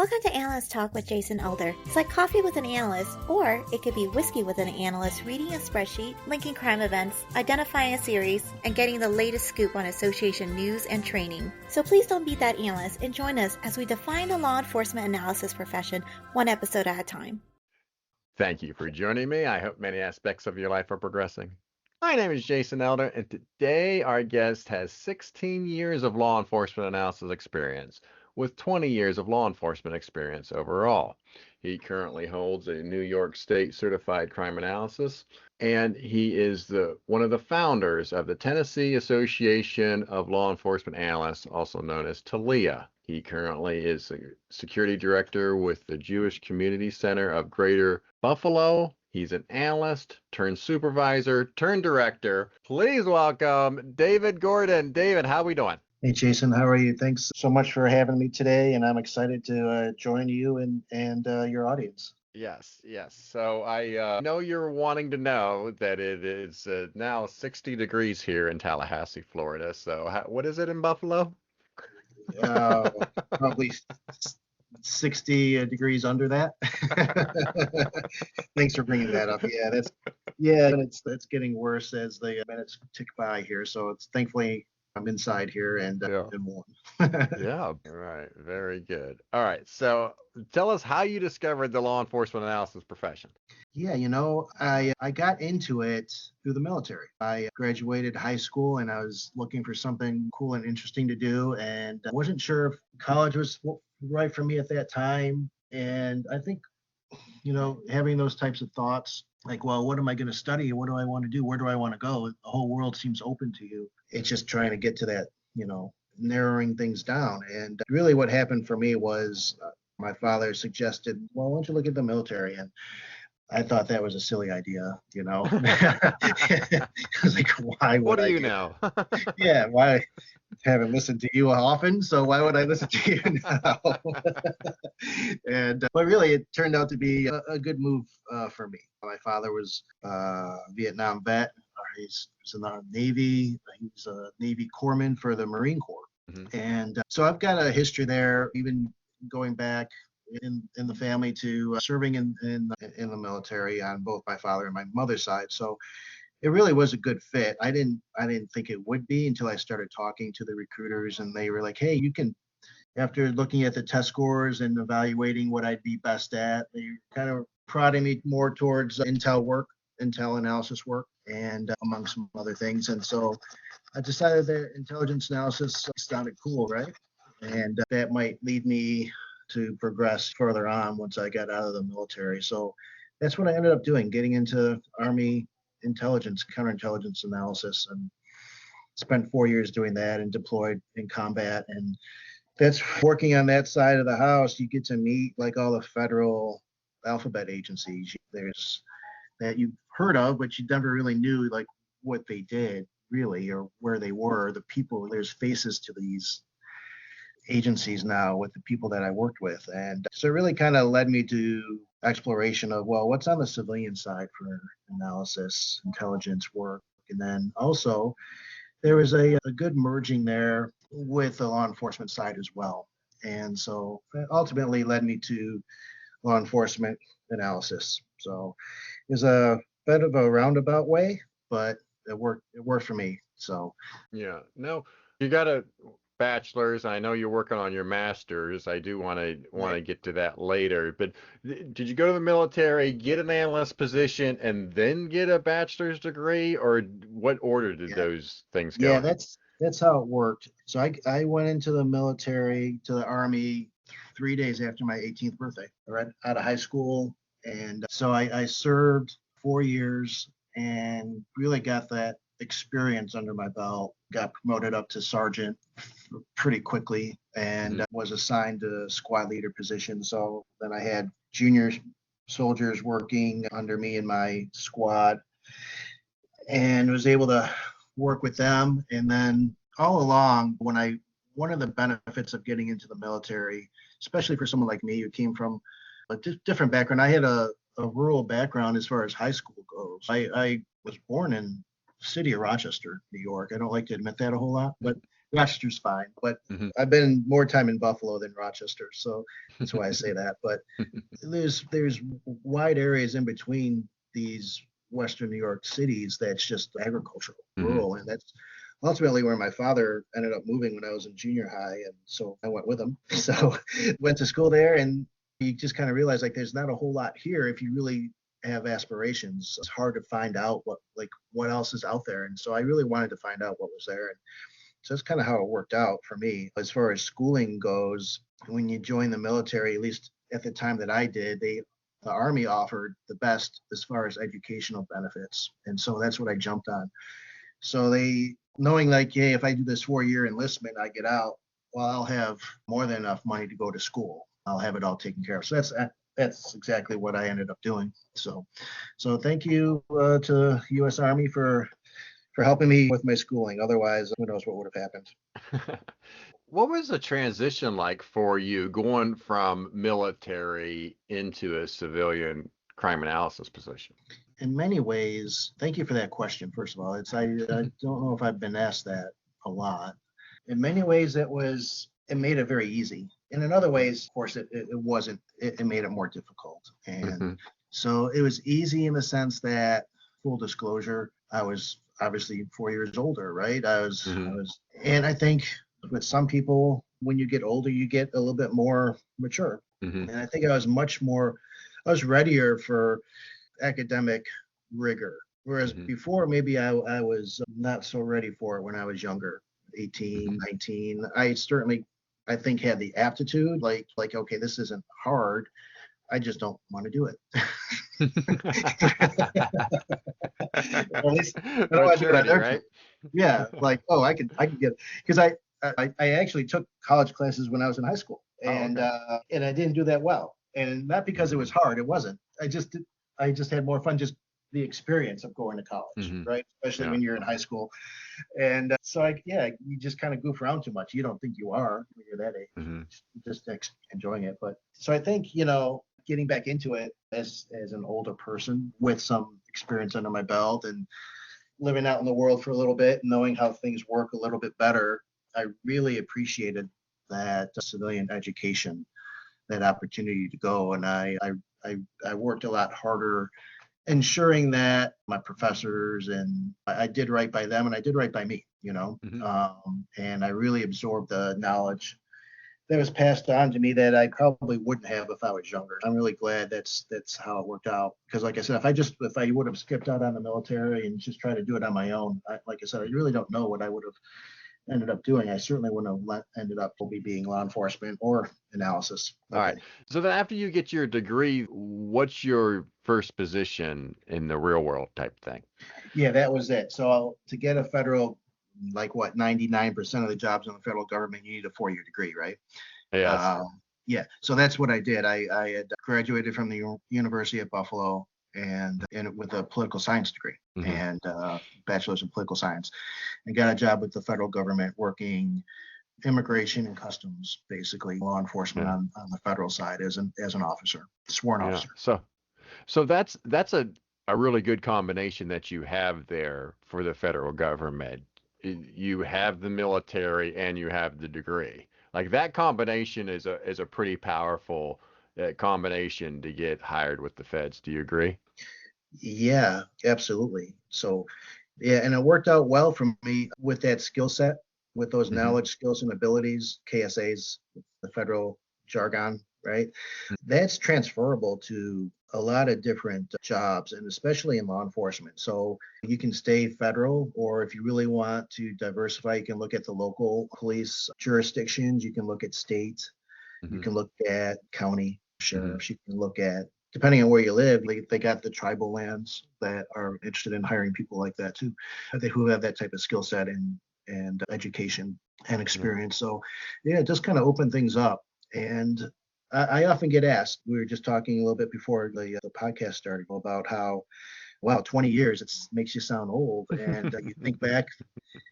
Welcome to Analyst Talk with Jason Elder. It's like coffee with an analyst, or it could be whiskey with an analyst reading a spreadsheet, linking crime events, identifying a series, and getting the latest scoop on association news and training. So please don't beat that analyst and join us as we define the law enforcement analysis profession one episode at a time. Thank you for joining me. I hope many aspects of your life are progressing. My name is Jason Elder, and today our guest has 16 years of law enforcement analysis experience, with 20 years of law enforcement experience overall. He currently holds a New York State Certified Crime Analysis, and he is one of the founders of the Tennessee Association of Law Enforcement Analysts, also known as TALEA. He currently is a security director with the Jewish Community Center of Greater Buffalo. He's an analyst turned supervisor turned director. Please welcome David Gordon. David, how are we doing? Hey, Jason, how are you? Thanks so much for having me today, and I'm excited to join you and your audience. Yes. So I know you're wanting to know that it is now 60 degrees here in Tallahassee, Florida. So what is it in Buffalo? Probably 60 degrees under that. Thanks for bringing that up. It's getting worse as the minutes tick by here. So it's thankfully I'm inside here and warm. Yeah, right. Very good. All right. So tell us how you discovered the law enforcement analysis profession. Yeah, I got into it through the military. I graduated high school and I was looking for something cool and interesting to do, and I wasn't sure if college was right for me at that time. And I think, having those types of thoughts, like, well, what am I going to study? What do I want to do? Where do I want to go? The whole world seems open to you. It's just trying to get to that, narrowing things down. And really what happened for me was my father suggested, well, why don't you look at the military? And I thought that was a silly idea, I was like, why would What do you know? Yeah, why? I haven't listened to you often, so why would I listen to you now? But really, it turned out to be a good move for me. My father was a Vietnam vet. He was in the Navy. He was a Navy corpsman for the Marine Corps. Mm-hmm. And so I've got a history there, even going back in the family to serving in the military on both my father and my mother's side. So it really was a good fit. I didn't think it would be until I started talking to the recruiters, and they were like, hey, you can, after looking at the test scores and evaluating what I'd be best at, they kind of prodding me more towards intel analysis work, and among some other things. And so I decided that intelligence analysis sounded cool, right? And that might lead me to progress further on once I got out of the military. So that's what I ended up doing, getting into Army intelligence, counterintelligence analysis, and spent 4 years doing that and deployed in combat. And that's working on that side of the house. You get to meet like all the federal alphabet agencies. There's that you've heard of, but you never really knew like what they did really or where they were. The people, there's faces to these agencies now with the people that I worked with. And so it really kind of led me to exploration of, well, what's on the civilian side for analysis, intelligence work. And then also there was a good merging there with the law enforcement side as well. And so that ultimately led me to law enforcement analysis. So it was a bit of a roundabout way, but it worked for me. So yeah, no, you got a bachelor's. I know you're working on your master's. I do want to get to that later. But did you go to the military, get an analyst position, and then get a bachelor's degree, or what order did those things go? Yeah, that's how it worked. So I went into the military, to the Army, 3 days after my 18th birthday, right out of high school. And so I served 4 years and really got that experience under my belt, got promoted up to sergeant pretty quickly, and was assigned to squad leader position. So then I had junior soldiers working under me in my squad and was able to work with them. And then all along, one of the benefits of getting into the military, especially for someone like me who came from a different background, I had a rural background as far as high school goes. I was born in the city of Rochester, New York. I don't like to admit that a whole lot, but Rochester's fine, but Mm-hmm. I've been more time in Buffalo than Rochester, so that's why I say that. But there's wide areas in between these Western New York cities that's just agricultural, rural, and that's ultimately where my father ended up moving when I was in junior high, and so I went with him. So went to school there, and you just kind of realize like there's not a whole lot here if you really have aspirations. It's hard to find out what else is out there, and so I really wanted to find out what was there. And so that's kind of how it worked out for me. As far as schooling goes, when you join the military, at least at the time that I did, the Army offered the best as far as educational benefits. And so that's what I jumped on. So they, knowing like, hey, if I do this 4-year enlistment, I get out, well, I'll have more than enough money to go to school. I'll have it all taken care of. So that's exactly what I ended up doing. So thank you to U.S. Army for helping me with my schooling. Otherwise, who knows what would have happened. What was the transition like for you going from military into a civilian crime analysis position? In many ways, thank you for that question. First of all, I don't know if I've been asked that a lot. In many ways, it made it very easy. And in other ways, of course, it wasn't. It made it more difficult. And so it was easy in the sense that, full disclosure, I was obviously 4 years older, right? I was, and I think with some people, when you get older, you get a little bit more mature. And I think I was readier for academic rigor. Whereas before, maybe I was not so ready for it when I was younger, 18, 19. I think had the aptitude, like, okay, this isn't hard. I just don't want to do it. At least I don't want to do it right? Yeah, like, oh, I can get, because I actually took college classes when I was in high school, and and I didn't do that well, and not because it was hard. It wasn't. I just had more fun, just the experience of going to college, right? Especially when you're in high school. And so you just kind of goof around too much. You don't think you are when you're that age. You're just enjoying it. But so I think, getting back into it as an older person with some experience under my belt and living out in the world for a little bit, knowing how things work a little bit better, I really appreciated that civilian education, that opportunity to go. And I worked a lot harder ensuring that my professors and I did right by them and I did right by me, and I really absorbed the knowledge that was passed on to me that I probably wouldn't have if I was younger. I'm really glad that's how it worked out, because like I said, if I would have skipped out on the military and just tried to do it on my own, like I said, I really don't know what I would have ended up doing. I certainly wouldn't have ended up being law enforcement or analysis. All right. So then after you get your degree, what's your first position in the real world type thing? Yeah, that was it. So to get a federal, 99% of the jobs in the federal government, you need a 4-year degree, right? Yes. So that's what I did. I had graduated from the University of Buffalo and with a political science degree and bachelor's in political science, and got a job with the federal government working immigration and customs, basically law enforcement on the federal side as an officer, sworn officer. So that's a really good combination that you have there for the federal government. You have the military and you have the degree. Like that combination is a pretty powerful combination to get hired with the feds. Do you agree? Yeah, absolutely. So, and it worked out well for me with that skill set, with those knowledge, skills, and abilities, KSAs, the federal jargon, right? That's transferable to a lot of different jobs, and especially in law enforcement. So you can stay federal, or if you really want to diversify, you can look at the local police jurisdictions, you can look at state, you can look at county sheriffs, you can look at, depending on where you live, they got the tribal lands that are interested in hiring people like that too, who have that type of skill set and education and experience. So yeah, it just kind of opened things up. And I often get asked, we were just talking a little bit before the podcast started about how, wow, 20 years, it makes you sound old. And you think back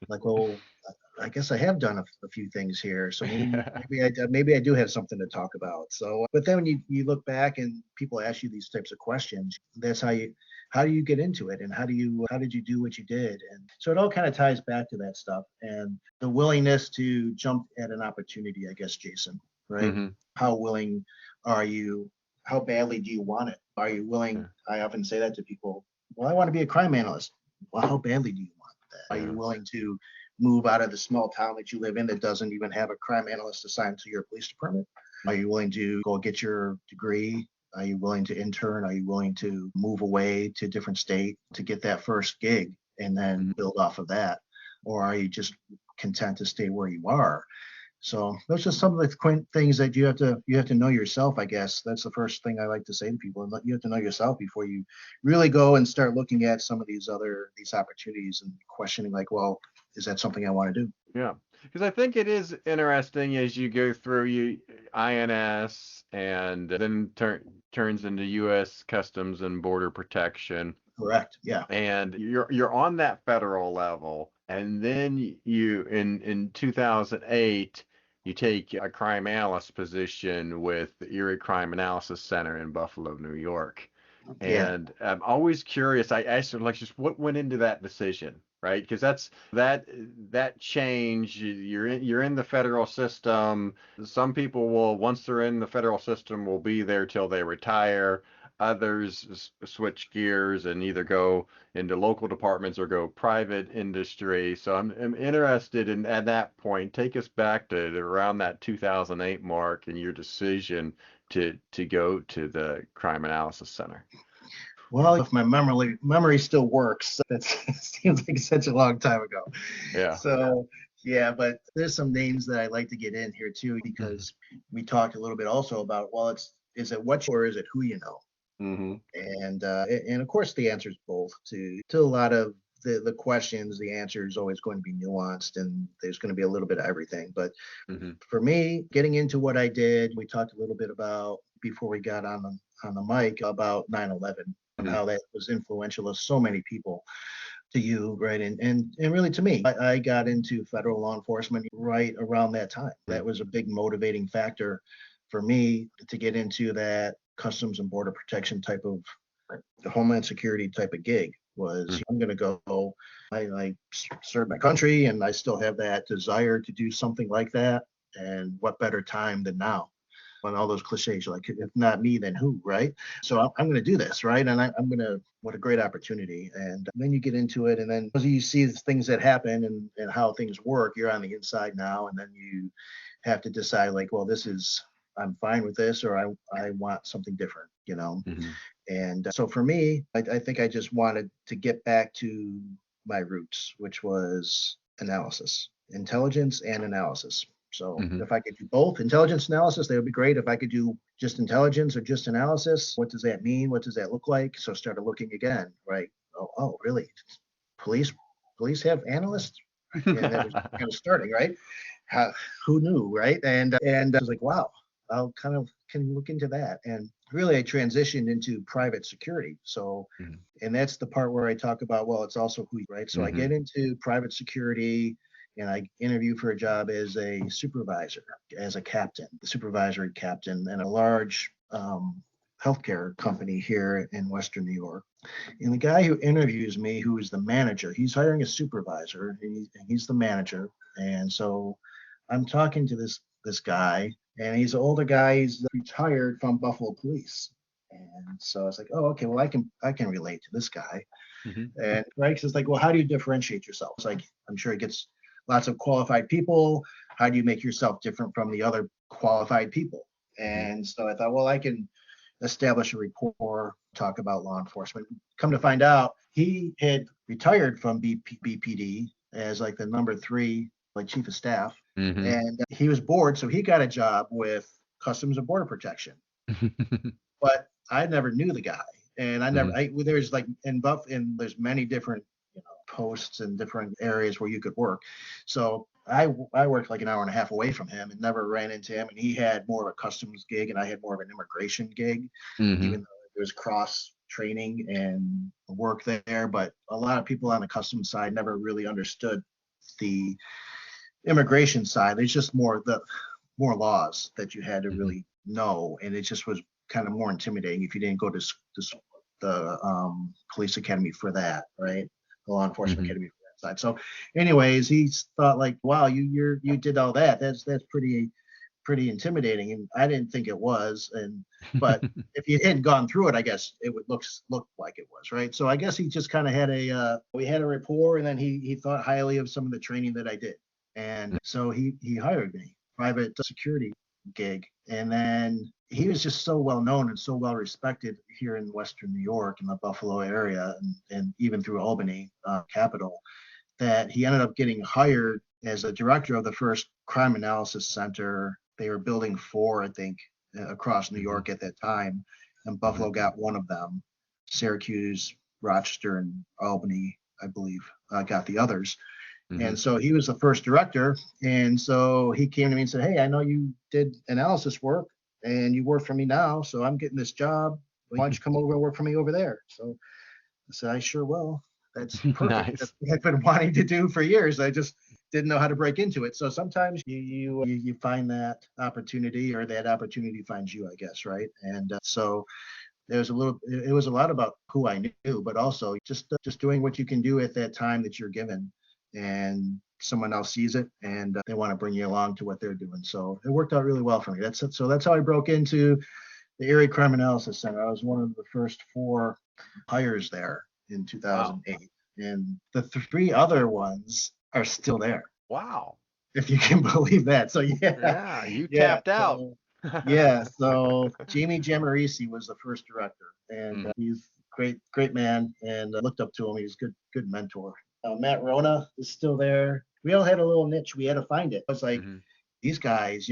like, well, I guess I have done a few things here. So maybe I do have something to talk about. So, but then when you look back and people ask you these types of questions, that's how how do you get into it, and how did you do what you did? And so it all kind of ties back to that stuff, and the willingness to jump at an opportunity, I guess, Jason, right? Mm-hmm. How willing are you? How badly do you want it? Are you willing? Yeah. I often say that to people. Well, I want to be a crime analyst. Well, how badly do you want that? Are you willing to move out of the small town that you live in that doesn't even have a crime analyst assigned to your police department? Are you willing to go get your degree? Are you willing to intern? Are you willing to move away to a different state to get that first gig and then build off of that? Or are you just content to stay where you are? So those are some of the things that you have to know yourself, I guess. That's the first thing I like to say to people. And you have to know yourself before you really go and start looking at some of these opportunities and questioning, like, well, is that something I want to do? Yeah, because I think it is interesting as you go through INS and then turns into U.S. Customs and Border Protection. Correct. Yeah. And you're on that federal level, and then you in 2008 you take a crime analyst position with the Erie Crime Analysis Center in Buffalo, New York. Yeah. And I'm always curious. I asked her, like, just what went into that decision, right? Because that change. You're in the federal system. Some people will, once they're in the federal system, will be there till they retire. Others switch gears and either go into local departments or go private industry. So I'm interested in, at that point, take us back to around that 2008 mark and your decision to go to the Crime Analysis Center. Well, if my memory still works, that seems like such a long time ago. Yeah. So yeah, but there's some names that I like to get in here too, because we talked a little bit also about, well, is it what you, or is it who you know? Mm-hmm. And of course the answer is both. To a lot of the questions, the answer is always going to be nuanced, and there's going to be a little bit of everything. But for me, getting into what I did, we talked a little bit about before we got on the mic about 9/11 and how that was influential to so many people, to you, right? And really to me. I got into federal law enforcement right around that time. That was a big motivating factor for me to get into that Customs and Border Protection type of Homeland Security type of gig. Was I'm going to go. I served my country, and I still have that desire to do something like that. And what better time than now? And all those cliches, like, if not me, then who, right? So I'm going to do this, right? And I'm going to, what a great opportunity. And then you get into it, and then as you see the things that happen and how things work, you're on the inside now, and then you have to decide, like, well, I'm fine with this, or I want something different, you know? And so for me, I think I just wanted to get back to my roots, which was analysis, intelligence and analysis. So if I could do both intelligence analysis, that would be great. If I could do just intelligence or just analysis, what does that mean? What does that look like? So I started looking again, right? Oh, really? Police have analysts? And that was kind of starting, right? Who knew, right? And I was like, wow, I'll can look into that. And really, I transitioned into private security. So, and that's the part where I talk about, well, it's also who, right? So I get into private security, and I interview for a job as a supervisor, as a captain, the supervisory captain in a large healthcare company here in Western New York. And the guy who interviews me, who is the manager, he's hiring a supervisor, and he's the manager. And so I'm talking to this guy, and he's an older guy. He's retired from Buffalo Police. And so I was like, oh, okay, well, I can relate to this guy. And right, because it's like, well, how do you differentiate yourself? It's like, I'm sure it gets lots of qualified people. How do you make yourself different from the other qualified people? And so I thought, well, I can establish a rapport, talk about law enforcement. Come to find out, he had retired from BPD as like the number 3, like chief of staff. And he was bored, so he got a job with Customs and Border Protection. But I never knew the guy, and I never. There's like there's many different posts and different areas where you could work. So I worked like an hour and a half away from him and never ran into him. And he had more of a customs gig, and I had more of an immigration gig, even though there was cross training and work there. But a lot of people on the customs side never really understood the immigration side. There's just more laws that you had to really know, and it just was kind of more intimidating if you didn't go to police academy for that, right? The law enforcement Mhm. academy for that side. So, anyways, he thought like, wow, you did all that. That's pretty intimidating, and I didn't think it was. But if you hadn't gone through it, I guess it would look like it was, right? So I guess he just kind of had we had a rapport, and then he thought highly of some of the training that I did, and so he hired me, private security gig, and then he was just so well known and so well respected here in Western New York, in the Buffalo area, and even through Albany, capital, that he ended up getting hired as a director of the first crime analysis center. They were building 4, I think, across New York at that time, and Buffalo got one of them. Syracuse, Rochester, and Albany, I believe, got the others. And so he was the first director. And so he came to me and said, hey, I know you did analysis work and you work for me now, so I'm getting this job. Why don't you come over and work for me over there? So I said, I sure will. That's perfect. Nice. That's what I've been wanting to do for years. I just didn't know how to break into it. So sometimes you find that opportunity, or that opportunity finds you, I guess, right? And so it was a lot about who I knew, but also just doing what you can do at that time that you're given, and someone else sees it and they want to bring you along to what they're doing. So it worked out really well for me. That's how I broke into the Erie Crime Analysis Center. I was one of the first 4 hires there in 2008. Wow. And the 3 other ones are still there. Wow. If you can believe that. So yeah, you tapped out. So Jamie Jamarisi was the first director, and he's great man, and I looked up to him. He's good mentor. Matt Rona is still there. We all had a little niche. We had to find it. I was like, these guys,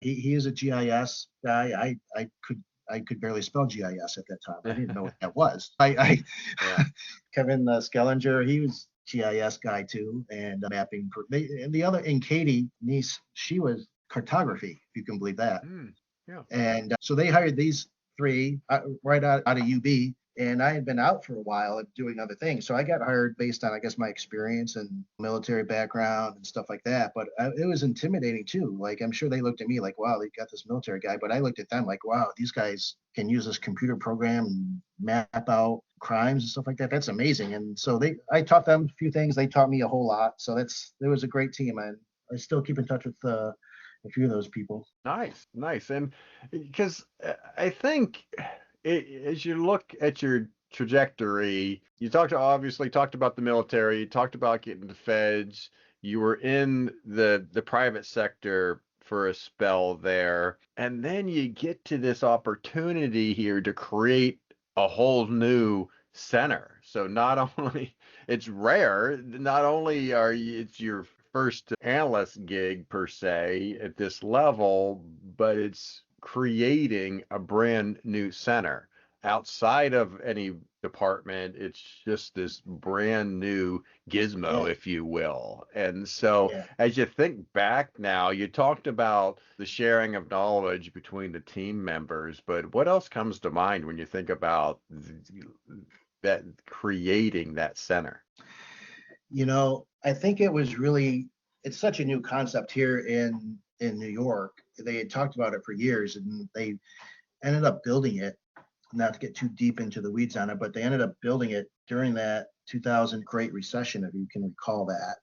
he is a GIS guy. I could barely spell GIS at that time. I didn't know what that was. Kevin Skellinger, he was GIS guy too, and mapping. And the other, and Katie Niece, she was cartography, if you can believe that. And so they hired these 3 right out of UB, and I had been out for a while doing other things. So I got hired based on, I guess, my experience and military background and stuff like that. But it was intimidating too. Like, I'm sure they looked at me like, wow, they got this military guy. But I looked at them like, wow, these guys can use this computer program and map out crimes and stuff like that. That's amazing. And so I taught them a few things. They taught me a whole lot. So it was a great team. And I still keep in touch with a few of those people. Nice. And because I think as you look at your trajectory, you obviously talked about the military, you talked about getting the feds, you were in the private sector for a spell there, and then you get to this opportunity here to create a whole new center. So not only it's rare, not only it's your first analyst gig per se at this level, but it's creating a brand new center outside of any department. It's just this brand new gizmo, if you will. And so as you think back now, you talked about the sharing of knowledge between the team members, but what else comes to mind when you think about that creating that center? I think it's such a new concept here in New York. They had talked about it for years, and they ended up building it, not to get too deep into the weeds on it, but they ended up building it during that 2000 Great Recession, if you can recall that,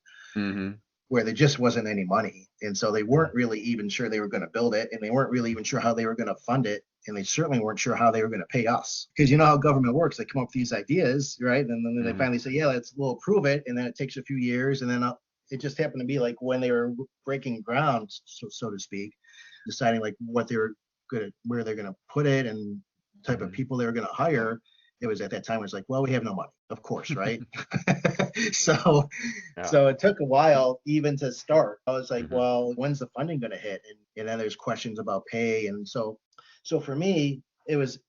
where there just wasn't any money. And so they weren't really even sure they were going to build it, and they weren't really even sure how they were going to fund it. And they certainly weren't sure how they were going to pay us, because you know how government works. They come up with these ideas, right? And then they finally say, we'll approve it. And then it takes a few years. And then it just happened to be like when they were breaking ground, so to speak, deciding like where they're going to put it and type of people they were going to hire. It was at that time, it was like, well, we have no money, of course, right? So it took a while even to start. I was like, well, when's the funding going to hit? And then there's questions about pay. And so for me, it was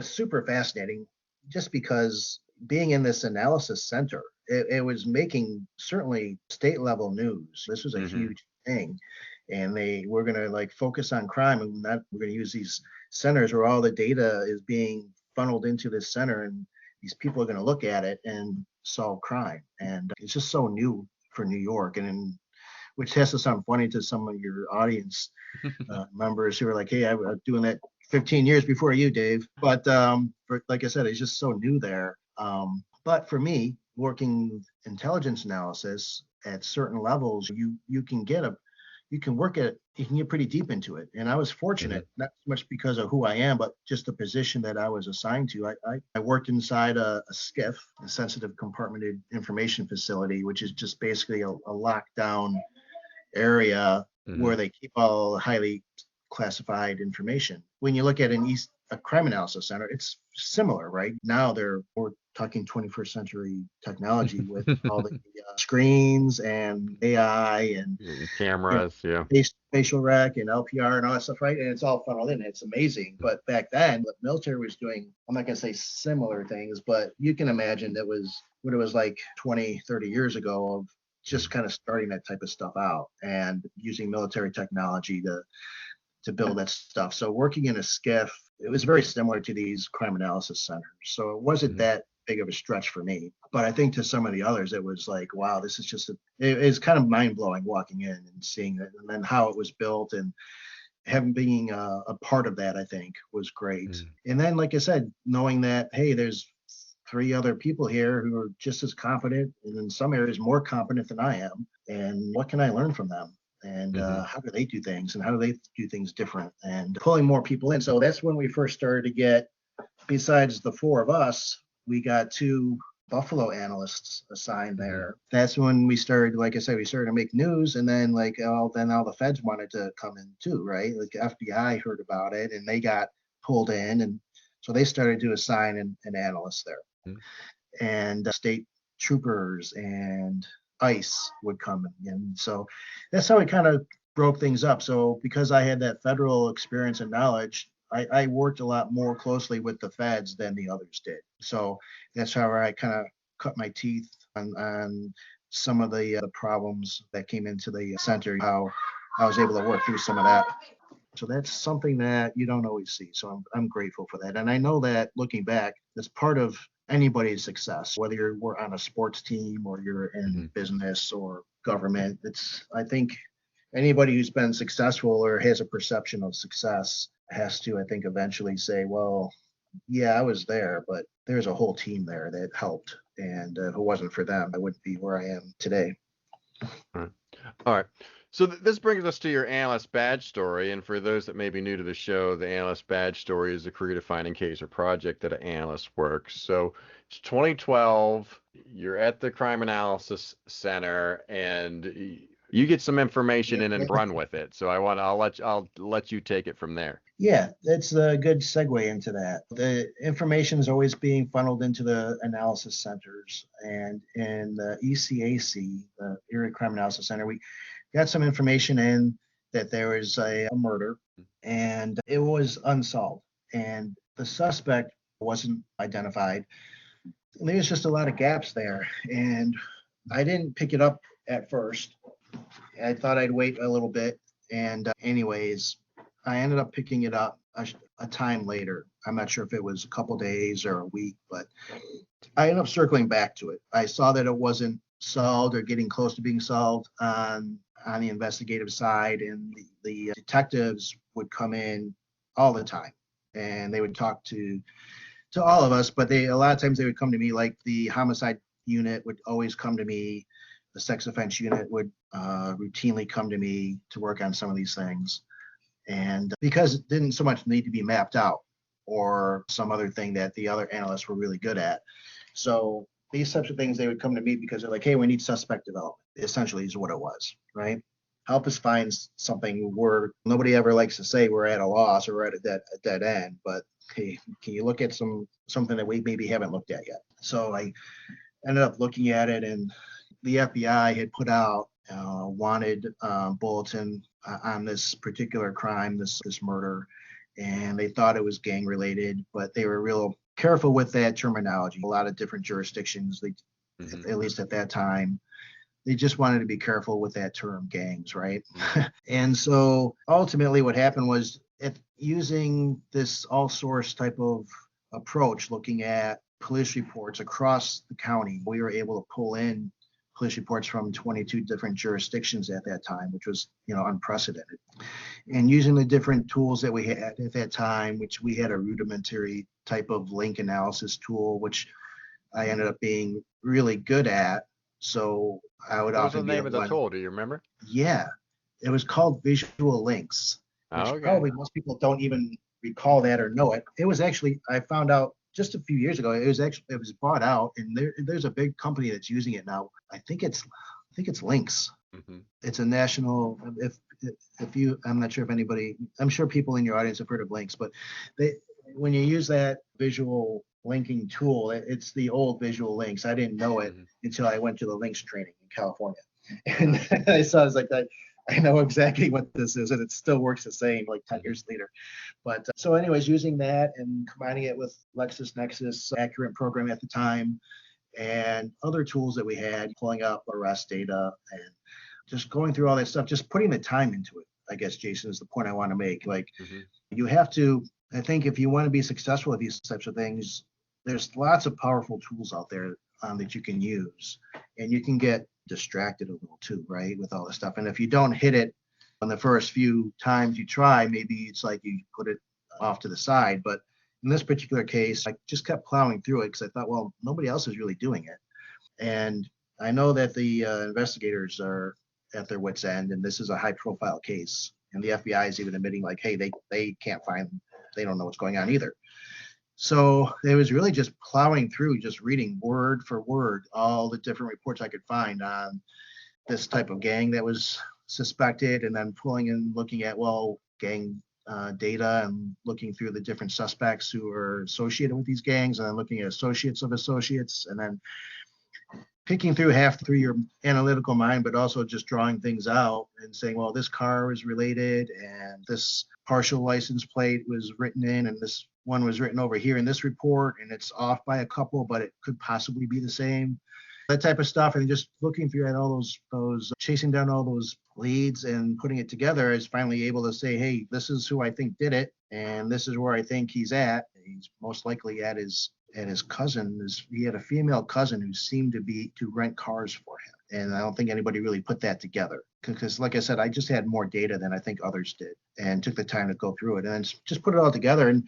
super fascinating, just because being in this analysis center, it was making certainly state level news. This was a huge thing. And they were going to like focus on crime, and we're going to use these centers where all the data is being funneled into this center, and these people are going to look at it and solve crime. And it's just so new for New York, which has to sound funny to some of your audience members who are like, hey, I'm doing that 15 years before you, Dave. But like I said, it's just so new there. But for me, working intelligence analysis at certain levels, you can get pretty deep into it. And I was fortunate, not so much because of who I am, but just the position that I was assigned to. I worked inside a SCIF, a sensitive compartmented information facility, which is just basically a lockdown area where they keep all highly classified information. When you look at a crime analysis center, it's similar, right? Now we're talking 21st century technology with all the screens and AI and cameras, facial rec and LPR and all that stuff, right? And it's all funneled in. It's amazing. But back then, the military was doing, I'm not going to say similar things, but you can imagine that was what it was like 20, 30 years ago of just kind of starting that type of stuff out and using military technology to build that stuff. So working in a SCIF, it was very similar to these crime analysis centers. So it wasn't that big of a stretch for me. But I think to some of the others, it was like, wow, this is just it's kind of mind blowing walking in and seeing it, and then how it was built, and being a part of that, I think was great. And then, like I said, knowing that, hey, there's 3 other people here who are just as competent, and in some areas more competent than I am. And what can I learn from them? And how do they do things, and how do they do things different, and pulling more people in. So that's when we first started to get, besides the 4 of us, we got 2 Buffalo analysts assigned there. That's when we started, like I said, we started to make news, and then then all the feds wanted to come in too, right? Like FBI heard about it and they got pulled in, and so they started to assign an analyst there. And state troopers and ICE would come in. And so that's how we kind of broke things up. So because I had that federal experience and knowledge, I worked a lot more closely with the feds than the others did. So that's how I kind of cut my teeth on some of the problems that came into the center, how I was able to work through some of that. So that's something that you don't always see. So I'm grateful for that. And I know that looking back, that's part of anybody's success, whether you're on a sports team or you're in business or government. I think anybody who's been successful or has a perception of success has to, I think, eventually say, well, yeah, I was there, but there's a whole team there that helped. And if it wasn't for them, I wouldn't be where I am today. All right. So this brings us to your analyst badge story. And for those that may be new to the show, the analyst badge story is a career-defining case or project that an analyst works. So it's 2012. You're at the Crime Analysis Center, and you get some information in and run with it. So I'll let you take it from there. Yeah, that's a good segue into that. The information is always being funneled into the analysis centers, and in the ECAC, the Area Crime Analysis Center, we got some information in that there was a murder and it was unsolved, and the suspect wasn't identified. There's just a lot of gaps there, and I didn't pick it up at first. I thought I'd wait a little bit, and anyways, I ended up picking it up a time later. I'm not sure if it was a couple days or a week, but I ended up circling back to it. I saw that it wasn't solved or getting close to being solved on the investigative side, and the detectives would come in all the time, and they would talk to all of us, but a lot of times they would come to me. Like the homicide unit would always come to me. The sex offense unit would routinely come to me to work on some of these things. And because it didn't so much need to be mapped out or some other thing that the other analysts were really good at. So these types of things, they would come to me because they're like, hey, we need suspect development, essentially is what it was, right? Help us find something where nobody ever likes to say we're at a loss or we're at a dead end, but hey, can you look at something that we maybe haven't looked at yet? So I ended up looking at it, and the FBI had put out wanted bulletin on this particular crime, this murder, and they thought it was gang related, but they were real careful with that terminology. A lot of different jurisdictions, at least at that time, they just wanted to be careful with that term, gangs, right? And so ultimately what happened was, using this all source type of approach, looking at police reports across the county, we were able to pull in police reports from 22 different jurisdictions at that time, which was, unprecedented. And using the different tools that we had at that time, which we had a rudimentary type of link analysis tool, which I ended up being really good at. So I would What was the often be name the of the one. tool? Do you remember? Yeah, it was called visual links, which Okay. probably most people don't even recall that or know it. It was actually, I found out just a few years ago, it was bought out, and there's a big company that's using it now. I think it's Links. Mm-hmm. It's a national. If you, I'm not sure if anybody, I'm sure people in your audience have heard of Links, but when you use that visual linking tool, it's the old visual links. I didn't know it until I went to the Links training in California, and I was like, I know exactly what this is, and it still works the same like 10 years later. But so anyways, using that and combining it with LexisNexis Accurate program at the time and other tools that we had, pulling up arrest data and just going through all that stuff, just putting the time into it, I guess, Jason, is the point I want to make. Like, you have to, I think if you want to be successful with these types of things, there's lots of powerful tools out there that you can use, and you can get distracted a little too, right, with all this stuff. And if you don't hit it on the first few times you try, maybe it's like you put it off to the side. But in this particular case, I just kept plowing through it because I thought, well, nobody else is really doing it. And I know that the investigators are at their wits' end, and this is a high-profile case. And the FBI is even admitting, like, hey, they can't find them. They don't know what's going on either. So it was really just plowing through, just reading word for word all the different reports I could find on this type of gang that was suspected, and then pulling and looking at, well, gang data and looking through the different suspects who are associated with these gangs, and then looking at associates of associates, and then picking through half through your analytical mind, but also just drawing things out and saying, well, this car is related, and this partial license plate was written in, and this one was written over here in this report, and it's off by a couple, but it could possibly be the same. That type of stuff, and just looking through at all those chasing down all those leads and putting it together, is finally able to say, hey, this is who I think did it, and this is where I think he's at. He's most likely at his cousin. He had a female cousin who seemed to rent cars for him, and I don't think anybody really put that together, because like I said, I just had more data than I think others did, and took the time to go through it, and then just put it all together and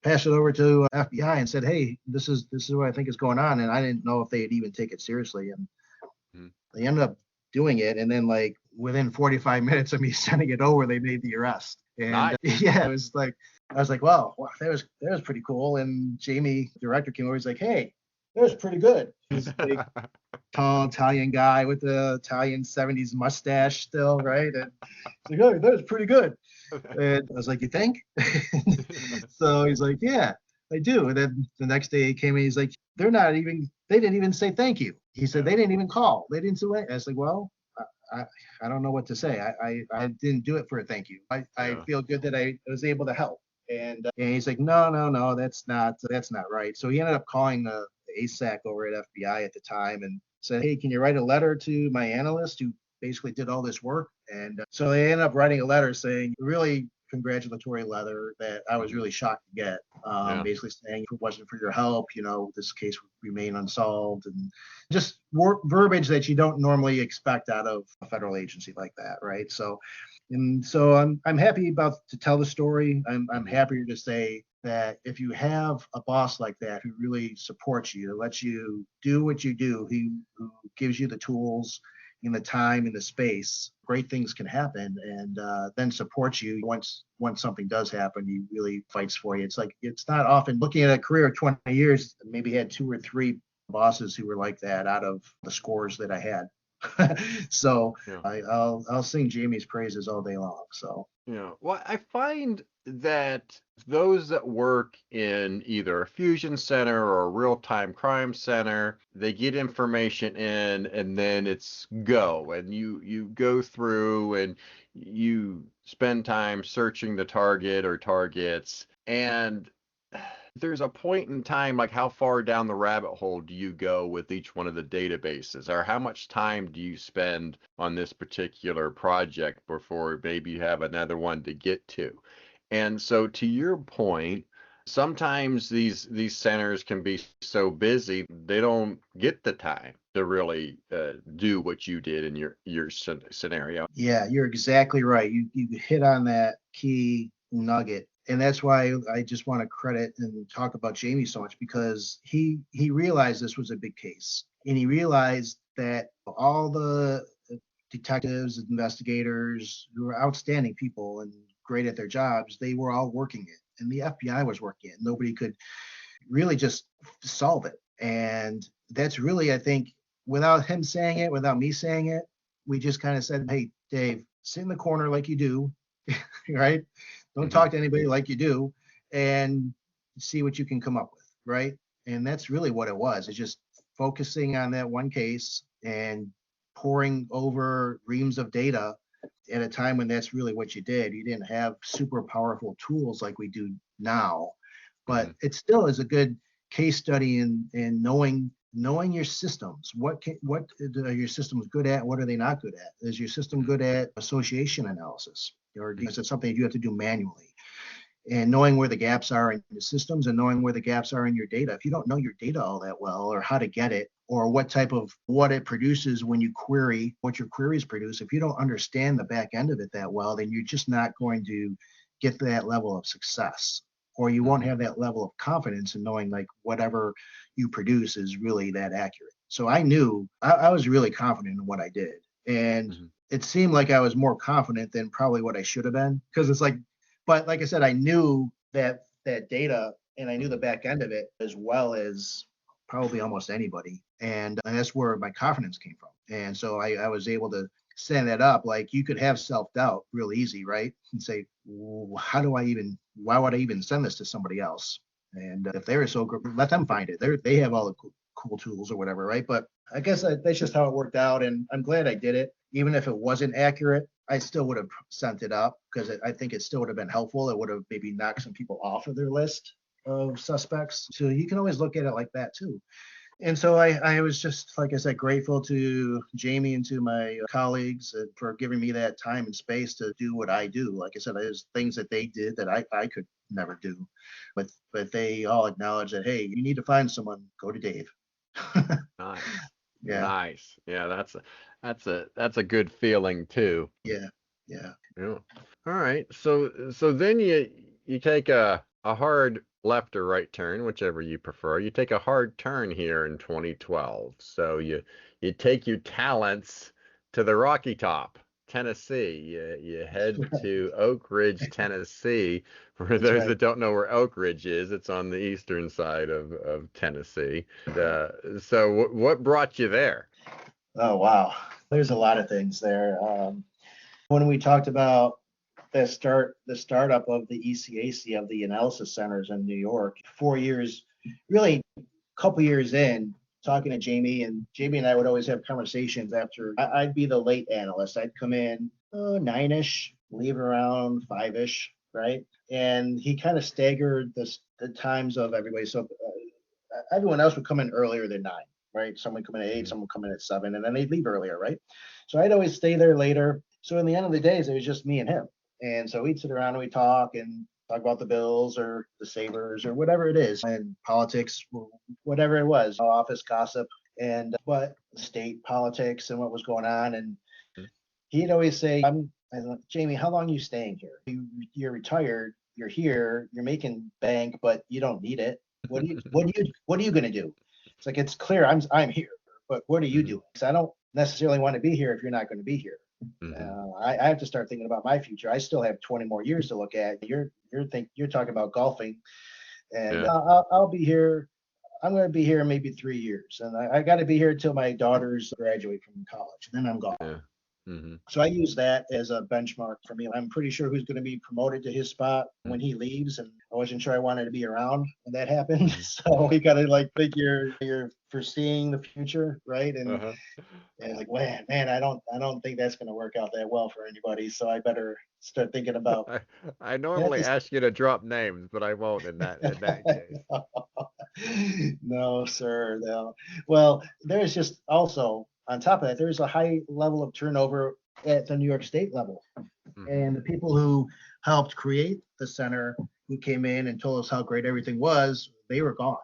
passed it over to FBI and said, hey, this is what I think is going on. And I didn't know if they'd even take it seriously. And they ended up doing it. And then, like, within 45 minutes of me sending it over, they made the arrest. And nice. Yeah, it was like, I was like, wow, that was pretty cool. And Jamie, the director, came over. He's like, hey, that was pretty good. He's a big, tall Italian guy with the Italian 70s mustache still, right? And he's like, oh, that was pretty good. And I was like, you think? So he's like, yeah, I do. And then the next day he came in, he's like, they didn't even say thank you. He said, they didn't even call. They didn't say it. I was like, well, I don't know what to say. I didn't do it for a thank you. I feel good that I was able to help. And he's like, no, that's not right. So he ended up calling the ASAC over at FBI at the time and said, hey, can you write a letter to my analyst who basically did all this work? And so they ended up writing a letter saying, really congratulatory letter that I was really shocked to get, basically saying, if it wasn't for your help, this case would remain unsolved, and just verbiage that you don't normally expect out of a federal agency like that, right? So I'm happy to tell the story. I'm happier to say that if you have a boss like that who really supports you, lets you do what you do, who gives you the tools and the time and the space, great things can happen, and then supports you once something does happen. He really fights for you. It's not often, looking at a career of 20 years, maybe had 2 or 3 bosses who were like that out of the scores that I had. So I'll sing Jamie's praises all day long. So well, I find that those that work in either a fusion center or a real-time crime center, they get information in, and then it's go, and you go through and you spend time searching the target or targets, and there's a point in time, like, how far down the rabbit hole do you go with each one of the databases, or how much time do you spend on this particular project before maybe you have another one to get to? And so, to your point, sometimes these centers can be so busy they don't get the time to really do what you did in your scenario. Yeah, you're exactly right. You hit on that key nugget. And that's why I just want to credit and talk about Jamie so much, because he realized this was a big case. And he realized that all the detectives, investigators who were outstanding people and great at their jobs, they were all working it. And the FBI was working it. Nobody could really just solve it. And that's really, I think, without him saying it, without me saying it, we just kind of said, hey, Dave, sit in the corner like you do, right? Don't talk to anybody like you do, and see what you can come up with, right? And that's really what it was. It's just focusing on that one case and pouring over reams of data at a time when that's really what you did. You didn't have super powerful tools like we do now, but it still is a good case study in knowing your systems. What are your systems good at? What are they not good at? Is your system good at association analysis, or is it something you have to do manually? And knowing where the gaps are in the systems and knowing where the gaps are in your data. If you don't know your data all that well, or how to get it, or what it produces when you query, what your queries produce, if you don't understand the back end of it that well, then you're just not going to get to that level of success, or you won't have that level of confidence in knowing like whatever you produce is really that accurate. So I knew I was really confident in what I did. And it seemed like I was more confident than probably what I should have been, because it's like, but like I said, I knew that data, and I knew the back end of it as well as probably almost anybody. And that's where my confidence came from. And so I was able to stand that up. Like, you could have self-doubt real easy, right? And say, well, why would I even send this to somebody else? And if they're so good, let them find it. They have all the cool tools or whatever, right? But I guess that's just how it worked out. And I'm glad I did it. Even if it wasn't accurate, I still would have sent it up, because I think it still would have been helpful. It would have maybe knocked some people off of their list of suspects. So you can always look at it like that too. And so I was just, like I said, grateful to Jamie and to my colleagues for giving me that time and space to do what I do. Like I said, there's things that they did that I could never do, but they all acknowledge that, hey, you need to find someone, go to Dave. Nice. Yeah. Nice. Yeah, that's a good feeling too. Yeah. Yeah. All right. So then you take a hard left or right turn, whichever you prefer. You take a hard turn here in 2012. So you take your talents to the Rocky Top, Tennessee. You head to Oak Ridge, Tennessee. For That's those right. that don't know where Oak Ridge is, it's on the eastern side of Tennessee. So what brought you there? Oh, wow. There's a lot of things there. When we talked about the startup of the ECAC, of the analysis centers in New York, 4 years, really a couple years in, talking to Jamie, and Jamie and I would always have conversations after. I'd be the late analyst. I'd come in 9-ish, leave around 5-ish, right? And he kind of staggered the times of everybody. So everyone else would come in earlier than 9, right? Someone come in at 8, someone come in at 7, and then they'd leave earlier, right? So I'd always stay there later. So in the end of the days, it was just me and him. And so we'd sit around and we'd talk about the Bills or the Sabres or whatever it is, and politics, whatever it was, office gossip, and but state politics and what was going on. And he'd always say, Jamie, how long are you staying here? You're retired, you're here, you're making bank, but you don't need it. What are you going to do? It's like, it's clear I'm here, but what are you doing? Because I don't necessarily want to be here if you're not going to be here. I have to start thinking about my future. I still have 20 more years to look at. You're talking about golfing, and I'll be here. I'm going to be here maybe 3 years, and I got to be here until my daughters graduate from college, and then I'm gone. Yeah. So I use that as a benchmark for me. I'm pretty sure who's going to be promoted to his spot when he leaves, and I wasn't sure I wanted to be around when that happened. So you got to like think you're foreseeing the future, right? And and like, man, I don't think that's going to work out that well for anybody. So I better start thinking about. I normally ask you to drop names, but I won't in that case. No, sir. No. Well, there's just also, on top of that, there's a high level of turnover at the New York State level. And the people who helped create the center, who came in and told us how great everything was, they were gone.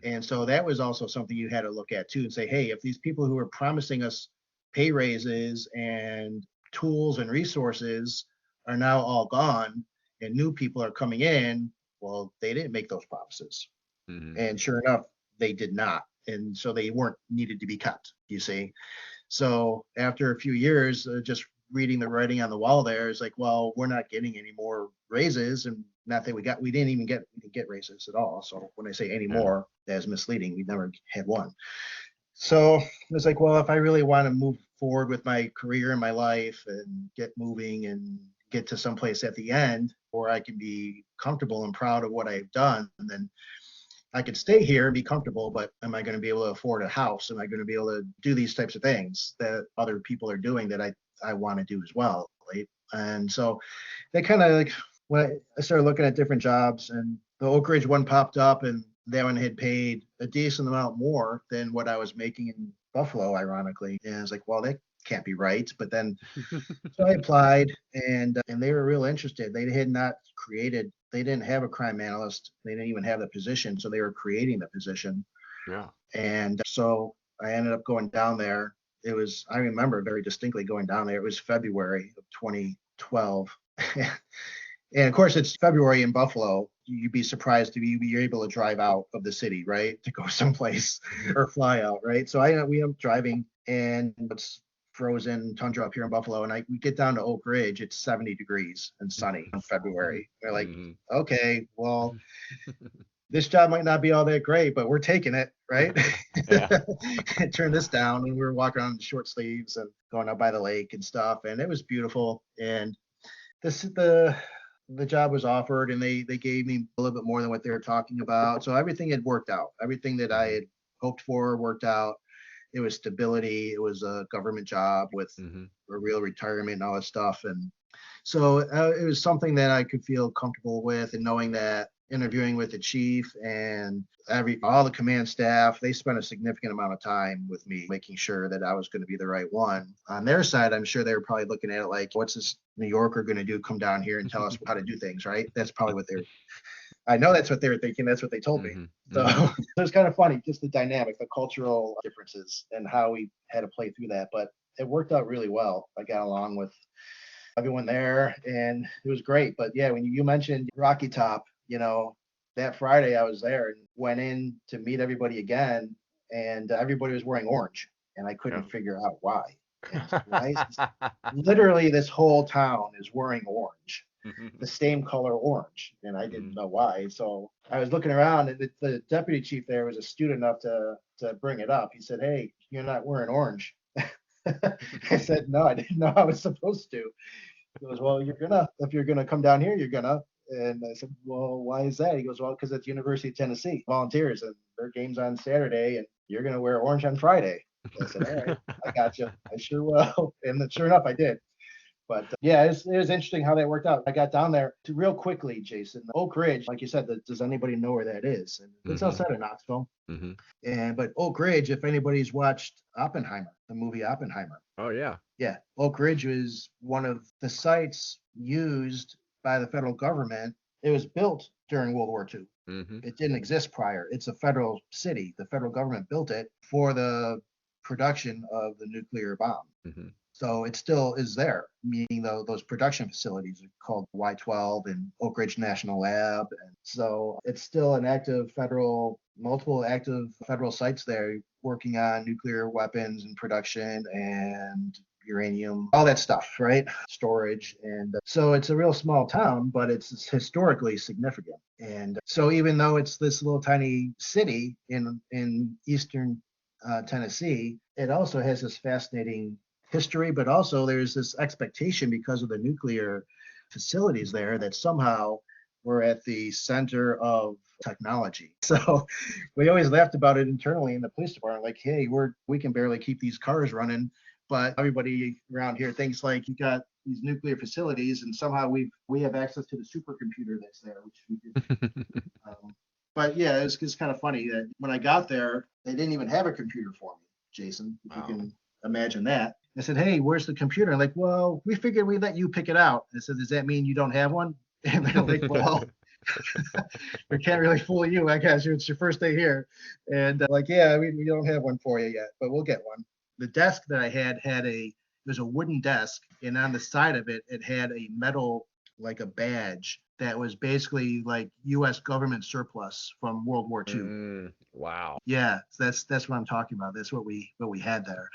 And so that was also something you had to look at too and say, hey, if these people who are promising us pay raises and tools and resources are now all gone and new people are coming in, well, they didn't make those promises. And sure enough, they did not. And so they weren't needed to be cut, you see. So after a few years, just reading the writing on the wall there is like, well, we're not getting any more raises. And not that we didn't get raises at all. So when I say any more, that's misleading. We never had one. So it's like, well, if I really want to move forward with my career and my life and get moving and get to someplace at the end where I can be comfortable and proud of what I've done, and then I could stay here and be comfortable, but am I going to be able to afford a house? Am I going to be able to do these types of things that other people are doing that I want to do as well, right? And so they kind of like, when I started looking at different jobs, and the Oak Ridge one popped up, and that one had paid a decent amount more than what I was making in Buffalo, ironically. And I was like, well, that can't be right. But then, so I applied, and they were real interested. They didn't have a crime analyst. They didn't even have the position. So they were creating the position. Yeah. And so I ended up going down there. I remember very distinctly going down there. It was February of 2012. And of course, it's February in Buffalo. You'd be surprised to be able to drive out of the city, right? To go someplace or fly out, right? So we end up driving, and it's frozen tundra up here in Buffalo. And we get down to Oak Ridge. It's 70 degrees and sunny in February. We're like, okay, well, this job might not be all that great, but we're taking it, right? Turn this down. And we were walking on short sleeves and going out by the lake and stuff. And it was beautiful. And the job was offered, and they gave me a little bit more than what they were talking about. So everything had worked out. Everything that I had hoped for worked out. It was stability. It was a government job with a real retirement and all that stuff. And so it was something that I could feel comfortable with, and knowing that interviewing with the chief and all the command staff, they spent a significant amount of time with me, making sure that I was going to be the right one. On their side, I'm sure they were probably looking at it like, what's this New Yorker going to do? Come down here and tell us how to do things, right? That's probably what I know that's what they were thinking. That's what they told me. So it was kind of funny, just the dynamic, the cultural differences, and how we had to play through that. But it worked out really well. I got along with everyone there, and it was great. But yeah, when you mentioned Rocky Top, that Friday I was there and went in to meet everybody again, and everybody was wearing orange, and I couldn't figure out why. Why literally this whole town is wearing orange, the same color orange, and I didn't know why. So I was looking around, and the deputy chief there was astute enough to bring it up. He said, "Hey, you're not wearing orange." I said, "No, I didn't know I was supposed to." He goes, "Well, if you're gonna come down here, you're gonna." And I said, "Well, why is that?" He goes, "Well, because it's University of Tennessee Volunteers, and their game's on Saturday, and you're going to wear orange on Friday." I said, "All right, I got you. I sure will." And sure enough, I did. But yeah, it was interesting how that worked out. I got down there real quickly, Jason. Oak Ridge, like you said, does anybody know where that is? And it's outside of Knoxville. But Oak Ridge, if anybody's watched Oppenheimer, the movie Oppenheimer. Oh, yeah. Yeah. Oak Ridge was one of the sites used by the federal government. It was built during World War II. It didn't exist prior. It's a federal city. The federal government built it for the production of the nuclear bomb. So it still is there, meaning those production facilities are called Y-12 and Oak Ridge National Lab. And so it's still multiple active federal sites there working on nuclear weapons and production and uranium, all that stuff, right? Storage. And so it's a real small town, but it's historically significant. And so even though it's this little tiny city in eastern Tennessee, it also has this fascinating history, but also there's this expectation because of the nuclear facilities there that somehow we're at the center of technology. So we always laughed about it internally in the police department, like, hey, we can barely keep these cars running, but everybody around here thinks like you got these nuclear facilities, and somehow we have access to the supercomputer that's there, which we do. But yeah, it's kind of funny that when I got there, they didn't even have a computer for me, Jason. If you can imagine that. I said, "Hey, where's the computer?" I'm like, "Well, we figured we'd let you pick it out." I said, "Does that mean you don't have one?" And they're like, "Well, We can't really fool you, I guess. It's your first day here. And like, yeah, we don't have one for you yet, but we'll get one. The desk that I had it was a wooden desk, and on the side of it, it had a metal, like a badge that was basically like U.S. government surplus from World War II. Wow. Yeah, that's what I'm talking about. That's what we had there.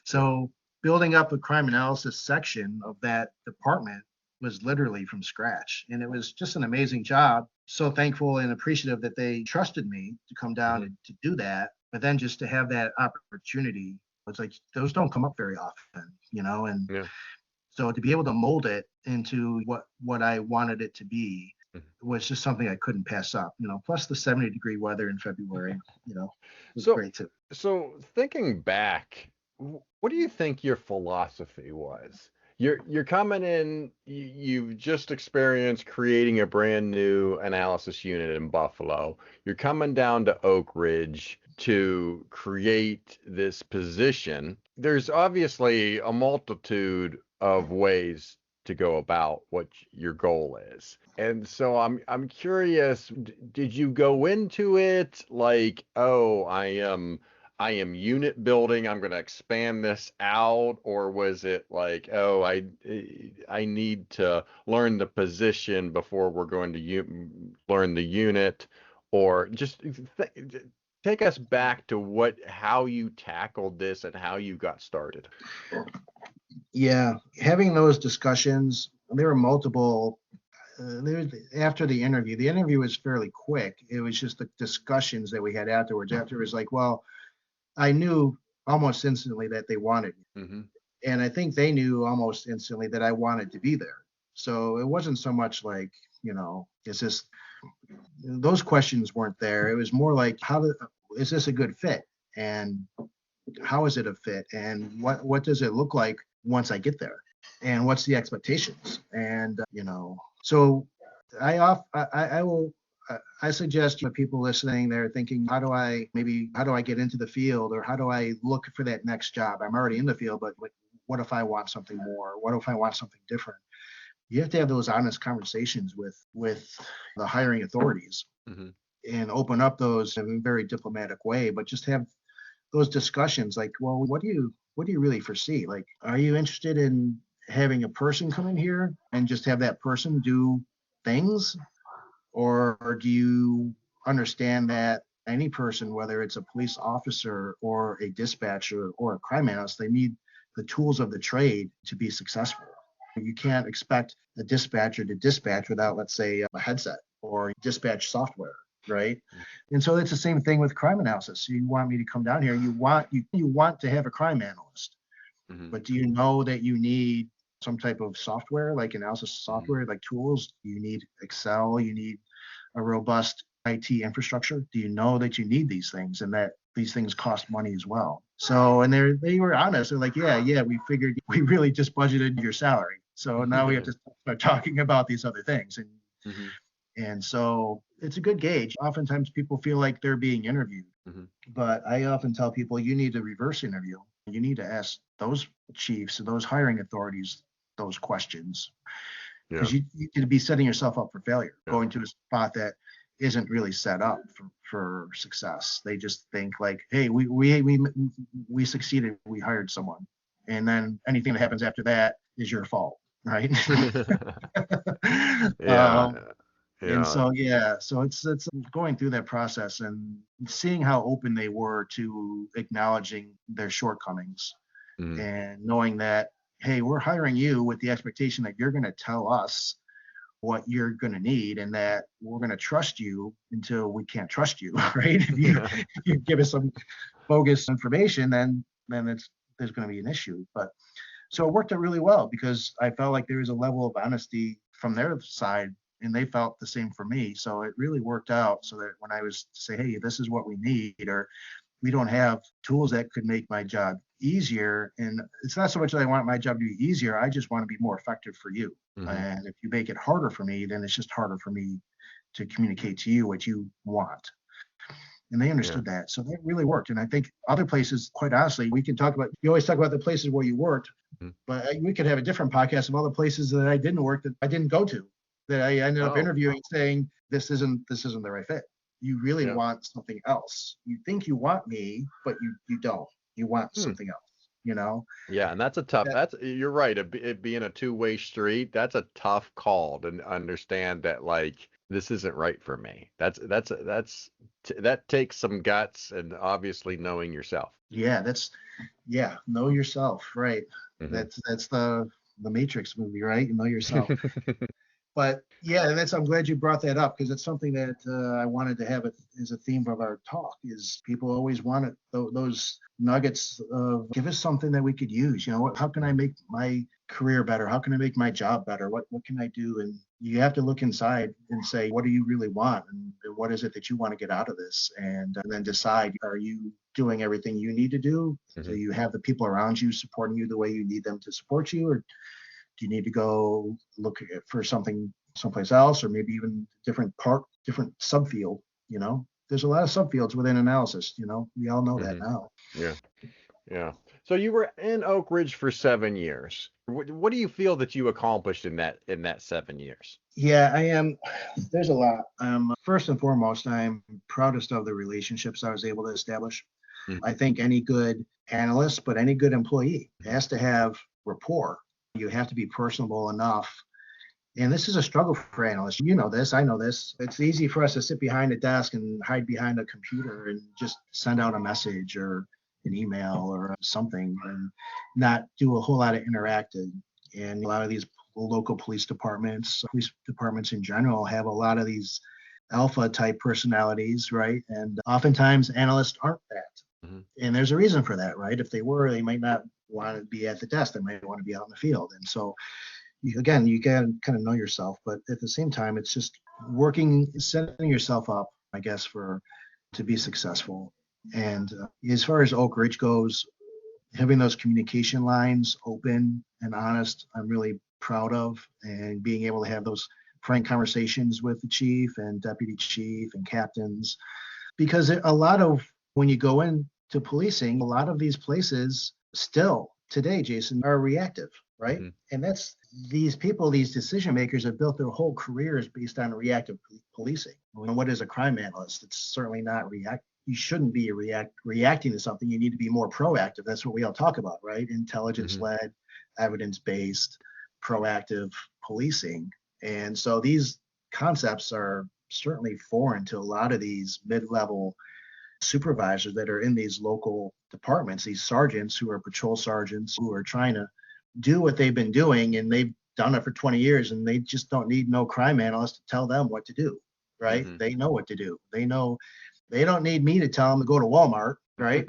So building up a crime analysis section of that department was literally from scratch, and it was just an amazing job. So thankful and appreciative that they trusted me to come down and to do that. But then just to have that opportunity, it's like those don't come up very often, and so to be able to mold it into what I wanted it to be was just something I couldn't pass up, plus the 70-degree weather in February, was great too. So thinking back, what do you think your philosophy was? You're coming in, you've just experienced creating a brand new analysis unit in Buffalo. You're coming down to Oak Ridge to create this position. There's obviously a multitude of ways to go about what your goal is. And so I'm curious, did you go into it like, oh, I am unit building, I'm going to expand this out, or was it like, oh, I need to learn the position before we're going to learn the unit, or just take us back to how you tackled this and how you got started. Yeah, having those discussions, there were multiple. After the interview was fairly quick. It was just the discussions that we had afterwards. Afterwards, like, well, I knew almost instantly that they wanted me. And I think they knew almost instantly that I wanted to be there. So it wasn't so much like, is this, those questions weren't there. It was more like, is this a good fit? And how is it a fit? And what does it look like once I get there? And what's the expectations? And, so I suggest to people listening, they're thinking, how do I get into the field, or how do I look for that next job? I'm already in the field, but what if I want something more? What if I want something different? You have to have those honest conversations with the hiring authorities and open up those in a very diplomatic way, but just have those discussions like, well, what do you really foresee? Like, are you interested in having a person come in here and just have that person do things? Or do you understand that any person, whether it's a police officer or a dispatcher or a crime analyst, they need the tools of the trade to be successful? You can't expect a dispatcher to dispatch without, let's say, a headset or dispatch software, right? And so it's the same thing with crime analysis. You want me to come down here, you want to have a crime analyst, but do you know that you need some type of software, like analysis software, like tools? You need Excel, you need a robust IT infrastructure. Do you know that you need these things and that these things cost money as well? So, and they were honest. They're like, yeah, we figured we really just budgeted your salary. So now we have to start talking about these other things. And so it's a good gauge. Oftentimes people feel like they're being interviewed, but I often tell people you need to reverse interview. You need to ask those chiefs and those hiring authorities those questions, because you could be setting yourself up for failure, going to a spot that isn't really set up for success. They just think like, hey, we succeeded, we hired someone, and then anything that happens after that is your fault, right? And so it's going through that process and seeing how open they were to acknowledging their shortcomings and knowing that, hey, we're hiring you with the expectation that you're going to tell us what you're going to need, and that we're going to trust you until we can't trust you, right? If you give us some bogus information, then there's going to be an issue. But so it worked out really well, because I felt like there was a level of honesty from their side, and they felt the same for me. So it really worked out, so that when I was to say, hey, this is what we need, or we don't have tools that could make my job easier. And it's not so much that I want my job to be easier. I just want to be more effective for you. And if you make it harder for me, then it's just harder for me to communicate to you what you want. And they understood that. So that really worked. And I think other places, quite honestly, you always talk about the places where you worked, but we could have a different podcast of all the places that I didn't work, that I didn't go to, that I ended up interviewing, saying this isn't the right fit. You really Yeah. want something else. You think you want me, but you don't. You want something else, you know? Yeah, and that's a tough. That, You're right. It being a two-way street, that's a tough call to understand that like this isn't right for me. That takes some guts and obviously knowing yourself. yeah, know yourself, right? Hmm. That's the Matrix movie, right? You know yourself. But yeah, I'm glad you brought that up because it's something that I wanted to have it as a theme of our talk. Is people always want it, those nuggets of give us something that we could use. You know, how can I make my career better? How can I make my job better? What can I do? And you have to look inside and say, what do you really want, and what is it that you want to get out of this, and then decide: are you doing everything you need to do? Do Hmm. you have the people around you supporting you the way you need them to support you, or do you need to go look for something someplace else, or maybe even different subfield? You know, there's a lot of subfields within analysis. You know, we all know that Hmm. now. Yeah. Yeah. So you were in Oak Ridge for 7 years. What do you feel that you accomplished in that 7 years? Yeah, I am. There's a lot. First and foremost, I'm proudest of the relationships I was able to establish. I think any good analyst, but any good employee has to have rapport. You have to be personable enough. And this is a struggle for analysts. You know this, I know this. It's easy for us to sit behind a desk and hide behind a computer and just send out a message or an email or something and not do a whole lot of interacting. And a lot of these local police departments in general have a lot of these alpha type personalities, right? And oftentimes analysts aren't that. Hmm. And there's a reason for that, right? If they were, they might not want to be at the desk. They might want to be out in the field. And so again, you can kind of know yourself, but at the same time, it's just setting yourself up, I guess, to be successful. And as far as Oak Ridge goes, having those communication lines open and honest, I'm really proud of, and being able to have those frank conversations with the chief and deputy chief and captains, because a lot of when you go into policing, a lot of these places still today, Jason, are reactive, right? Hmm. And that's these people, these decision makers have built their whole careers based on reactive policing. And what is a crime analyst? It's certainly not react. You shouldn't be reacting to something. You need to be more proactive. That's what we all talk about, right? Intelligence led, evidence based, proactive policing. And so these concepts are certainly foreign to a lot of these mid-level supervisors that are in these local departments, these sergeants who are patrol sergeants who are trying to do what they've been doing, and they've done it for 20 years, and they just don't need no crime analyst to tell them what to do, right? Hmm. They know what to do. They know they don't need me to tell them to go to Walmart, right?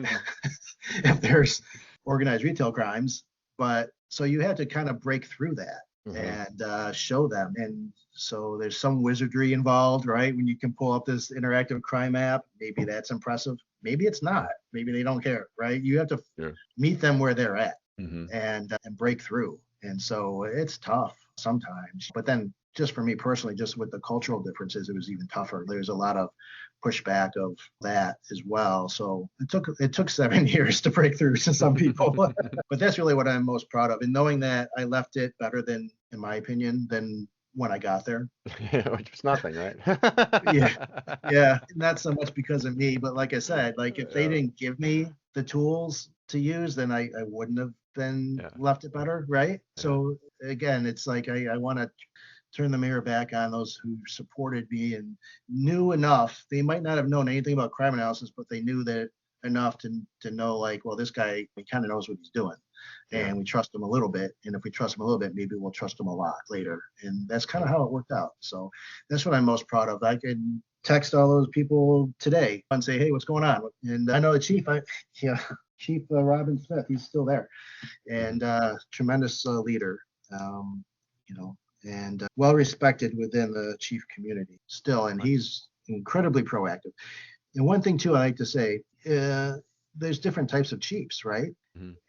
If there's organized retail crimes. But so you have to kind of break through that and show them. And so there's some wizardry involved, right? When you can pull up this interactive crime app, maybe that's impressive. Maybe it's not. Maybe they don't care, right? You have to meet them where they're at and break through. And so it's tough sometimes. But then just for me personally, just with the cultural differences, it was even tougher. There's a lot of pushback of that as well. So it took 7 years to break through to some people. But that's really what I'm most proud of. And knowing that I left it better than, in my opinion, than when I got there. Which was nothing, right? Yeah. Not so much because of me, but like I said, like if they didn't give me the tools to use, then I wouldn't have been left it better, right? So again, it's like I want to turn the mirror back on those who supported me and knew enough. They might not have known anything about crime analysis, but they knew that enough to know, like, well, this guy, he kind of knows what he's doing, and we trust him a little bit. And if we trust him a little bit, maybe we'll trust him a lot later. And that's kind of how it worked out. So that's what I'm most proud of. I can text all those people today and say, hey, what's going on? And I know the chief, Chief Robin Smith, he's still there, and tremendous leader, and well respected within the chief community still, and he's incredibly proactive. And one thing too, I like to say, there's different types of chiefs, right?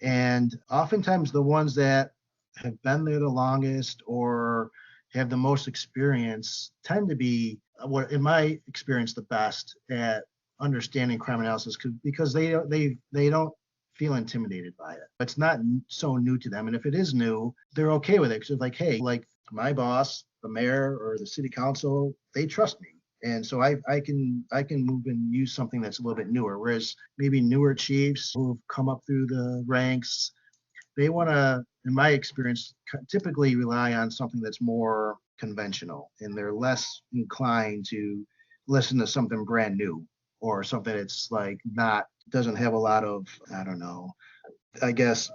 And oftentimes the ones that have been there the longest or have the most experience tend to be, what in my experience, the best at understanding crime analysis because they don't feel intimidated by it. It's not so new to them, and if it is new, they're okay with it because it's like, hey, like my boss, the mayor or the city council, they trust me. And so I can move and use something that's a little bit newer. Whereas maybe newer chiefs who've come up through the ranks, they want to, in my experience, typically rely on something that's more conventional, and they're less inclined to listen to something brand new or something that's like doesn't have a lot of, I don't know, I guess,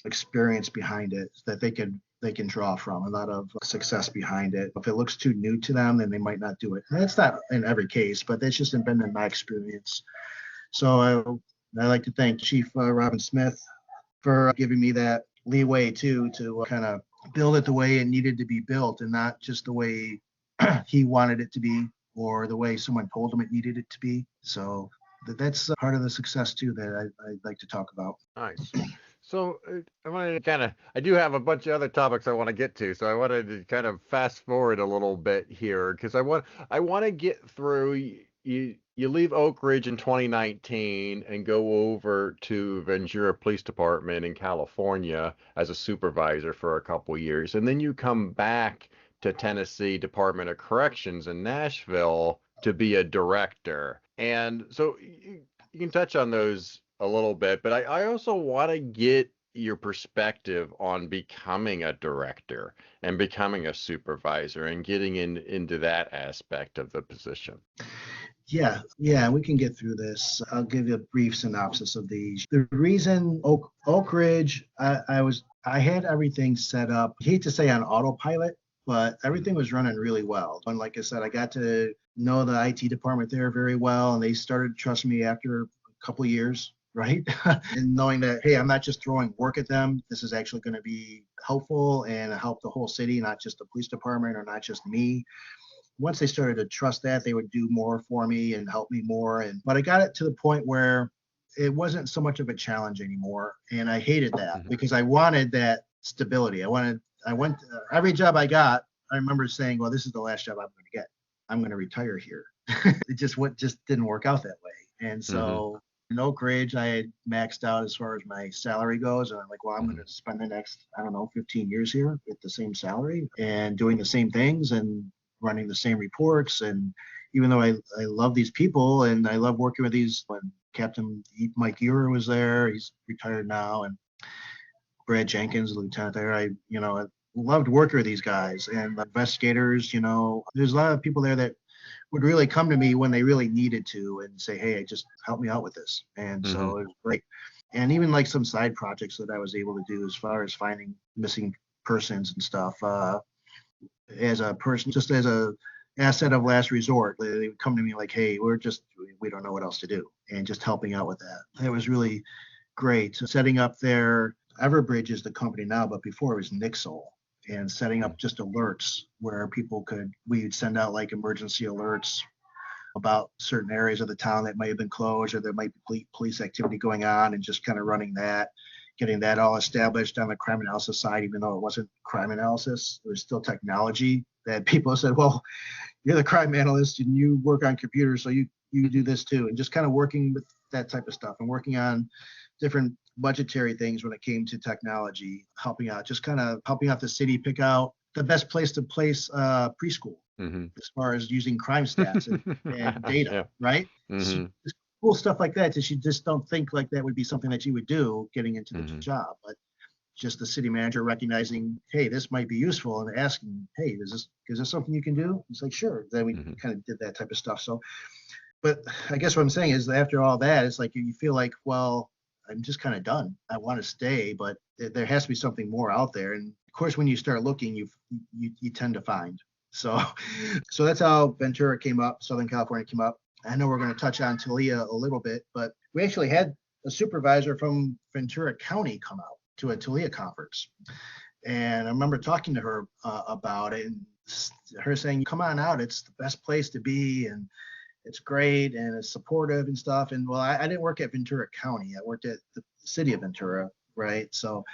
experience behind it that they can draw from, a lot of success behind it. If it looks too new to them, then they might not do it. And that's not in every case, but that's just been in my experience. So I like to thank Chief Robin Smith for giving me that leeway too, to kind of build it the way it needed to be built, and not just the way he wanted it to be or the way someone told him it needed it to be. So that's part of the success too that I'd like to talk about. Nice. So I wanted to I do have a bunch of other topics I want to get to, so I wanted to kind of fast forward a little bit here because I want to get through. You leave Oak Ridge in 2019 and go over to Ventura Police Department in California as a supervisor for a couple years, and then you come back to Tennessee Department of Corrections in Nashville to be a director. And so you can touch on those a little bit, but I also want to get your perspective on becoming a director and becoming a supervisor and getting into that aspect of the position. Yeah, we can get through this. I'll give you a brief synopsis of these. The reason Oak Ridge, I had everything set up. I hate to say on autopilot, but everything was running really well. And like I said, I got to know the IT department there very well, and they started to trust me after a couple of years, right? And knowing that, hey, I'm not just throwing work at them. This is actually going to be helpful and help the whole city, not just the police department or not just me. Once they started to trust that, they would do more for me and help me more. But I got it to the point where it wasn't so much of a challenge anymore. And I hated that because I wanted that stability. Every job I got, I remember saying, well, this is the last job I'm going to get. I'm going to retire here. It just didn't work out that way. And so in Oak Ridge, I had maxed out as far as my salary goes. And I'm like, well, I'm going to spend the next, 15 years here at the same salary and doing the same things and running the same reports. And even though I love these people and I love working with these, when Captain Mike Ure was there, he's retired now, and Brad Jenkins, the lieutenant there, I loved working with these guys and the investigators. There's a lot of people there that would really come to me when they really needed to and say, hey, just help me out with this. And so it was great. And even like some side projects that I was able to do as far as finding missing persons and stuff, as a person, just as a asset of last resort. They would come to me like, hey, we don't know what else to do, and just helping out with that. It was really great. Setting up their Everbridge is the company now, but before it was Nixle, and setting up just alerts where we'd send out like emergency alerts about certain areas of the town that might have been closed or there might be police activity going on, and just kind of running that, getting that all established on the crime analysis side. Even though it wasn't crime analysis, it was still technology that people said, well, you're the crime analyst and you work on computers, so you do this too. And just kind of working with that type of stuff and working on different budgetary things when it came to technology, helping out the city pick out the best place to place preschool as far as using crime stats and data, right? So cool stuff like that you just don't think like that would be something that you would do getting into the job. But just the city manager recognizing, hey, this might be useful, and asking, hey, is this something you can do? It's like, sure. Then we kind of did that type of stuff. So, but I guess what I'm saying is that after all that, it's like you feel like, well, I'm just kind of done. I want to stay, but there has to be something more out there. And of course, when you start looking, you tend to find. So that's how Ventura came up, Southern California came up. I know we're going to touch on TALEA a little bit, but we actually had a supervisor from Ventura County come out to a TALEA conference. And I remember talking to her about it, and her saying, come on out, it's the best place to be, and it's great, and it's supportive and stuff. And well, I didn't work at Ventura County. I worked at the city of Ventura, right? So,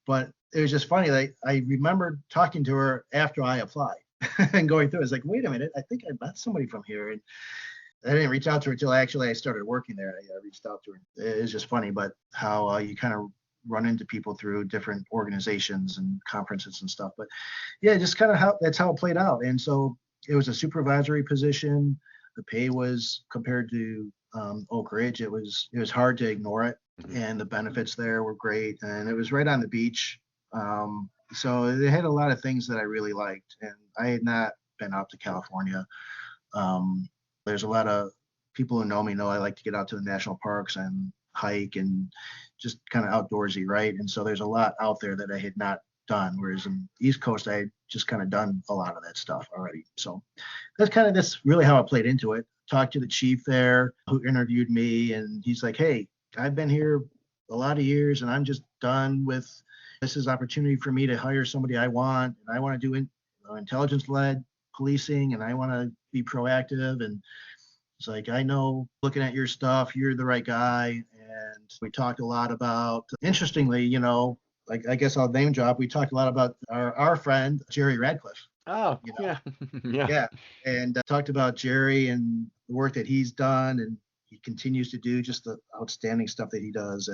but it was just funny. Like, I remember talking to her after I applied and going through it. It's like, wait a minute, I think I met somebody from here. And I didn't reach out to her until actually I started working there. I reached out to her. It was just funny, but how you kind of run into people through different organizations and conferences and stuff. But yeah, just kind of that's how it played out. And so it was a supervisory position. The pay was, compared to Oak Ridge, it was hard to ignore it. And the benefits there were great. And it was right on the beach. So they had a lot of things that I really liked. And I had not been out to California. There's a lot of people who know me know I like to get out to the national parks and hike and just kind of outdoorsy, right? And so there's a lot out there that I had not done, whereas in the East Coast, I had just kind of done a lot of that stuff already. So that's really how I played into it. Talked to the chief there who interviewed me, and he's like, hey, I've been here a lot of years and I'm just done with, this is opportunity for me to hire somebody I want, and I want to do intelligence-led policing, and I want to be proactive. And it's like, I know, looking at your stuff, you're the right guy. And we talked a lot about, interestingly, like, I guess I'll name drop. We talked a lot about our friend, Jerry Radcliffe. Oh, yeah. Yeah. And talked about Jerry and the work that he's done, and he continues to do, just the outstanding stuff that he does.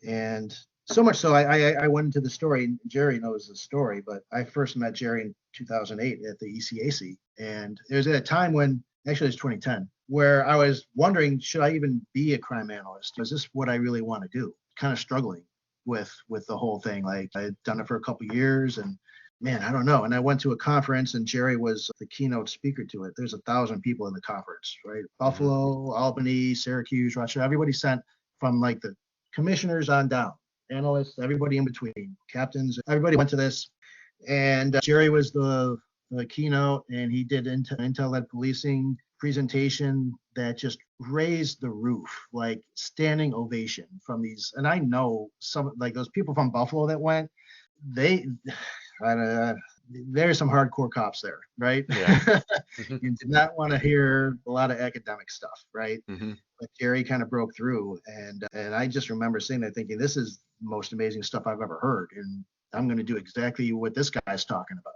And so much so, I went into the story, and Jerry knows the story, but I first met Jerry in 2008 at the ECAC. And it was at a time when, actually it was 2010, where I was wondering, should I even be a crime analyst? Is this what I really want to do? Kind of struggling with the whole thing. Like, I had done it for a couple of years, and man, I don't know. And I went to a conference, and Jerry was the keynote speaker to it. There's 1,000 people in the conference, right? Buffalo, Albany, Syracuse, Rochester, everybody sent, from like the commissioners on down, analysts, everybody in between, captains, everybody went to this. And Jerry was the keynote, and he did intel-led policing presentation that just raised the roof, like standing ovation from these. And I know some, like those people from Buffalo that went, there's some hardcore cops there, right? Yeah. You did not want to hear a lot of academic stuff, right? But Jerry kind of broke through, and I just remember sitting there thinking, this is the most amazing stuff I've ever heard, and I'm going to do exactly what this guy's talking about.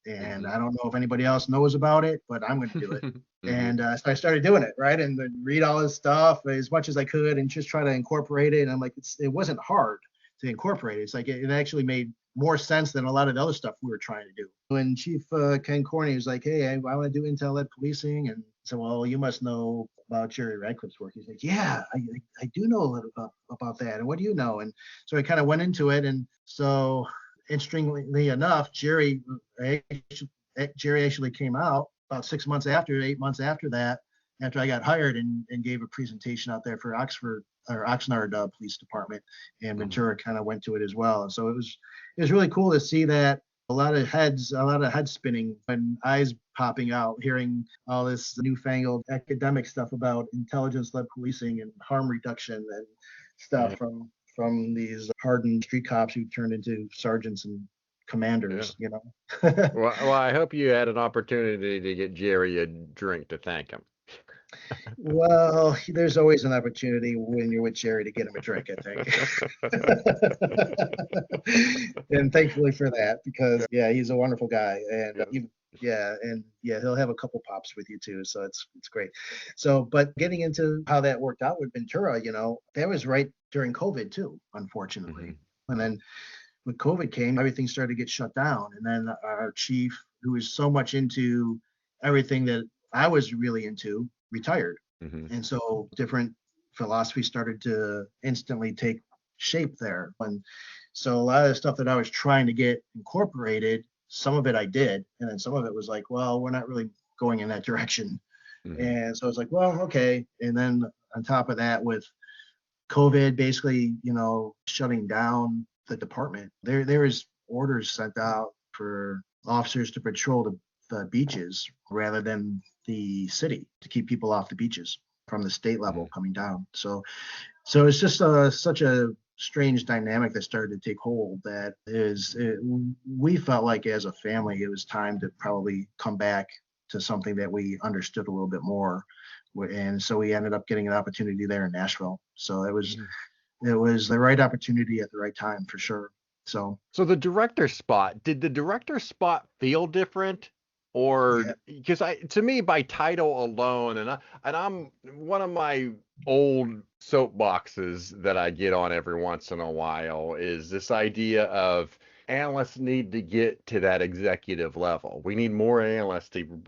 And I don't know if anybody else knows about it, but I'm going to do it. And so I started doing it, right? And then read all his stuff as much as I could and just try to incorporate it. And I'm like, it wasn't hard to incorporate it. It's like, it actually made more sense than a lot of the other stuff we were trying to do. When Chief Ken Corney was like, hey, I want to do intel-led policing. And so, well, you must know about Jerry Radcliffe's work. He's like, yeah, I do know a little about that. And what do you know? And so I kind of went into it. And so, interestingly enough, Jerry actually came out about 8 months after that, after I got hired, and gave a presentation out there for Oxnard Police Department, and Ventura kind of went to it as well. And so it was really cool to see that, a lot of head spinning and eyes popping out, hearing all this newfangled academic stuff about intelligence-led policing and harm reduction and stuff from these hardened street cops who turned into sergeants and commanders, Well, I hope you had an opportunity to get Jerry a drink to thank him. Well, there's always an opportunity when you're with Jerry to get him a drink, I think. And thankfully for that, because he's a wonderful guy, and he'll have a couple pops with you too, so it's great. So, but getting into how that worked out with Ventura, that was right during COVID too, unfortunately. And then when COVID came, everything started to get shut down, and then our chief, who was so much into everything that I was really into, retired. And so different philosophies started to instantly take shape there. And so a lot of the stuff that I was trying to get incorporated, some of it I did, and then some of it was like, well, we're not really going in that direction. And so I was like, well, okay. And then on top of that, with COVID basically, shutting down the department, there was orders sent out for officers to patrol the beaches rather than the city, to keep people off the beaches from the state level coming down. So it's just such a strange dynamic that started to take hold, that we felt like as a family, it was time to probably come back to something that we understood a little bit more. And so we ended up getting an opportunity there in Nashville. So it was the right opportunity at the right time, for sure. So the director spot, did the director spot feel different? Or because to me, by title alone, and I'm one of my old soapboxes that I get on every once in a while is this idea of analysts need to get to that executive level. We need more analysts to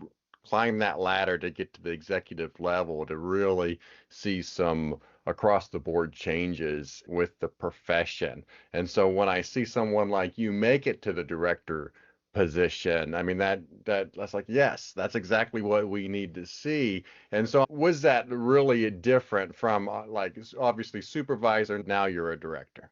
climb that ladder to get to the executive level to really see some across the board changes with the profession. And so when I see someone like you make it to the director position, I mean that's like, yes, that's exactly what we need to see. And so was that really different from like obviously supervisor, now you're a director?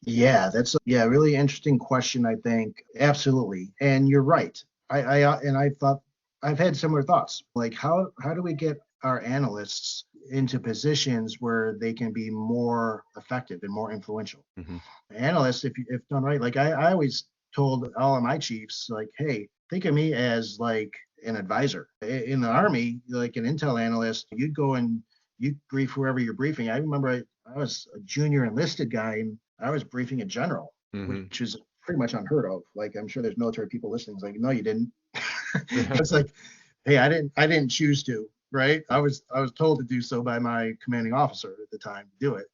Yeah, that's a really interesting question, I think. Absolutely. And you're right. I thought I've had similar thoughts. Like how do we get our analysts into positions where they can be more effective and more influential? Hmm. Analysts, if done right, like I always told all of my chiefs, like, hey, think of me as like an advisor. In the Army, like an intel analyst, you'd go and you'd brief whoever you're briefing. I remember I was a junior enlisted guy and I was briefing a general, Hmm. which is pretty much unheard of. Like I'm sure there's military people listening. It's like, no, you didn't. It's like, hey, I didn't choose to, right? I was told to do so by my commanding officer at the time to do it.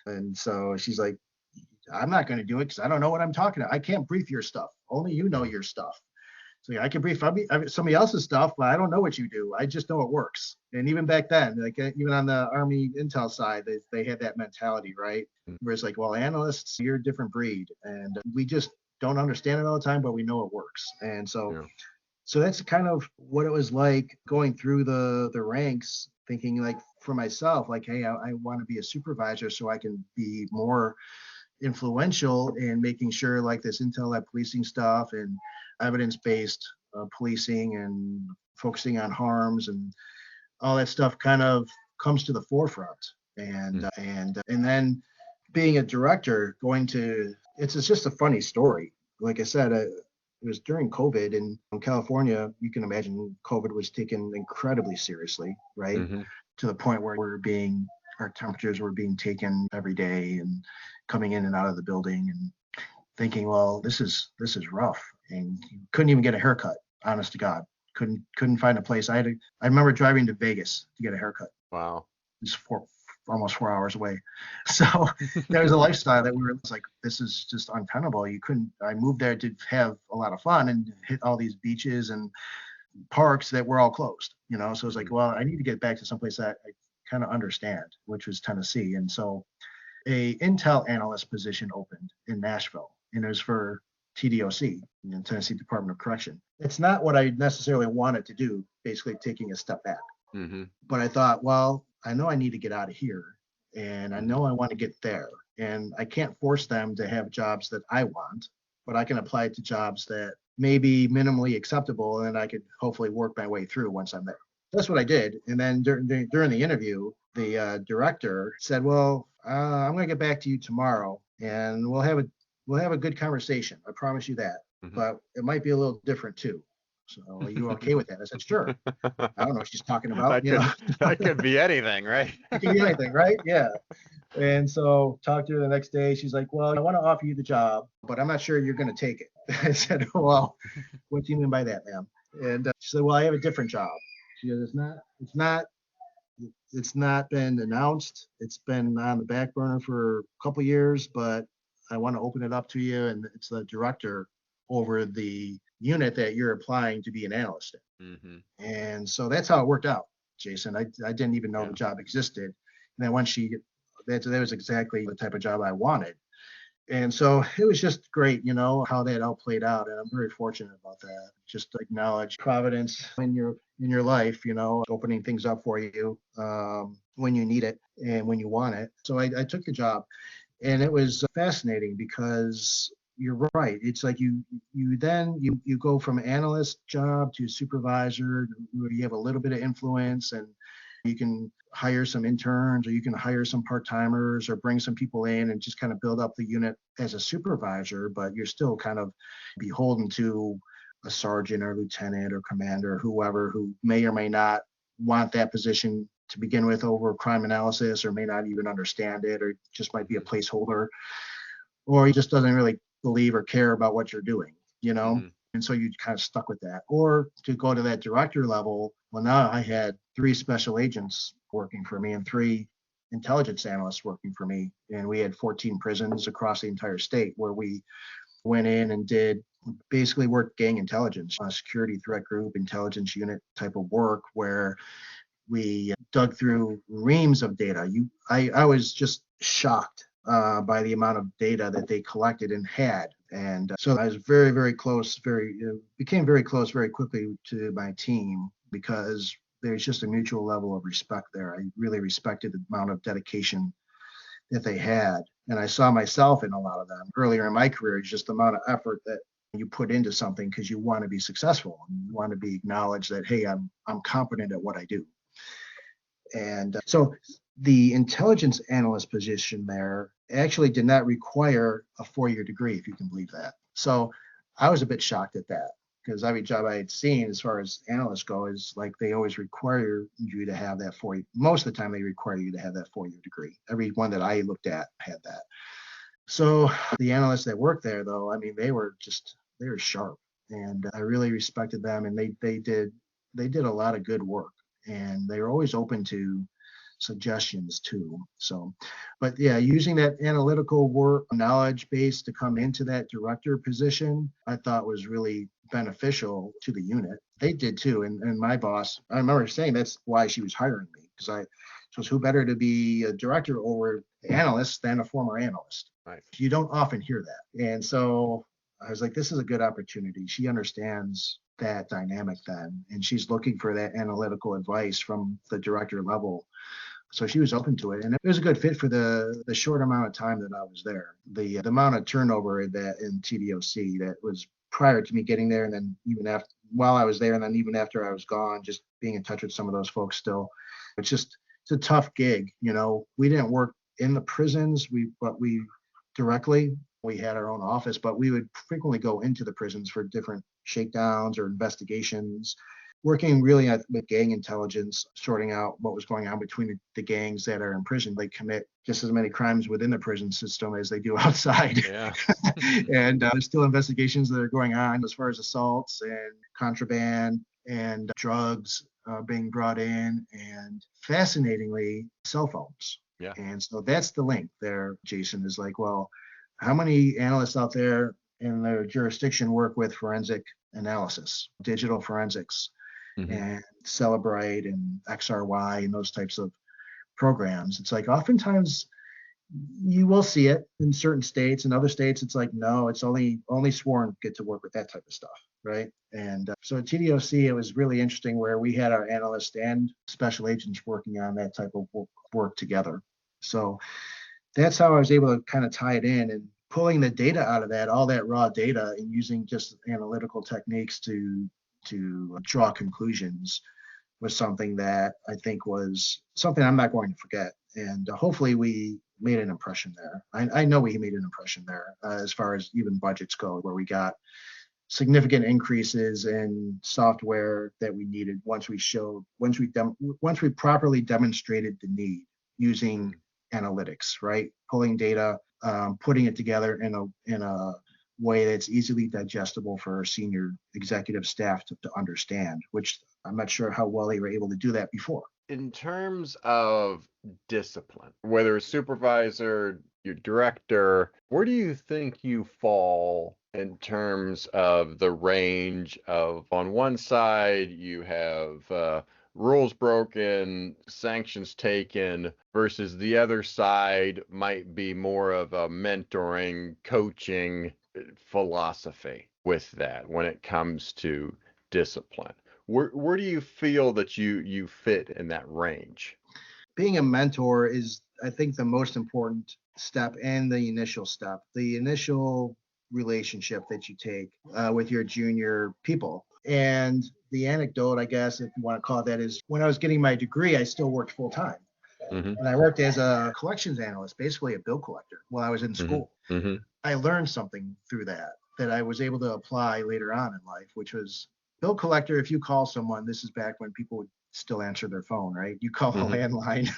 And so she's like, I'm not going to do it because I don't know what I'm talking about. I can't brief your stuff. Only you know your stuff. So yeah, I can brief somebody else's stuff, but I don't know what you do. I just know it works. And even back then, like even on the Army intel side, they had that mentality, right? Where it's like, well, analysts, you're a different breed, and we just don't understand it all the time, but we know it works. And so, Yeah. so that's kind of what it was like going through the ranks, thinking like for myself, like, hey, I want to be a supervisor so I can be more influential in making sure like this intel lab policing stuff and evidence-based policing and focusing on harms and all that stuff kind of comes to the forefront. And then being a director, going to it's just a funny story. Like I said, it was during COVID in California. You can imagine COVID was taken incredibly seriously, right? Hmm. To the point where our temperatures were being taken every day and coming in and out of the building and thinking, well, this is rough. And you couldn't even get a haircut, honest to God. Couldn't find a place. I remember driving to Vegas to get a haircut. Wow. It's almost 4 hours away. So there was a lifestyle that we were like, this is just untenable. I moved there to have a lot of fun and hit all these beaches and parks that were all closed, So it's like, well, I need to get back to someplace that I kind of understand, which was Tennessee. And so a Intel analyst position opened in Nashville, and it was for TDOC, Tennessee Department of Correction. It's not what I necessarily wanted to do, basically taking a step back. Hmm. But I thought, well, I know I need to get out of here, and I know I want to get there, and I can't force them to have jobs that I want, but I can apply to jobs that may be minimally acceptable, and I could hopefully work my way through once I'm there. That's what I did. And then during the interview, the director said, well, I'm going to get back to you tomorrow and we'll have a good conversation. I promise you that. Hmm. But it might be a little different too. So are you okay with that? I said, sure. I don't know what she's talking about. That could be anything, right? It can be anything, right? Yeah. And so talked to her the next day. She's like, well, I want to offer you the job, but I'm not sure you're going to take it. I said, well, what do you mean by that, ma'am? And she said, well, I have a different job. She goes, it's not been announced. It's been on the back burner for a couple of years, but I want to open it up to you. And it's the director over the unit that you're applying to be an analyst in. Hmm. And so that's how it worked out, Jason. I didn't even know Yeah. the job existed. And then once that was exactly the type of job I wanted. And so it was just great, how that all played out. And I'm very fortunate about that. Just to acknowledge Providence in your life, opening things up for you when you need it and when you want it. So I took the job, and it was fascinating because you're right. It's like you go from analyst job to supervisor where you have a little bit of influence, and you can hire some interns or you can hire some part-timers or bring some people in and just kind of build up the unit as a supervisor, but you're still kind of beholden to a sergeant or lieutenant or commander or whoever who may or may not want that position to begin with over crime analysis, or may not even understand it, or just might be a placeholder, or he just doesn't really believe or care about what you're doing. Hmm. And so you kind of stuck with that. Or to go to that director level, well, now I had 3 special agents working for me and 3 intelligence analysts working for me. And we had 14 prisons across the entire state where we went in and basically worked gang intelligence, a security threat group, intelligence unit type of work where we dug through reams of data. I was just shocked by the amount of data that they collected and had. And so I was very, very close, became very close very quickly to my team because there's just a mutual level of respect there. I really respected the amount of dedication that they had. And I saw myself in a lot of them earlier in my career, just the amount of effort that you put into something because you want to be successful and you want to be acknowledged that, hey, I'm competent at what I do. And so the intelligence analyst position there actually did not require a 4-year degree, if you can believe that. So I was a bit shocked at that because every job I had seen as far as analysts go is like they always require you to have that 4 year. Most of the time they require you to have that 4-year degree. Every one that I looked at had that. So the analysts that worked there, though, I mean, they were sharp, and I really respected them, and they did a lot of good work, and they were always open to suggestions too. So, but yeah, using that analytical work knowledge base to come into that director position, I thought was really beneficial to the unit. They did too, and my boss, I remember saying that's why she was hiring me because so who better to be a director over analysts than a former analyst. Right. You don't often hear that. And so I was like, this is a good opportunity. She understands that dynamic then, and she's looking for that analytical advice from the director level. So she was open to it, and it was a good fit for the short amount of time that I was there. The amount of turnover that in TDOC that was prior to me getting there, and then even after while I was there, and then even after I was gone, just being in touch with some of those folks still. It's a tough gig. You know, we didn't work in the prisons, but we directly. We had our own office, but we would frequently go into the prisons for different shakedowns or investigations, working really with gang intelligence, sorting out what was going on between the gangs that are in prison. They commit just as many crimes within the prison system as they do outside. Yeah. And there's still investigations that are going on as far as assaults and contraband and drugs being brought in, and fascinatingly, cell phones. Yeah. And so that's the link there, Jason, is like, well, how many analysts out there in their jurisdiction work with forensic analysis, digital forensics, and Celebrate and XRY and those types of programs? It's like oftentimes you will see it in certain states. In other states, it's like, no, it's only sworn get to work with that type of stuff, right? And so at TDOC, it was really interesting where we had our analysts and special agents working on that type of work together. So that's how I was able to kind of tie it in, and pulling the data out of that, all that raw data, and using just analytical techniques to draw conclusions was something that I think was something I'm not going to forget. And hopefully we made an impression there. I know we made an impression there as far as even budgets go, where we got significant increases in software that we needed once we properly demonstrated the need using analytics, right? Pulling data, putting it together in a way that's easily digestible for our senior executive staff to understand, which I'm not sure how well they were able to do that before. In terms of discipline, whether a supervisor, your director, where do you think you fall in terms of the range of, on one side, you have rules broken, sanctions taken, versus the other side might be more of a mentoring, coaching philosophy with that when it comes to discipline? Where do you feel that you fit in that range? Being a mentor is, I think, the most important step and the initial step, the initial relationship that you take with your junior people. And the anecdote, I guess, if you want to call it that, is when I was getting my degree, I still worked full time. And I worked as a collections analyst, basically a bill collector, while I was in school. I learned something through that I was able to apply later on in life, which was bill collector. If you call someone, this is back when people would still answer their phone, right? You call a landline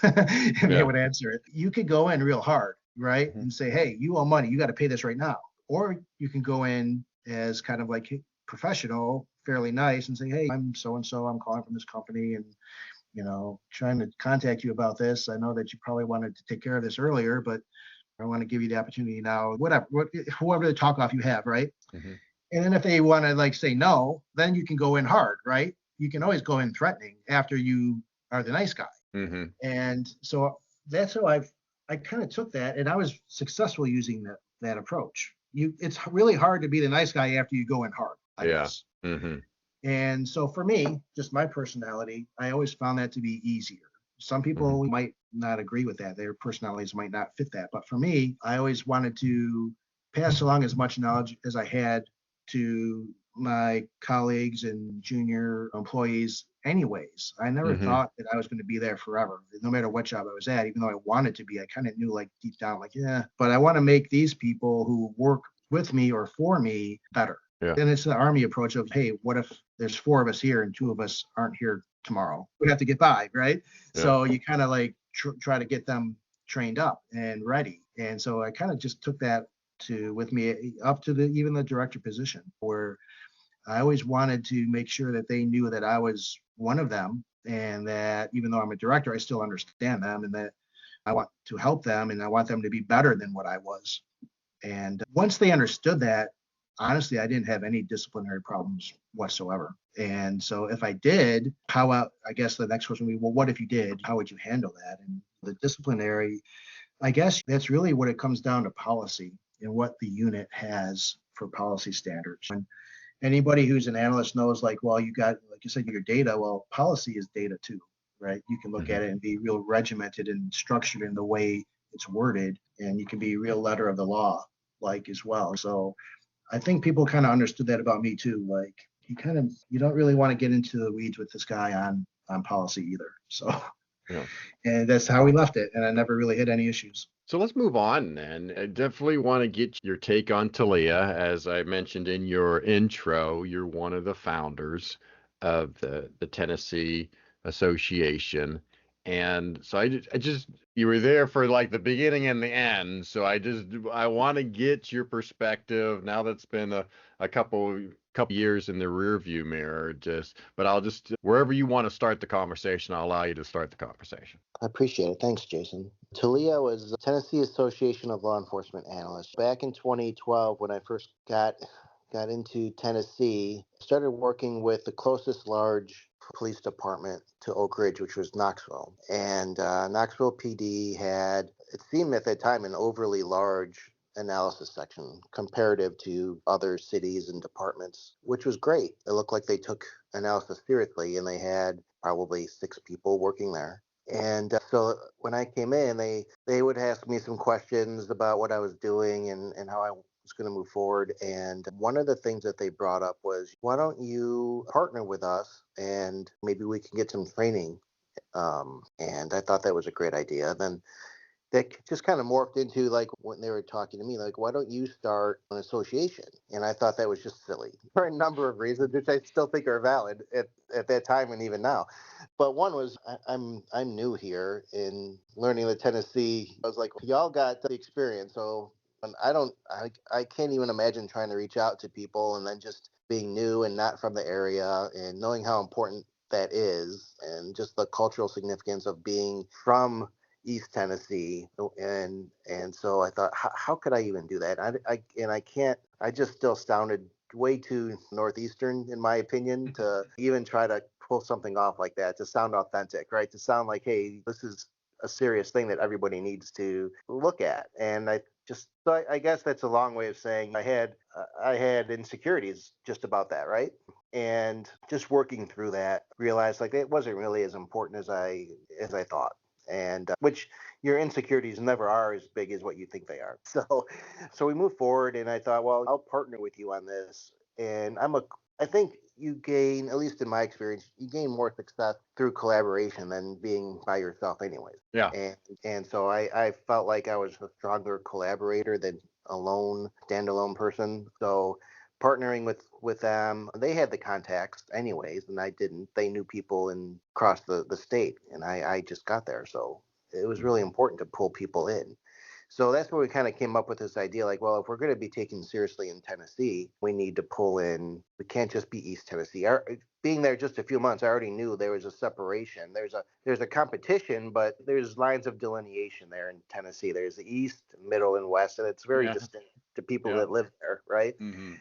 and they would answer it. You could go in real hard, right? And say, hey, you owe money. You got to pay this right now. Or you can go in as kind of like professional, fairly nice, and say, hey, I'm so-and-so. I'm calling from this company, and trying to contact you about this. I know that you probably wanted to take care of this earlier, but I want to give you the opportunity now, whoever the talk off you have, right? Mm-hmm. And then if they want to like say no, then you can go in hard, right? You can always go in threatening after you are the nice guy. Mm-hmm. And so that's how I kind of took that, and I was successful using that approach. It's really hard to be the nice guy after you go in hard, I guess. Mm-hmm. And so for me, just my personality, I always found that to be easier. Some people might not agree with that. Their personalities might not fit that. But for me, I always wanted to pass along as much knowledge as I had to my colleagues and junior employees anyways. I never thought that I was going to be there forever, no matter what job I was at. Even though I wanted to be, I kind of knew like deep down, like, yeah, but I want to make these people who work with me or for me better. Yeah. Then it's the Army approach of, hey, what if there's 4 of us here and 2 of us aren't here tomorrow? We have to get by, right? Yeah. So you kind of like try to get them trained up and ready. And so I kind of just took that with me up to even the director position, where I always wanted to make sure that they knew that I was one of them, and that even though I'm a director, I still understand them, and that I want to help them, and I want them to be better than what I was. And once they understood that, honestly, I didn't have any disciplinary problems whatsoever. And so if I did, I guess the next question would be, well, what if you did? How would you handle that? And the disciplinary, I guess that's really what it comes down to, policy and what the unit has for policy standards. And anybody who's an analyst knows, like, well, you got, like you said, your data. Well, policy is data too, right? You can look at it and be real regimented and structured in the way it's worded, and you can be real letter of the law like as well. So I think people kind of understood that about me too. Like, you don't really want to get into the weeds with this guy on policy either. So Yeah. And that's how we left it, and I never really had any issues. So let's move on then. I definitely want to get your take on TALEA. As I mentioned in your intro, you're one of the founders of the Tennessee Association. And so you were there for like the beginning and the end. So I want to get your perspective now that's been a couple years in the rear view mirror, but wherever you want to start the conversation, I'll allow you to start the conversation. I appreciate it. Thanks, Jason. TALEA was the Tennessee Association of Law Enforcement Analysts. Back in 2012, when I first got into Tennessee, started working with the closest large police department to Oak Ridge, which was Knoxville. And Knoxville PD had, it seemed at that time, an overly large analysis section comparative to other cities and departments, which was great. It looked like they took analysis seriously, and they had probably 6 people working there. And so when I came in, they would ask me some questions about what I was doing and how I was going to move forward. And one of the things that they brought up was, why don't you partner with us and maybe we can get some training? And I thought that was a great idea. Then that just kind of morphed into, like, when they were talking to me, like, why don't you start an association? And I thought that was just silly for a number of reasons, which I still think are valid at that time and even now. But one was, I'm new here in learning the Tennessee. I was like, y'all got the experience, so I can't even imagine trying to reach out to people and then just being new and not from the area, and knowing how important that is, and just the cultural significance of being from East Tennessee. And so I thought, how could I even do that? I just still sounded way too Northeastern, in my opinion, to even try to pull something off like that, to sound authentic, right? To sound like, hey, this is a serious thing that everybody needs to look at. And I guess that's a long way of saying I had insecurities just about that, right? And just working through that, realized like it wasn't really as important as I thought. And which your insecurities never are as big as what you think they are. So we moved forward, and I thought, well, I'll partner with you on this. And I think you gain, at least in my experience, you gain more success through collaboration than being by yourself anyways. Yeah. And so I felt like I was a stronger collaborator than standalone person. So partnering with them, they had the contacts anyways, and I didn't. They knew people across the state, and I just got there. So it was really important to pull people in. So that's where we kind of came up with this idea, like, well, if we're going to be taken seriously in Tennessee, we need to pull in. We can't just be East Tennessee. Being there just a few months, I already knew there was a separation. There's a competition, but there's lines of delineation there in Tennessee. There's the East, Middle, and West, and it's very distinct to people that live there, right?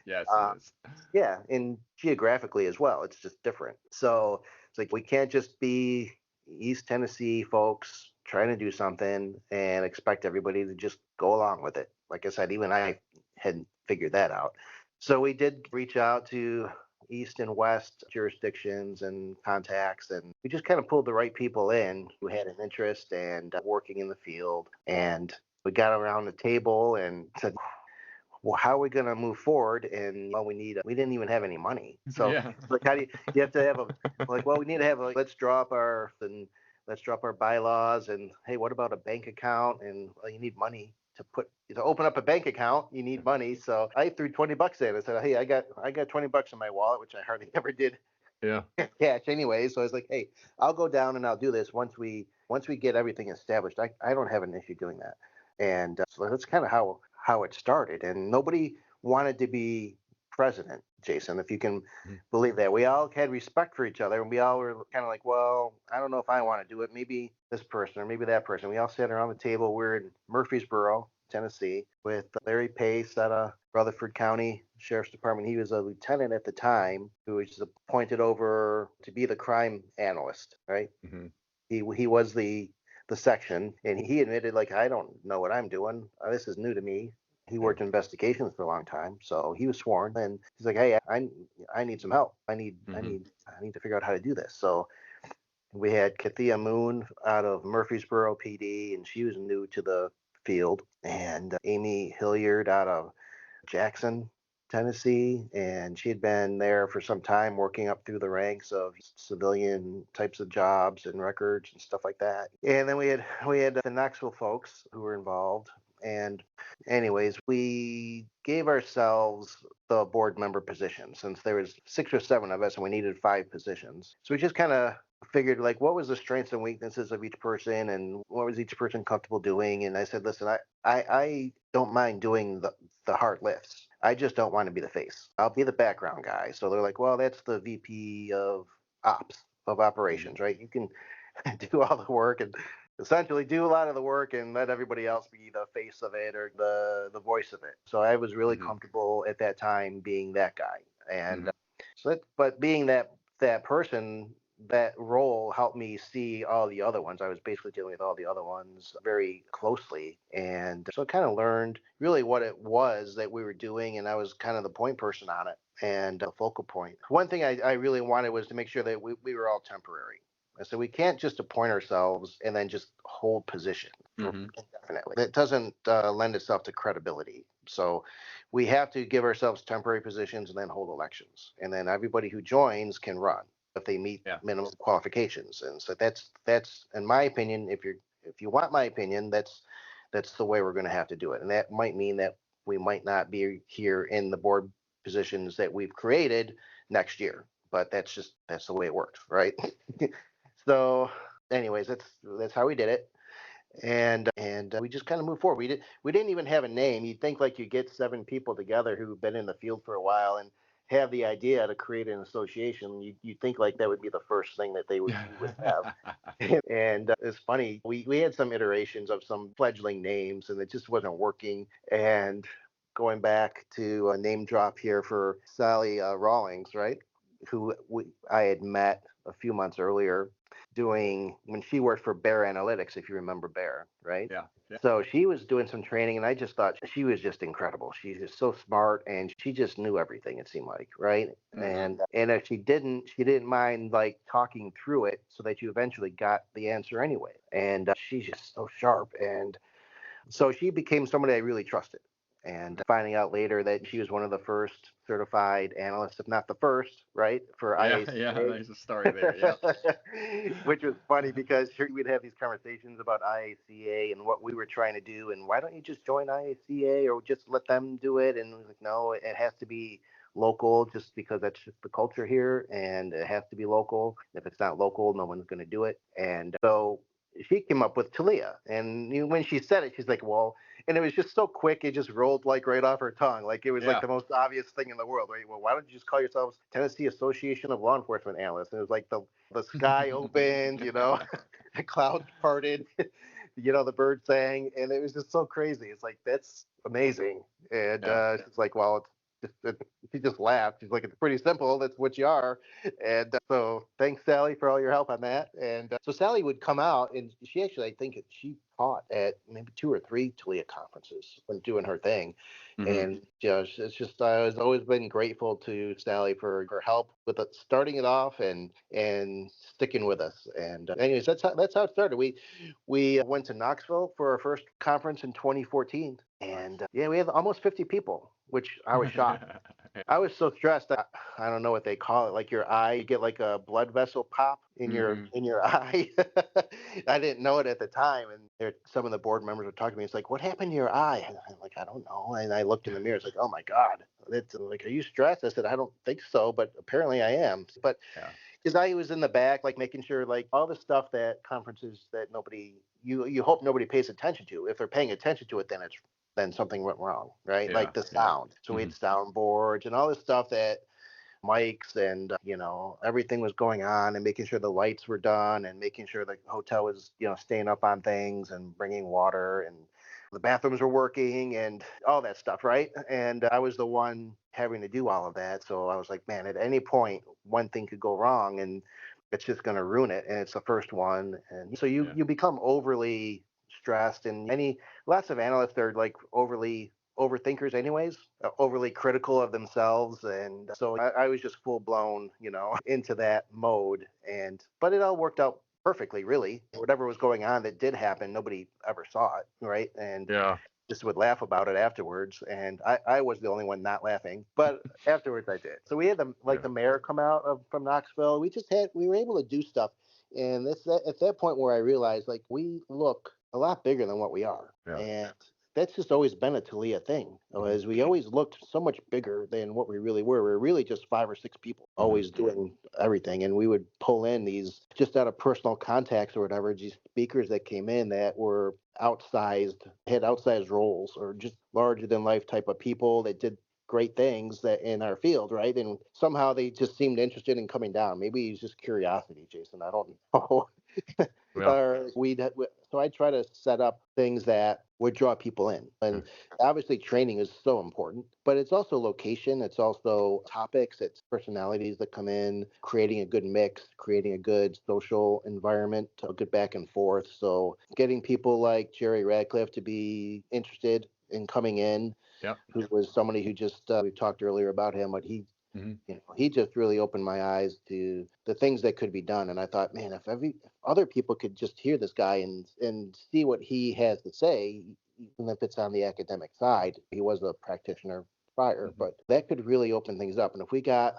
Yes, it is. Yeah, and geographically as well, it's just different. So it's like we can't just be East Tennessee folks trying to do something and expect everybody to just go along with it. Like I said, even I hadn't figured that out. So we did reach out to East and West jurisdictions and contacts, and we just kind of pulled the right people in who had an interest and working in the field. And we got around the table and said, well, how are we going to move forward? And well, we didn't even have any money. So like, how do you have to have well, we need to have let's drop our bylaws, and hey, what about a bank account? And well, you need money to open up a bank account. You need money. So I threw $20 in. I said, hey, I got $20 in my wallet, which I hardly ever did cash anyway. So I was like, hey, I'll go down and I'll do this once we get everything established. I don't have an issue doing that. And so that's kind of how it started. And nobody wanted to be president, Jason, if you can believe that. We all had respect for each other, and we all were kind of like, well, I don't know if I want to do it. Maybe this person or maybe that person. We all sat around the table. We're in Murfreesboro, Tennessee, with Larry Pace at Rutherford County Sheriff's Department. He was a lieutenant at the time who was appointed over to be the crime analyst, right? He was the section, and he admitted, like, I don't know what I'm doing. This is new to me. He worked in investigations for a long time, so he was sworn, and he's like, hey, I need some help. I need to figure out how to do this. So we had Kathia Moon out of Murfreesboro PD, and she was new to the field, and Amy Hilliard out of Jackson, Tennessee, and she had been there for some time working up through the ranks of civilian types of jobs and records and stuff like that. And then we had the Knoxville folks who were involved. And anyways, we gave ourselves the board member position since there was 6 or 7 of us and we needed 5 positions. So we just kind of figured, like, what was the strengths and weaknesses of each person and what was each person comfortable doing. And I said, listen, I don't mind doing the hard lifts. I just don't want to be the face. I'll be the background guy. So they're like, well, that's the VP of ops, of operations, right? You can do all the work and essentially do a lot of the work and let everybody else be the face of it or the voice of it. So I was really comfortable at that time being that guy. And but being that person, that role helped me see all the other ones. I was basically dealing with all the other ones very closely. And so I kind of learned really what it was that we were doing. And I was kind of the point person on it and a focal point. One thing I really wanted was to make sure that we were all temporary. So we can't just appoint ourselves and then just hold position indefinitely. It doesn't lend itself to credibility. So we have to give ourselves temporary positions and then hold elections. And then everybody who joins can run if they meet minimum qualifications. And so that's in my opinion, if you want my opinion, that's the way we're going to have to do it. And that might mean that we might not be here in the board positions that we've created next year, but that's the way it works, right? So anyways, that's how we did it. And we just kind of moved forward. We didn't even have a name. You'd think like you get 7 people together who've been in the field for a while and have the idea to create an association. You'd think like that would be the first thing that we would have. And it's funny. We had some iterations of some fledgling names, and it just wasn't working. And going back to a name drop here for Sally Rawlings, right? Who I had met a few months earlier when she worked for Bear Analytics, if you remember Bear, right? Yeah. So she was doing some training, and I just thought she was just incredible. She's just so smart, and she just knew everything, it seemed like, right? And if she didn't mind like talking through it so that you eventually got the answer anyway. And she's just so sharp, and so she became somebody I really trusted. And finding out later that she was one of the first certified analysts, if not the first, right, for IACA. Yeah, there's a story there. Yeah. Which was funny because we'd have these conversations about IACA and what we were trying to do, and why don't you just join IACA or just let them do it? And like, no, it has to be local, just because that's just the culture here, and it has to be local. If it's not local, no one's going to do it. And so she came up with TALEA. And when she said it, she's like, well, and it was just so quick. It just rolled like right off her tongue. Like it was like the most obvious thing in the world, right? Well, why don't you just call yourselves Tennessee Association of Law Enforcement Analysts? And it was like the sky opened, the clouds parted, the bird sang, and it was just so crazy. It's like, that's amazing. And she's like, well, she just laughed. She's like, it's pretty simple. That's what you are. And so thanks, Sally, for all your help on that. And so Sally would come out, and she actually, I think she taught at maybe 2 or 3 TALEA conferences when doing her thing. And it's just, I was always been grateful to Sally for her help with it, starting it off and sticking with us. And anyways, that's how it started. We went to Knoxville for our first conference in 2014. And we had almost 50 people, which I was shocked. I was so stressed. I don't know what they call it. Like your eye, you get like a blood vessel pop in your eye. I didn't know it at the time. And some of the board members were talking to me. It's like, what happened to your eye? And I'm like, I don't know. And I looked in the mirror. It's like, oh my God. It's like, are you stressed? I said, I don't think so, but apparently I am. But because I was in the back, like making sure, like all the stuff that conferences that you hope nobody pays attention to. If they're paying attention to it, then something went wrong, right? Like the sound. So we had soundboards and all this stuff, that mics and, everything was going on, and making sure the lights were done, and making sure the hotel was, staying up on things and bringing water, and the bathrooms were working and all that stuff, right? And I was the one having to do all of that. So I was like, man, at any point, one thing could go wrong and it's just going to ruin it. And it's the first one. And so you become overly stressed, and lots of analysts are like overthinkers anyways, overly critical of themselves. And so I was just full blown, into that mode. But it all worked out perfectly, really. Whatever was going on that did happen, nobody ever saw it, right? And just would laugh about it afterwards. And I was the only one not laughing, but afterwards I did. So we had the mayor come out from Knoxville. We were able to do stuff. And it's at that point where I realized, like, we look a lot bigger than what we are. And that's just always been a TALEA thing. As we always looked so much bigger than what we really were. We were really just 5 or 6 people always doing everything. And we would pull in these, just out of personal contacts or whatever, these speakers that came in that were had outsized roles, or just larger than life type of people that did great things that in our field, right? And somehow they just seemed interested in coming down. Maybe it's just curiosity, Jason. I don't know. So I try to set up things that would draw people in. And obviously training is so important, but it's also location. It's also topics. It's personalities that come in, creating a good mix, creating a good social environment, a good back and forth. So getting people like Jerry Radcliffe to be interested in coming in, who was somebody who just, we talked earlier about him, but he just really opened my eyes to the things that could be done. And I thought, man, if other people could just hear this guy and see what he has to say, even if it's on the academic side. He was a practitioner prior, but that could really open things up. And if we got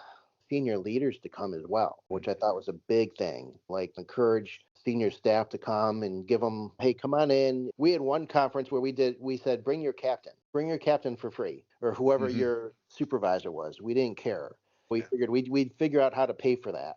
senior leaders to come as well, which I thought was a big thing, like encourage senior staff to come and give them, hey, come on in. We had one conference where we said, bring your captain for free, or whoever your supervisor was. We didn't care. We figured we'd figure out how to pay for that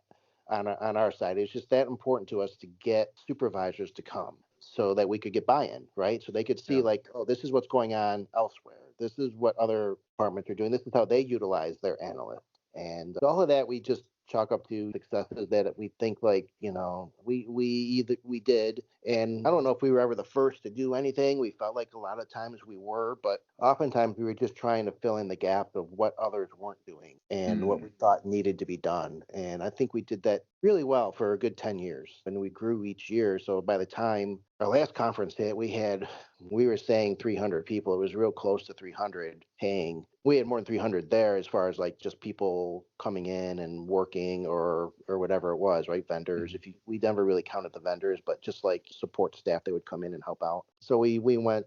on our side. It's just that important to us to get supervisors to come so that we could get buy-in, right? So they could see like, oh, this is what's going on elsewhere. This is what other departments are doing. This is how they utilize their analysts. And all of that we just chalk up to successes that we think, like, we did. And I don't know if we were ever the first to do anything. We felt like a lot of times we were, but oftentimes we were just trying to fill in the gap of what others weren't doing and what we thought needed to be done. And I think we did that really well for a good 10 years, and we grew each year. So by the time our last conference hit, we were saying 300 people. It was real close to 300 paying. We had more than 300 there, as far as like just people coming in and working or whatever it was, right? Vendors. We never really counted the vendors, but just like support staff that would come in and help out. So we went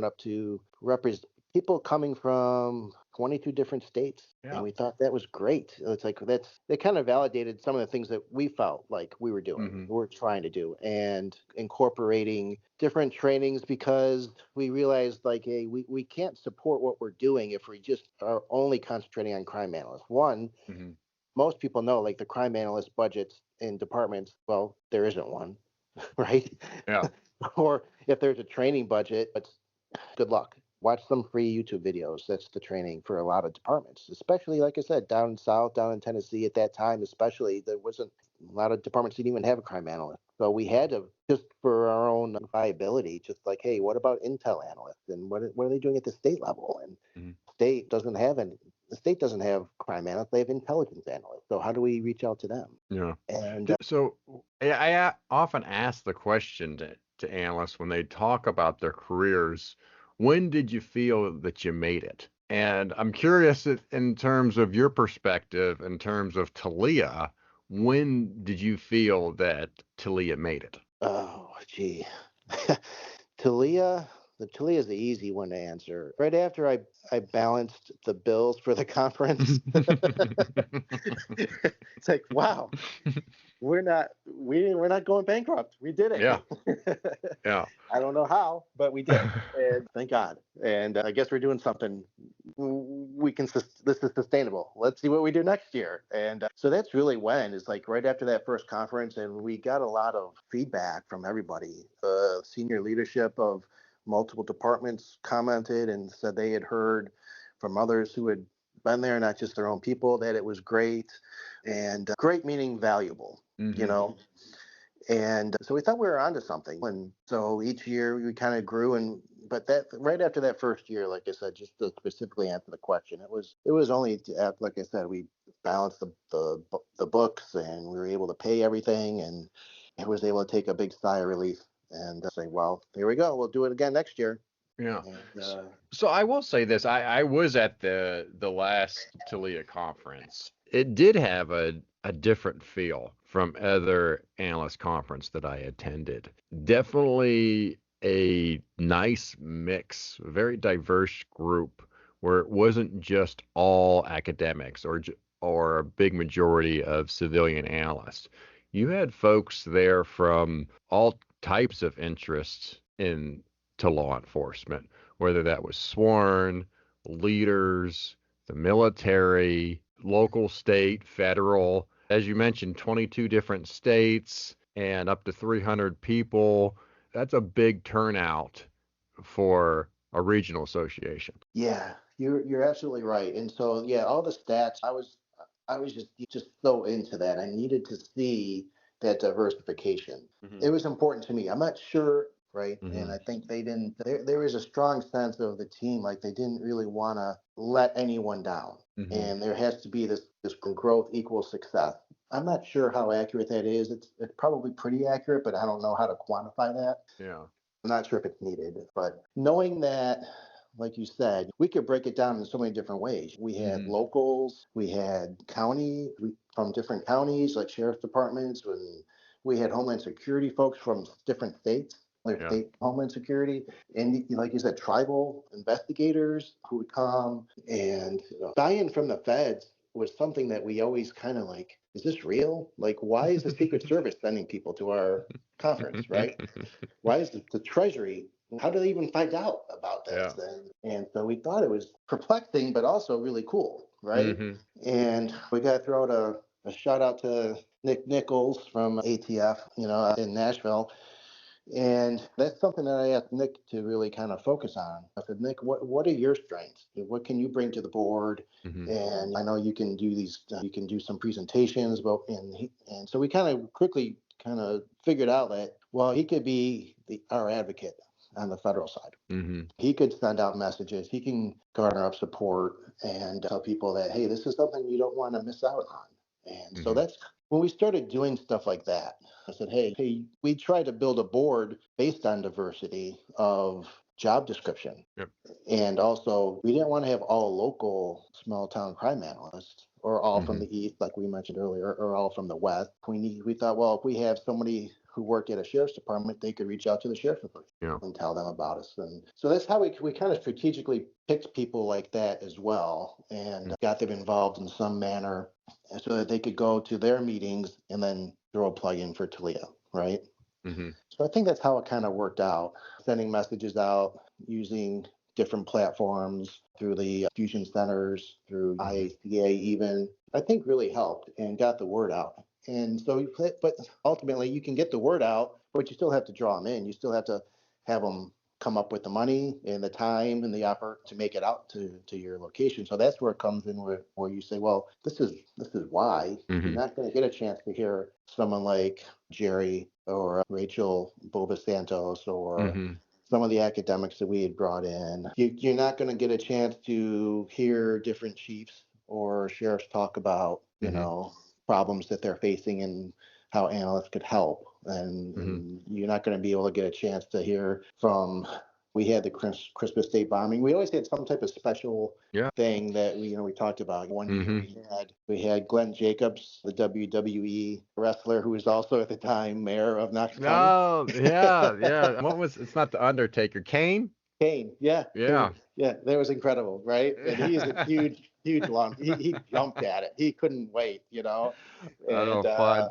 up to represent people coming from 22 different states. And we thought that was great. It's like they kind of validated some of the things that we felt like we were doing, we were trying to do, and incorporating different trainings, because we realized, like, hey, we can't support what we're doing if we just are only concentrating on crime analysts. One, most people know, like, the crime analyst budgets in departments, well, there isn't one. right? Yeah. Or if there's a training budget, but good luck. Watch some free YouTube videos. That's the training for a lot of departments, especially, like I said, down south, down in Tennessee at that time, especially, there wasn't a lot of departments didn't even have a crime analyst. So we had to, just for our own viability, just like, hey, what about intel analysts? And what are they doing at the state level? And Mhm. the state doesn't have crime analysts, they have intelligence analysts. So how do we reach out to them? Yeah. And So I often ask the question to analysts when they talk about their careers, when did you feel that you made it? And I'm curious in terms of your perspective, in terms of TALEA, when did you feel that TALEA made it? oh, gee. Talia, the Talia is the easy one to answer. Right after I balanced the bills for the conference, it's like, wow, we're not going bankrupt. We did Yeah, it. yeah. I don't know how, but we did, and thank God. And I guess we're doing something. We can. This is sustainable. Let's see what we do next year. And so that's really when is like right after that first conference, and we got a lot of feedback from everybody. Senior leadership of multiple departments commented and said they had heard from others who had been there, not just their own people, that it was great, and great meaning valuable. You Hmm. know, and so we thought we were onto something. And so each year we kind of grew, and but that right after that first year, like I said, just to specifically answer the question, it was only like I said, we balanced the books, and we were able to pay everything, and I was able to take a big sigh of relief and say, well, here we go, we'll do it again next year. Yeah. And So I will say this, I was at the last TALEA conference. It did have a different feel from other analyst conference that I attended. Definitely a nice mix, a very diverse group where it wasn't just all academics or a big majority of civilian analysts. You had folks there from all types of interests to law enforcement, whether that was sworn, leaders, the military, local, state, federal. As you mentioned, 22 different states and up to 300 people. That's a big turnout for a regional association. yeah, you're absolutely right. And so yeah, all the stats, I was just so into that. I needed to see that diversification. Hmm. It was important to me. I'm not sure, right? And Hmm. I think they didn't. There was a strong sense of the team, like they didn't really want to let anyone down. Hmm. And there has to be this growth equals success. I'm not sure how accurate that is. It's probably pretty accurate, but I don't know how to quantify that. Yeah. I'm not sure if it's needed, but knowing that, like you said, we could break it down in so many different ways. We had Hmm. locals, we had from different counties, like sheriff's departments, when we had Homeland Security folks from different states, their Yeah. state Homeland Security, and like you said, tribal investigators who would come, and buy-in from the feds was something that we always kind of like, is this real? Like, why is the Secret Service sending people to our conference, right? Why is the Treasury? How do they even find out about Yeah. this? And so we thought it was perplexing, but also really cool, right? Hmm. And we got to throw out a shout out to Nick Nichols from ATF, in Nashville. And that's something that I asked Nick to really kind of focus on. I said, Nick, what are your strengths? What can you bring to the board? Hmm. And I know you can do you can do some presentations, but and so we kind of quickly kind of figured out that, well, he could be our advocate on the federal side. Hmm. He could send out messages. He can garner up support and tell people that, hey, this is something you don't want to miss out on. And so Hmm. that's when we started doing stuff like that. I said, hey, we tried to build a board based on diversity of job description. Yep. And also, we didn't want to have all local small town crime analysts or all from Hmm. the East, like we mentioned earlier, or all from the West. We thought, well, if we have somebody who worked at a sheriff's department, they could reach out to the sheriff's department Yeah. and tell them about us. And so that's how we kind of strategically picked people like that as well, and got them involved in some manner so that they could go to their meetings and then throw a plug in for TALEA, right? Hmm. So I think that's how it kind of worked out, sending messages out using different platforms through the fusion centers, through IACA even, I think really helped and got the word out. And so, but ultimately you can get the word out but you still have to draw them in. You still have to have them come up with the money and the time and the effort to make it out to your location. So that's where it comes in, where you say, well, this is why. You're not going to get a chance to hear someone like Jerry or Rachel Boba Santos or some of the academics that we had brought in. You're not going to get a chance to hear different chiefs or sheriffs talk about, you know, problems that they're facing and how analysts could help. And you're not going to be able to get a chance to hear from, we had the Christmas Day bombing. We always had some type of special thing that we talked about. One year we had Glenn Jacobs, the WWE wrestler, who was also at the time mayor of Knox County. Oh, yeah. It's not the Undertaker, Kane? Kane, yeah. Yeah. Yeah, that was incredible, right? And he's a huge lump. He jumped at it. He couldn't wait, And fun.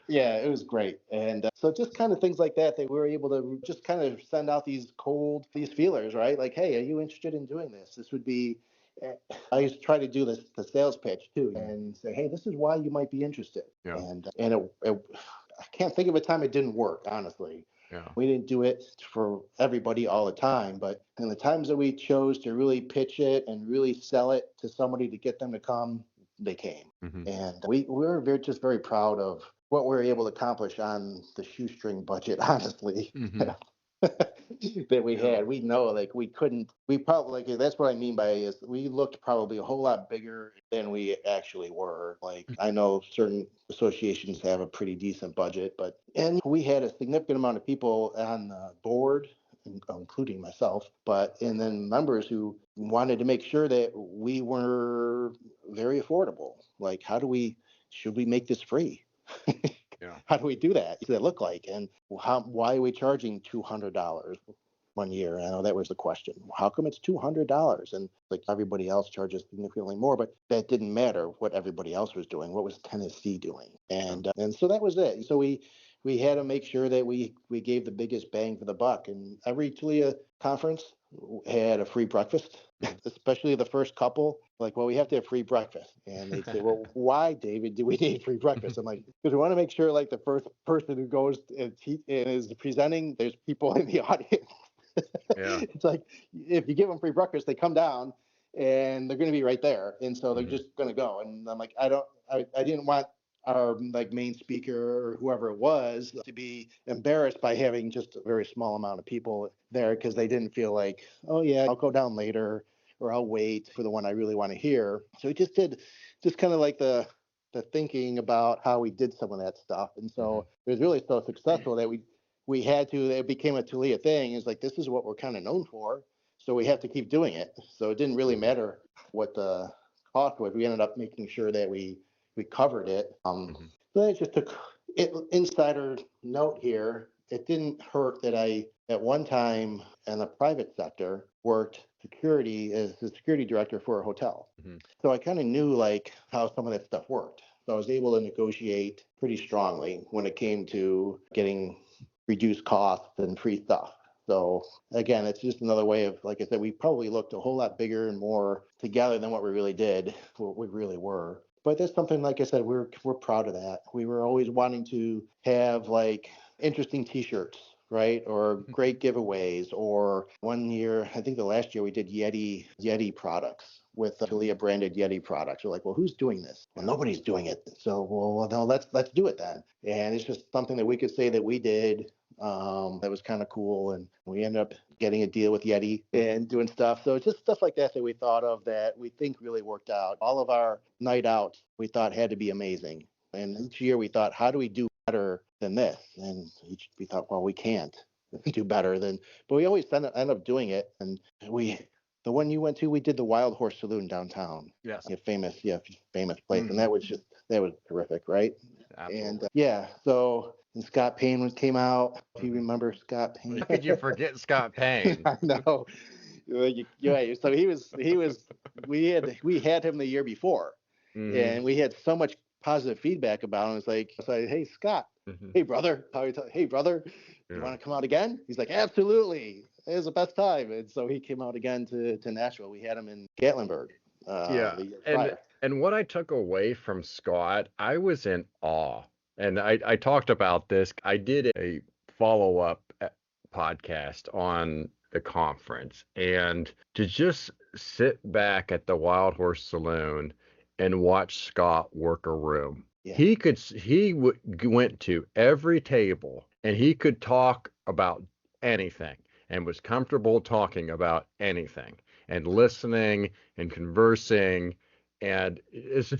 yeah, it was great. And so just kind of things like that we were able to just kind of send out these feelers, right? Like, hey, are you interested in doing this? This would be, I used to try to do the sales pitch too and say, hey, this is why you might be interested. Yeah. And I can't think of a time it didn't work, honestly. Yeah. We didn't do it for everybody all the time, but in the times that we chose to really pitch it and really sell it to somebody to get them to come, they came. And we were just very proud of what we were able to accomplish on the shoestring budget, honestly. That we had. We know, like, we probably, like, that's what I mean by is we looked probably a whole lot bigger than we actually were. Like, I know certain associations have a pretty decent budget, and we had a significant amount of people on the board, including myself, and then members who wanted to make sure that we were very affordable. Like, should we make this free? How do we do that? What does it look like? And why are we charging $200 one year? I know that was the question. How come it's $200? And like everybody else charges significantly more, but that didn't matter what everybody else was doing. What was Tennessee doing? And so that was it. So we had to make sure that we gave the biggest bang for the buck. And every TALEA conference had a free breakfast, especially the first couple. Like, well, we have to have free breakfast. And they'd say, well, why, David, do we need free breakfast? I'm like, because we want to make sure, like, the first person who goes and is presenting, there's people in the audience. Yeah. It's like, if you give them free breakfast, they come down and they're going to be right there. And so they're just going to go. And I'm like, I didn't want our main speaker or whoever it was to be embarrassed by having just a very small amount of people there, because they didn't feel like, oh yeah, I'll go down later or I'll wait for the one I really want to hear. So we just did kind of like the thinking about how we did some of that stuff. And so it was really so successful that it became a TALEA thing. It's like, this is what we're kind of known for, so we have to keep doing it. So it didn't really matter what the cost was. We ended up making sure that we covered it. So that just took it. Insider note here, it didn't hurt that I, at one time in the private sector, worked security as the security director for a hotel. So I kind of knew like how some of that stuff worked. So I was able to negotiate pretty strongly when it came to getting reduced costs and free stuff. So again, it's just another way of, like I said, we probably looked a whole lot bigger and more together than what we really did, what we really were. But that's something, like I said, we're proud of that. We were always wanting to have like interesting T-shirts, right? Or great giveaways. Or one year, I think the last year, we did Yeti products with TALEA branded Yeti products. We're like, well, who's doing this? Well, nobody's doing it. So, well, no, let's do it then. And it's just something that we could say that we did. That was kind of cool, and we ended up getting a deal with Yeti and doing stuff. So it's just stuff like that we thought of that we think really worked out. All of our night outs we thought had to be amazing, and each year we thought, how do we do better than this? And we thought, well, we can't do better than, but we always end up doing it. And the one you went to, we did the Wild Horse Saloon downtown. Yes. Famous place, and that was terrific, right? Absolutely. And so. And Scott Payne came out. If you remember Scott Payne. How could you forget Scott Payne? I know. Yeah. So he was. We had him the year before, and we had so much positive feedback about him. It's like, hey Scott, hey brother, hey brother, you want to come out again? He's like, absolutely. It was the best time. And so he came out again to Nashville. We had him in Gatlinburg. The year prior. And what I took away from Scott, I was in awe. And I talked about this. I did a follow-up podcast on the conference, and to just sit back at the Wild Horse Saloon and watch Scott work a room. Yeah. He went to every table and he could talk about anything and was comfortable talking about anything and listening and conversing. And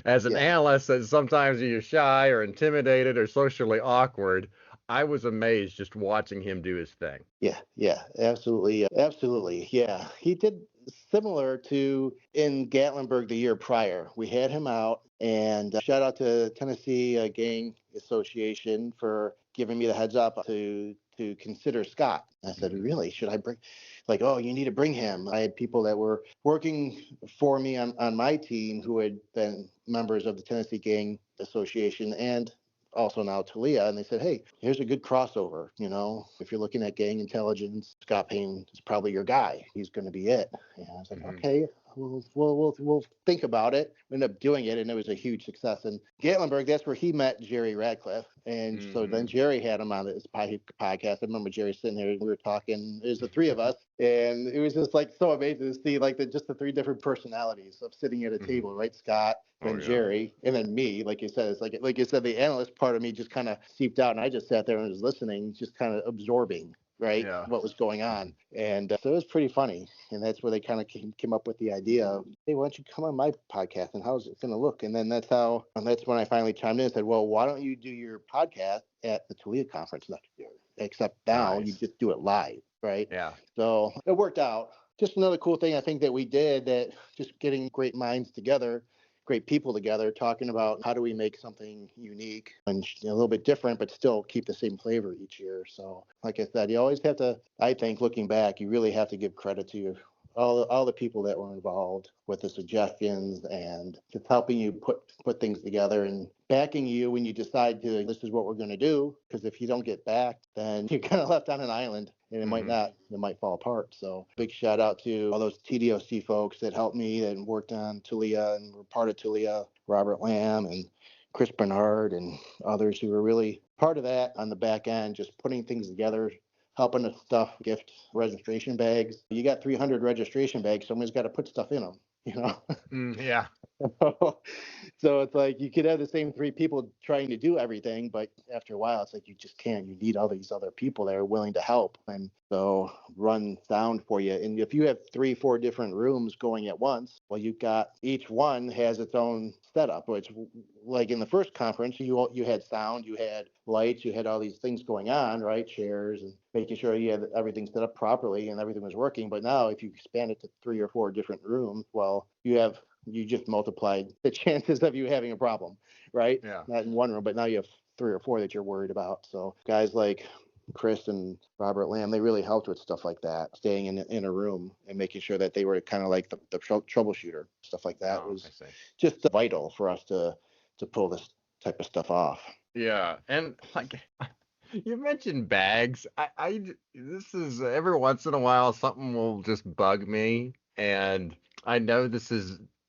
as an analyst that sometimes you're shy or intimidated or socially awkward, I was amazed just watching him do his thing. Yeah, absolutely. Absolutely. Yeah. He did similar to in Gatlinburg the year prior. We had him out, and shout out to Tennessee Gang Association for giving me the heads up to consider Scott. I said, really? Should I bring? Like, oh, you need to bring him. I had people that were working for me on my team who had been members of the Tennessee Gang Association and also now TALEA, and they said, hey, here's a good crossover. You know, if you're looking at gang intelligence, Scott Payne is probably your guy. He's going to be it. And I was like, okay, we'll think about it. We ended up doing it, and it was a huge success. And Gatlinburg, that's where he met Jerry Radcliffe. And so then Jerry had him on his podcast. I remember Jerry sitting there, and we were talking. It was the three of us, and it was just like so amazing to see like just the three different personalities of sitting at a table, right? Scott, then Jerry, and then me. Like you said, it's like you said, the analyst part of me just kind of seeped out, and I just sat there and was listening, just kind of absorbing, right, what was going on. And so it was pretty funny. And that's where they kind of came up with the idea of, hey, why don't you come on my podcast, and how's it going to look? And then that's when I finally chimed in and said, well, why don't you do your podcast at the TALEA conference next year? Except now you just do it live, right? Yeah. So it worked out. Just another cool thing I think that we did, that just getting great minds together, great people together, talking about how do we make something unique and a little bit different, but still keep the same flavor each year. So like I said, you always have to, I think looking back, you really have to give credit to all the people that were involved with the suggestions and just helping you put things together and backing you when you decide to, this is what we're going to do. Because if you don't get backed, then you're kind of left on an island, and it might fall apart. So big shout out to all those TDOC folks that helped me and worked on TALEA and were part of TALEA, Robert Lamb and Chris Bernard and others who were really part of that on the back end, just putting things together, helping us stuff gift registration bags. You got 300 registration bags, someone's got to put stuff in them, you know? Yeah. So it's like you could have the same three people trying to do everything, but after a while, it's like you just can't. You need all these other people that are willing to help and so run sound for you. And if you have 3-4 different rooms going at once, well, you've got each one has its own setup. Which, like in the first conference, you had sound, you had lights, you had all these things going on, right? Chairs and making sure you had everything set up properly and everything was working. But now, if you expand it to 3 or 4 different rooms, well, you just multiplied the chances of you having a problem, right? Yeah. Not in one room, but now you have 3 or 4 that you're worried about. So guys like Chris and Robert Lamb, they really helped with stuff like that, staying in a room and making sure that they were kind of like the troubleshooter. Stuff like that was just vital for us to pull this type of stuff off. Yeah. And like you mentioned bags. This is every once in a while something will just bug me, and I know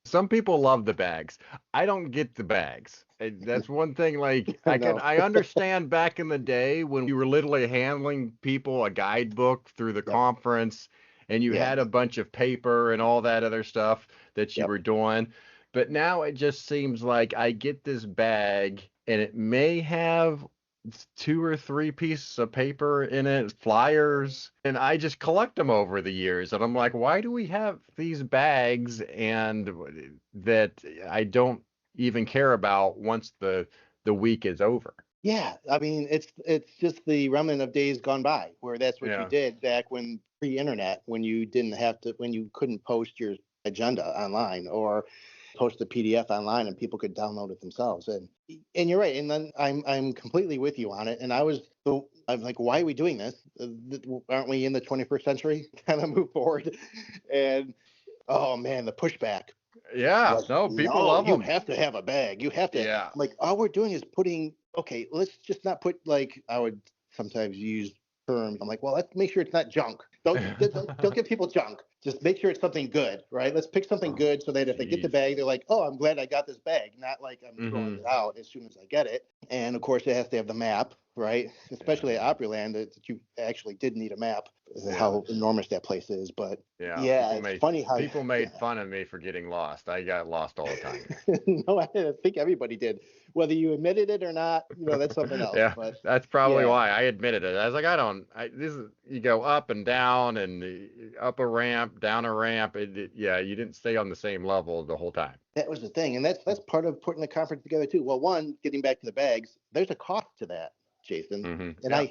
some people love the bags. I don't get the bags. That's one thing. Like I understand back in the day when you were literally handling people a guidebook through the conference, and you had a bunch of paper and all that other stuff that you were doing. But now it just seems like I get this bag and it may have 2 or 3 pieces of paper in it, flyers, and I just collect them over the years. And I'm like, why do we have these bags and that I don't even care about once the week is over? Yeah, I mean, it's just the remnant of days gone by where that's what you did back when pre-internet, when you couldn't post your agenda online or post a PDF online and people could download it themselves. And you're right. And then I'm completely with you on it. And I'm like, why are we doing this? Aren't we in the 21st century? Kind of move forward. And oh man, the pushback. Yeah, people love them. You have to have a bag. You have to. Yeah. Like all we're doing is okay, let's just not put, like, I would sometimes use terms. I'm like, well, let's make sure it's not junk. Don't give people junk. just make sure it's something good, right? Let's pick something good so that if they get the bag, they're like, oh, I'm glad I got this bag, not like I'm throwing it out as soon as I get it. And of course, it has to have the map, right? Especially at Opryland, that you actually did need a map, how enormous that place is. But it's funny how people made fun of me for getting lost. I got lost all the time. No, I think everybody did. Whether you admitted it or not, that's something else. Yeah, but that's probably why I admitted it. I was like, you go up and down and up a ramp, down a ramp. You didn't stay on the same level the whole time. That was the thing. And that's part of putting the conference together too. Well, one, getting back to the bags, there's a cost to that, Jason. And I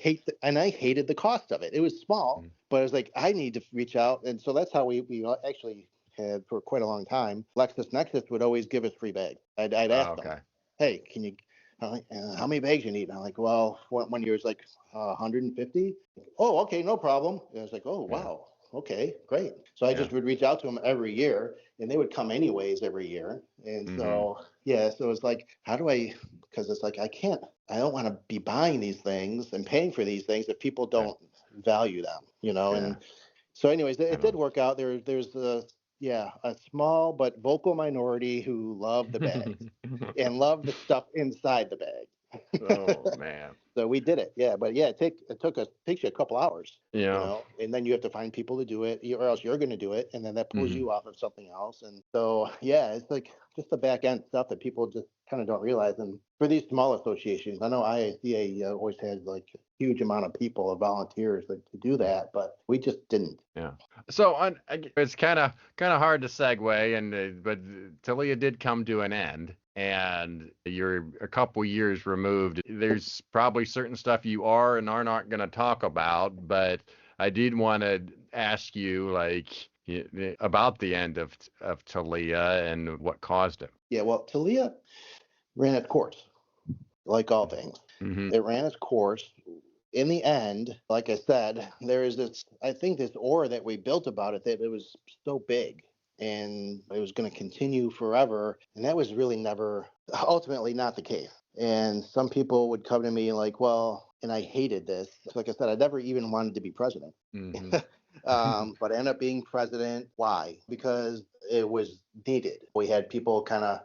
hated the cost of it. It was small, but I was like, I need to reach out. And so that's how we actually had for quite a long time. LexisNexis would always give us free bags. I'd ask them, hey, can you, how many bags you need? And I'm like, well, one year it's like 150. Oh, okay, no problem. And I was like, oh, wow. Okay, great. So I just would reach out to them every year, and they would come anyways every year. And so, so it's like, how do I, because it's like, I don't want to be buying these things and paying for these things if people don't value them, And so anyways, it did work out. There's a small but vocal minority who love the bags and love the stuff inside the bag. Oh man. So we did it. But it takes you a couple hours, and then you have to find people to do it, or else you're going to do it. And then that pulls you off of something else. And so, it's like just the back end stuff that people just kind of don't realize. And for these small associations, I know IACA always has like a huge amount of people, of volunteers to do that, but we just didn't. Yeah. So it's kind of hard to segue, but TALEA did come to an end. And you're a couple years removed. There's probably certain stuff you are and are not going to talk about, but I did want to ask you about the end of TALEA and what caused it. Yeah, well, TALEA ran its course, like all things. It ran its course. In the end, like I said, there is this aura that we built about it, that it was so big and it was going to continue forever. And that was really ultimately not the case. And some people would come to me like, well, and I hated this. Like I said, I never even wanted to be president. But I ended up being president. Why? Because it was needed. We had people kind of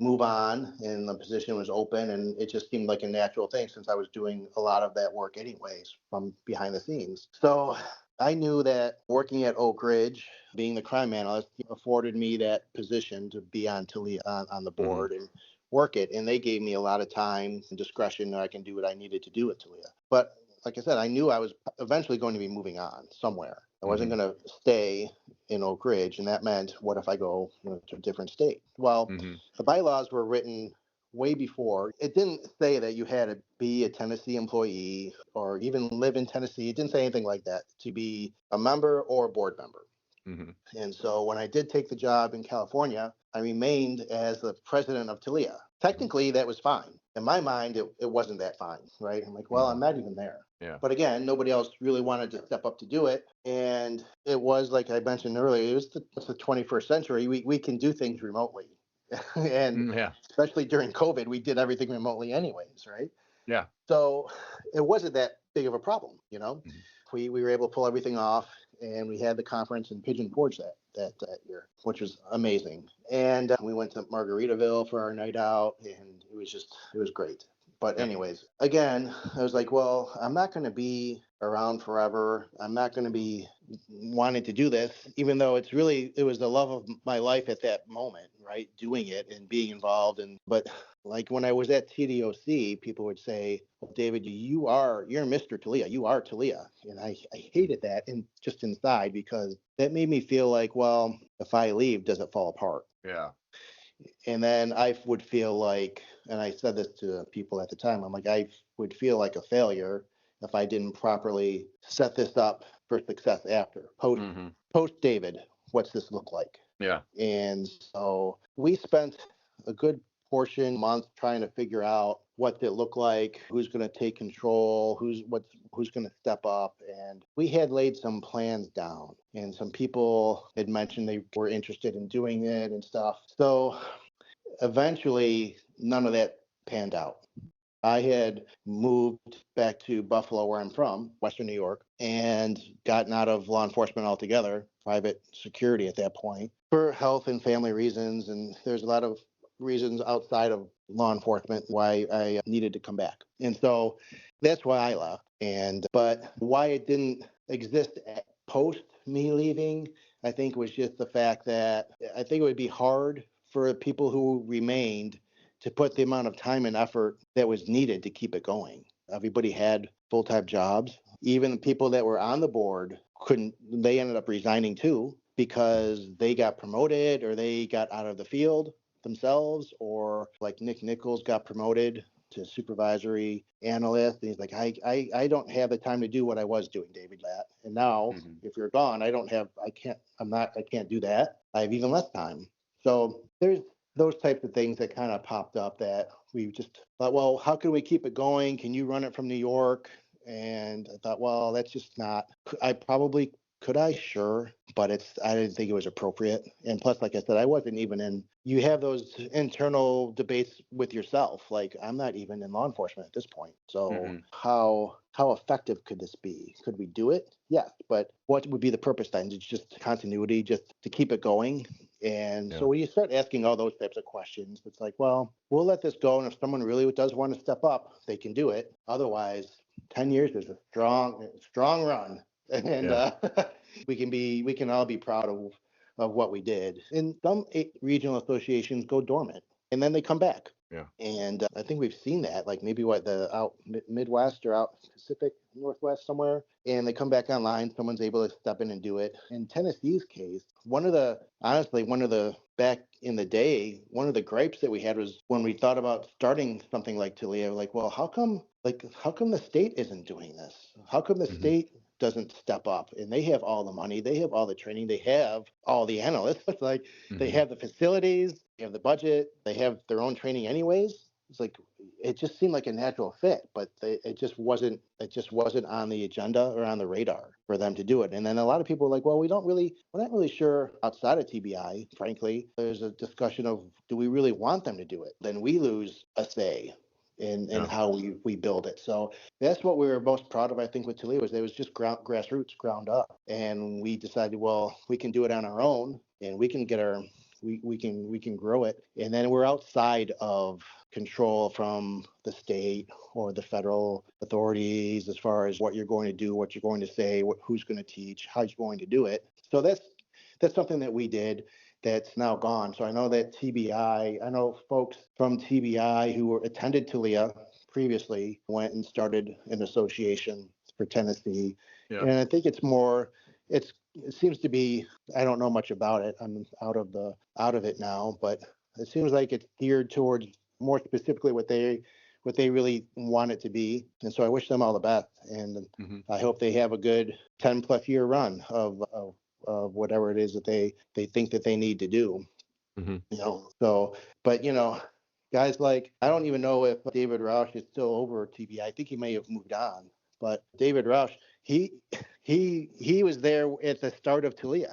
move on and the position was open, and it just seemed like a natural thing since I was doing a lot of that work anyways from behind the scenes. So I knew that working at Oak Ridge, being the crime analyst, afforded me that position to be on TALEA on the board and work it. And they gave me a lot of time and discretion that I can do what I needed to do at TALEA. But like I said, I knew I was eventually going to be moving on somewhere. I wasn't going to stay in Oak Ridge, and that meant, what if I go to a different state? Well, the bylaws were written way before. It didn't say that you had to be a Tennessee employee or even live in Tennessee. It didn't say anything like that to be a member or a board member. And so when I did take the job in California, I remained as the president of TALEA. Technically, that was fine. In my mind, it wasn't that fine, right? I'm like, well, I'm not even there. Yeah. But again, nobody else really wanted to step up to do it. And it was, like I mentioned earlier, it was the 21st century. We can do things remotely. And especially during COVID, we did everything remotely anyways, right? Yeah. So it wasn't that big of a problem, We were able to pull everything off, and we had the conference in Pigeon Forge that year, which was amazing. And we went to Margaritaville for our night out, and it was great. But anyways, again, I was like, well, I'm not going to be around forever. I'm not going to be wanting to do this, even though it was the love of my life at that moment, right? Doing it and being involved. But like when I was at TDOC, people would say, well, David, you're Mr. TALEA. You are TALEA. And I hated that just inside, because that made me feel like, well, if I leave, does it fall apart? Yeah. And then I would feel like, and I said this to people at the time, I'm like, I would feel like a failure if I didn't properly set this up for success after. Post David, what's this look like? Yeah. And so we spent a good portion month trying to figure out what it looked like, who's going to take control, who's going to step up. And we had laid some plans down, and some people had mentioned they were interested in doing it and stuff. So eventually none of that panned out. I had moved back to Buffalo, where I'm from, Western New York, and gotten out of law enforcement altogether. private security at that point for health and family reasons. And there's a lot of reasons outside of law enforcement why I needed to come back. And so that's why I left. But why it didn't exist post me leaving, I think was just the fact that I think it would be hard for people who remained to put the amount of time and effort that was needed to keep it going. Everybody had full-time jobs. Even the people that were on the board they ended up resigning too because they got promoted or they got out of the field themselves, or like Nick Nichols got promoted to supervisory analyst. And he's like, I don't have the time to do what I was doing, David. And now if you're gone, I can't do that. I have even less time. So there's those types of things that kind of popped up that we just thought, well, how can we keep it going? Can you run it from New York? And I thought, well, that's just not, I probably could I? Sure. But I didn't think it was appropriate. And plus, like I said, I wasn't even you have those internal debates with yourself. Like, I'm not even in law enforcement at this point. So how effective could this be? Could we do it? Yes. But what would be the purpose then? It's just continuity, just to keep it going. And so when you start asking all those types of questions, it's like, well, we'll let this go. And if someone really does want to step up, they can do it. Otherwise, 10 years is a strong run. And we can all be proud of what we did. And some regional associations go dormant and then they come back. Yeah. And I think we've seen that, like maybe out Midwest or out Pacific Northwest somewhere, and they come back online. Someone's able to step in and do it. In Tennessee's case, one of the back in the day, one of the gripes that we had was when we thought about starting something like TALEA, like, well, how come the state isn't doing this? How come the state doesn't step up? And they have all the money, they have all the training, they have all the analysts. It's like they have the facilities, they have the budget, they have their own training anyways. It's like it just seemed like a natural fit, but it just wasn't on the agenda or on the radar for them to do it. And then a lot of people are like, well, we're not really sure outside of TBI, frankly. There's a discussion of, do we really want them to do it? Then we lose a say in how we build it. So that's what we were most proud of, I think, with TALEA, was it was just grassroots, ground up. And we decided, well, we can do it on our own, and we can we can grow it. And then we're outside of control from the state or the federal authorities as far as what you're going to do, what you're going to say, who's going to teach, how you're going to do it. So that's something that we did that's now gone. So I know that I know folks from TBI who attended TALEA previously went and started an association for Tennessee. Yeah. And I think it seems to be, I don't know much about it. I'm out of it now, but it seems like it's geared towards more specifically what they really want it to be. And so I wish them all the best. And I hope they have a good 10 plus year run of whatever it is that they think that they need to do. But guys like, I don't even know if David Roush is still over TBI. I think he may have moved on, but David Roush, he was there at the start of TALEA.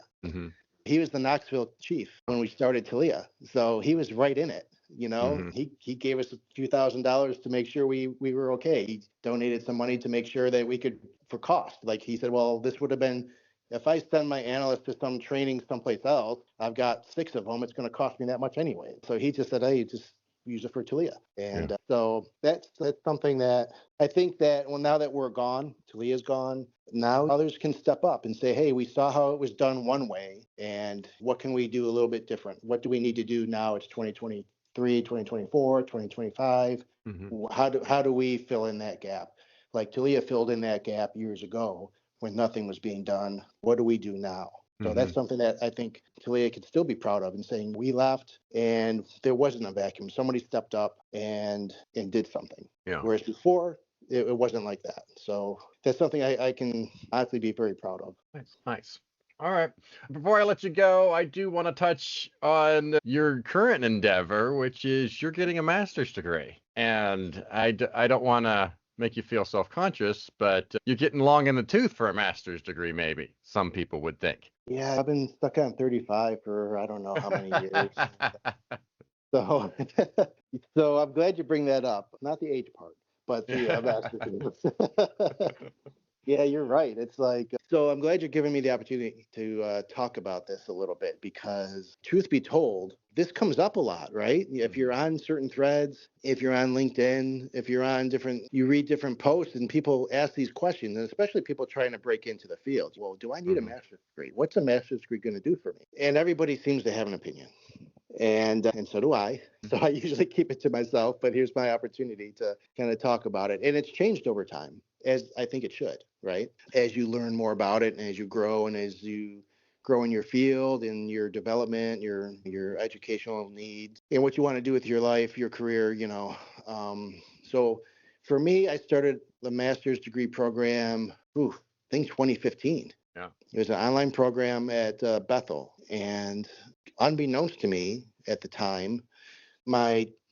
He was the Knoxville chief when we started TALEA. So he was right in it. He gave us a few $1,000s to make sure we were okay. He donated some money to make sure that we could, for cost. Like he said, well, this would have been, if I send my analyst to some training someplace else, I've got 6 of them. It's going to cost me that much anyway. So he just said, hey, just use it for TALEA. And so that's something that I think that, well, now that we're gone, TALEA's gone, now others can step up and say, hey, we saw how it was done one way, and what can we do a little bit different? What do we need to do now? It's 2023, 2024, 2025. How do we fill in that gap? Like TALEA filled in that gap years ago when nothing was being done. What do we do now? So that's something that I think TALEA could still be proud of, and saying we left and there wasn't a vacuum. Somebody stepped up and did something. Yeah. Whereas before, it wasn't like that. So that's something I can honestly be very proud of. Nice. All right. Before I let you go, I do want to touch on your current endeavor, which is you're getting a master's degree. And I don't want to make you feel self-conscious, but you're getting long in the tooth for a master's degree, maybe, some people would think. Yeah, I've been stuck on 35 for I don't know how many years. So I'm glad you bring that up. Not the age part, but the master's degree. Yeah, you're right. It's like, so I'm glad you're giving me the opportunity to talk about this a little bit because, truth be told, this comes up a lot, right? If you're on certain threads, if you're on LinkedIn, if you're on you read different posts and people ask these questions, and especially people trying to break into the field. Well, do I need a master's degree? What's a master's degree going to do for me? And everybody seems to have an opinion. And so do I. So I usually keep it to myself, but here's my opportunity to kind of talk about it. And it's changed over time, as I think it should, right? As you learn more about it and as you grow and as you grow in your field and your development, your educational needs and what you want to do with your life, your career, So for me, I started the master's degree program, I think 2015. Yeah. It was an online program at Bethel. And unbeknownst to me at the time,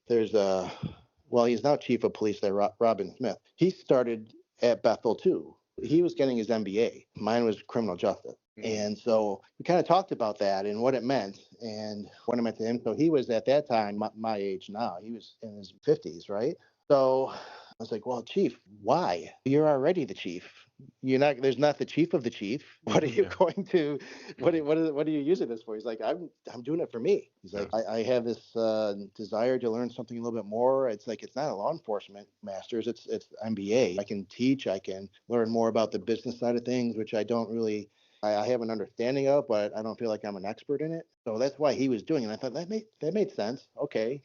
he's now chief of police there, Robin Smith. He started at Bethel too. He was getting his MBA. Mine was criminal justice. And so we kind of talked about that and what it meant and what it meant to him. So he was at that time my age now. He was in his 50s, right? So I was like, well, chief, why? You're already the chief. There's not the chief of the chief. What are you going to, what are you using this for? He's like, I'm doing it for me. He's like, I have this desire to learn something a little bit more. It's like, it's not a law enforcement master's, it's MBA. I can teach, I can learn more about the business side of things, which I don't really, I have an understanding of, but I don't feel like I'm an expert in it. So that's why he was doing it. I thought that made sense. Okay.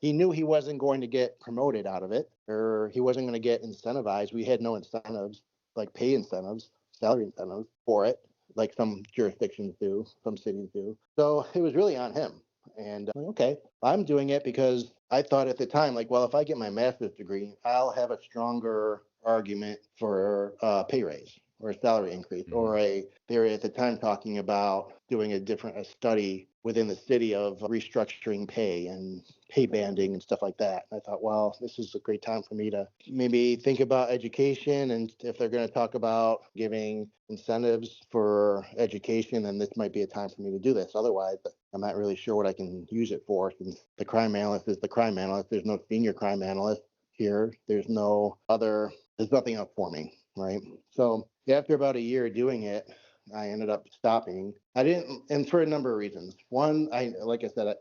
He knew he wasn't going to get promoted out of it, or he wasn't going to get incentivized. We had no incentives, like pay incentives, salary incentives for it, like some jurisdictions do, some cities do. So it was really on him. And okay, I'm doing it because I thought at the time, like, well, if I get my master's degree, I'll have a stronger argument for a pay raise or a salary increase, or they were at the time talking about doing a study within the city of restructuring pay and pay banding and stuff like that. And I thought, well, this is a great time for me to maybe think about education. And if they're going to talk about giving incentives for education, then this might be a time for me to do this. Otherwise, I'm not really sure what I can use it for, since the crime analyst is the crime analyst. There's no senior crime analyst here. There's nothing up for me, right? So after about a year doing it, I ended up stopping. And for a number of reasons. One, like I said,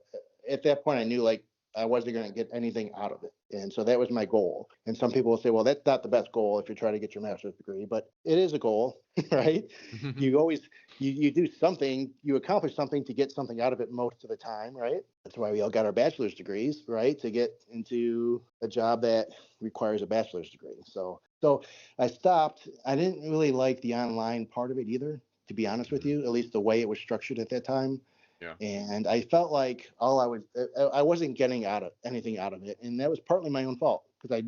at that point I knew like I wasn't going to get anything out of it. And so that was my goal. And some people will say, well, that's not the best goal if you're trying to get your master's degree, but it is a goal, right? You always, you do something, you accomplish something to get something out of it most of the time, right? That's why we all got our bachelor's degrees, right? To get into a job that requires a bachelor's degree. So I stopped. I didn't really like the online part of it either, to be honest with you, at least the way it was structured at that time. Yeah. And I felt like I wasn't getting anything out of it. And that was partly my own fault, because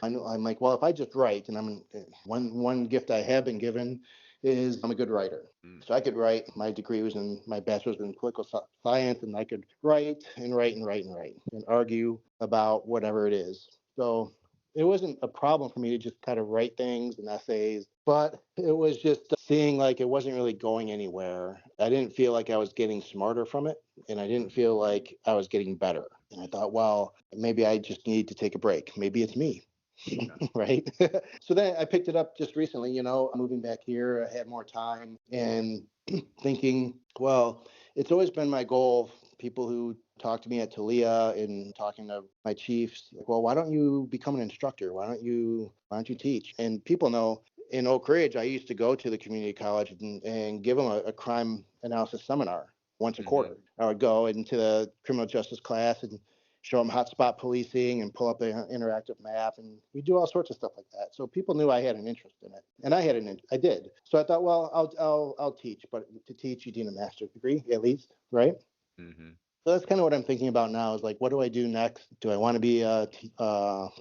I'm like, well, if I just write, and one gift I have been given is I'm a good writer. So I could write. My degree was my bachelor's in political science, and I could write and write and write and write and argue about whatever it is. So it wasn't a problem for me to just kind of write things and essays, but it was just seeing like it wasn't really going anywhere. I didn't feel like I was getting smarter from it, and I didn't feel like I was getting better. And I thought, well, maybe I just need to take a break. Maybe it's me. Right. So then I picked it up just recently, moving back here. I had more time and thinking, well, it's always been my goal. People who talk to me at TALEA and talking to my chiefs, like, well, why don't you become an instructor? Why don't you teach? And people know in Oak Ridge, I used to go to the community college and give them a crime analysis seminar once a quarter. I would go into the criminal justice class and show them hotspot policing and pull up an interactive map, and we do all sorts of stuff like that. So people knew I had an interest in it, and I did. So I thought, well, I'll teach, but to teach, you need a master's degree at least, right? So that's kind of what I'm thinking about now. Is like, what do I do next? Do I want to be a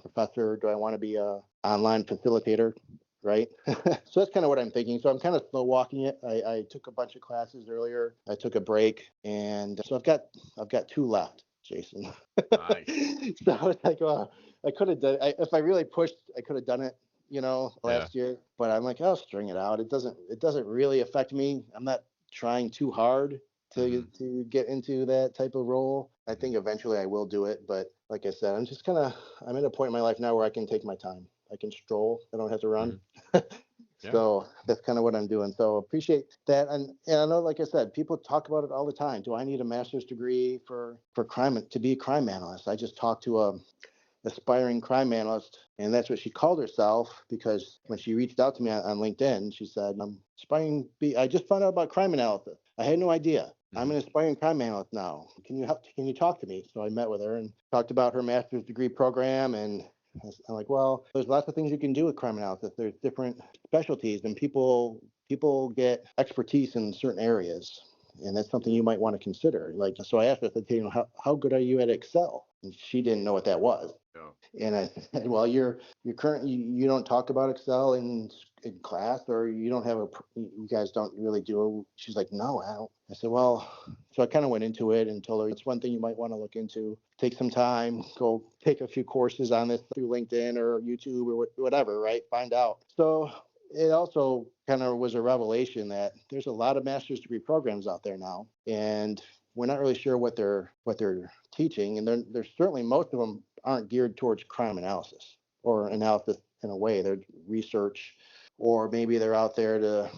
professor? Do I want to be a online facilitator? Right. So that's kind of what I'm thinking. So I'm kind of slow walking it. I took a bunch of classes earlier. I took a break, and so I've got 2 left, Jason. Nice. So I was like, well, I could have done. If I really pushed, I could have done it, last year. But I'm like, I'll string it out. It doesn't really affect me. I'm not trying too hard to get into that type of role. I think eventually I will do it, but like I said, I'm at a point in my life now where I can take my time. I can stroll. I don't have to run. Yeah. So that's kind of what I'm doing. So appreciate that. And I know, like I said, people talk about it all the time. Do I need a master's degree for crime to be a crime analyst? I just talked to a aspiring crime analyst, and that's what she called herself, because when she reached out to me on LinkedIn, she said, I'm aspiring I just found out about crime analysis. I had no idea. I'm an aspiring crime analyst now. Can you talk to me? So I met with her and talked about her master's degree program, and I'm like, well, there's lots of things you can do with crime analysis. There's different specialties, and people get expertise in certain areas, and that's something you might want to consider. Like, so I asked her, I said, how good are you at Excel? And she didn't know what that was. And I said, well, you don't talk about Excel in class, or you guys don't really do it. She's like, no, I don't. I said, well, so I kind of went into it and told her it's one thing you might want to look into. Take some time, go take a few courses on this through LinkedIn or YouTube or whatever, right? Find out. So it also kind of was a revelation that there's a lot of master's degree programs out there now, and we're not really sure what they're teaching, and there's certainly, most of them aren't geared towards crime analysis or analysis in a way. They're research, or maybe they're out there to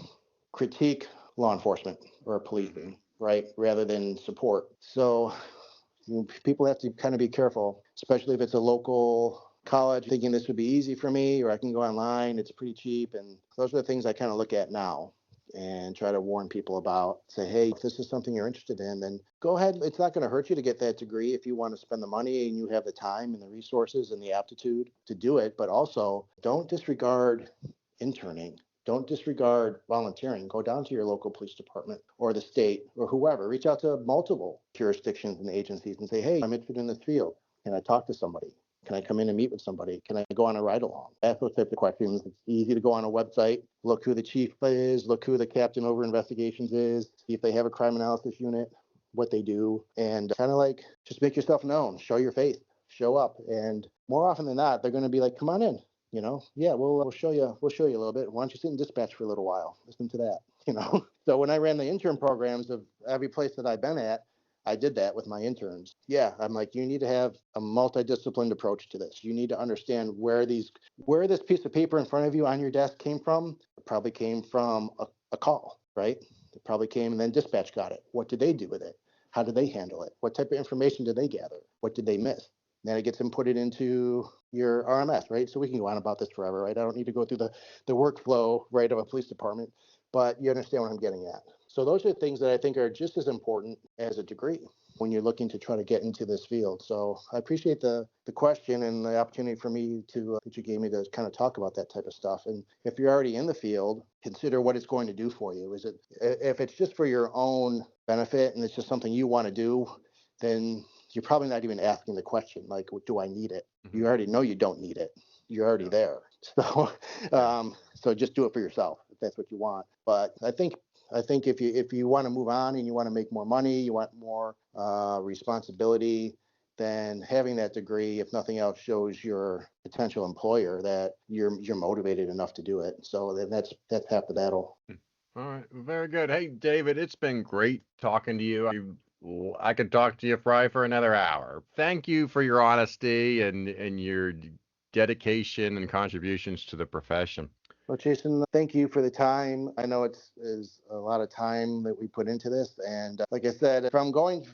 critique law enforcement or policing, right, rather than support. So people have to kind of be careful, especially if it's a local college, thinking this would be easy for me, or I can go online, it's pretty cheap. And those are the things I kind of look at now and try to warn people about. Say, hey, if this is something you're interested in, then go ahead. It's not going to hurt you to get that degree if you want to spend the money and you have the time and the resources and the aptitude to do it. But also, don't disregard interning. Don't disregard volunteering. Go down to your local police department or the state or whoever. Reach out to multiple jurisdictions and agencies and say, hey, I'm interested in this field. Can I talk to somebody? Can I come in and meet with somebody? Can I go on a ride along? Ask those types of questions. It's easy to go on a website, look who the chief is, look who the captain over investigations is, see if they have a crime analysis unit, what they do, and kind of like just make yourself known, show your face, show up. And more often than not, they're going to be like, come on in. Yeah, we'll show you a little bit. Why don't you sit in dispatch for a little while? Listen to that, So when I ran the intern programs of every place that I've been at, I did that with my interns. Yeah, I'm like, you need to have a multidisciplined approach to this. You need to understand where this piece of paper in front of you on your desk came from. It probably came from a call, right? It probably came and then dispatch got it. What did they do with it? How did they handle it? What type of information did they gather? What did they miss? Then it gets inputted into your RMS, right? So we can go on about this forever, right? I don't need to go through the workflow, right, of a police department, but you understand what I'm getting at. So those are things that I think are just as important as a degree when you're looking to try to get into this field. So I appreciate the question and the opportunity for me that you gave me to kind of talk about that type of stuff. And if you're already in the field, consider what it's going to do for you. If it's just for your own benefit and it's just something you want to do, then you're probably not even asking the question, like, do I need it? Mm-hmm. You already know you don't need it. You're already there. So, so just do it for yourself if that's what you want. But I think if you want to move on and you want to make more money, you want more responsibility, then having that degree, if nothing else, shows your potential employer that you're motivated enough to do it. So then that's half the battle. All right, very good. Hey, David, it's been great talking to you. I could talk to you probably for another hour. Thank you for your honesty and your dedication and contributions to the profession. Well, Jason, thank you for the time. I know it's a lot of time that we put into this. And like I said, if I'm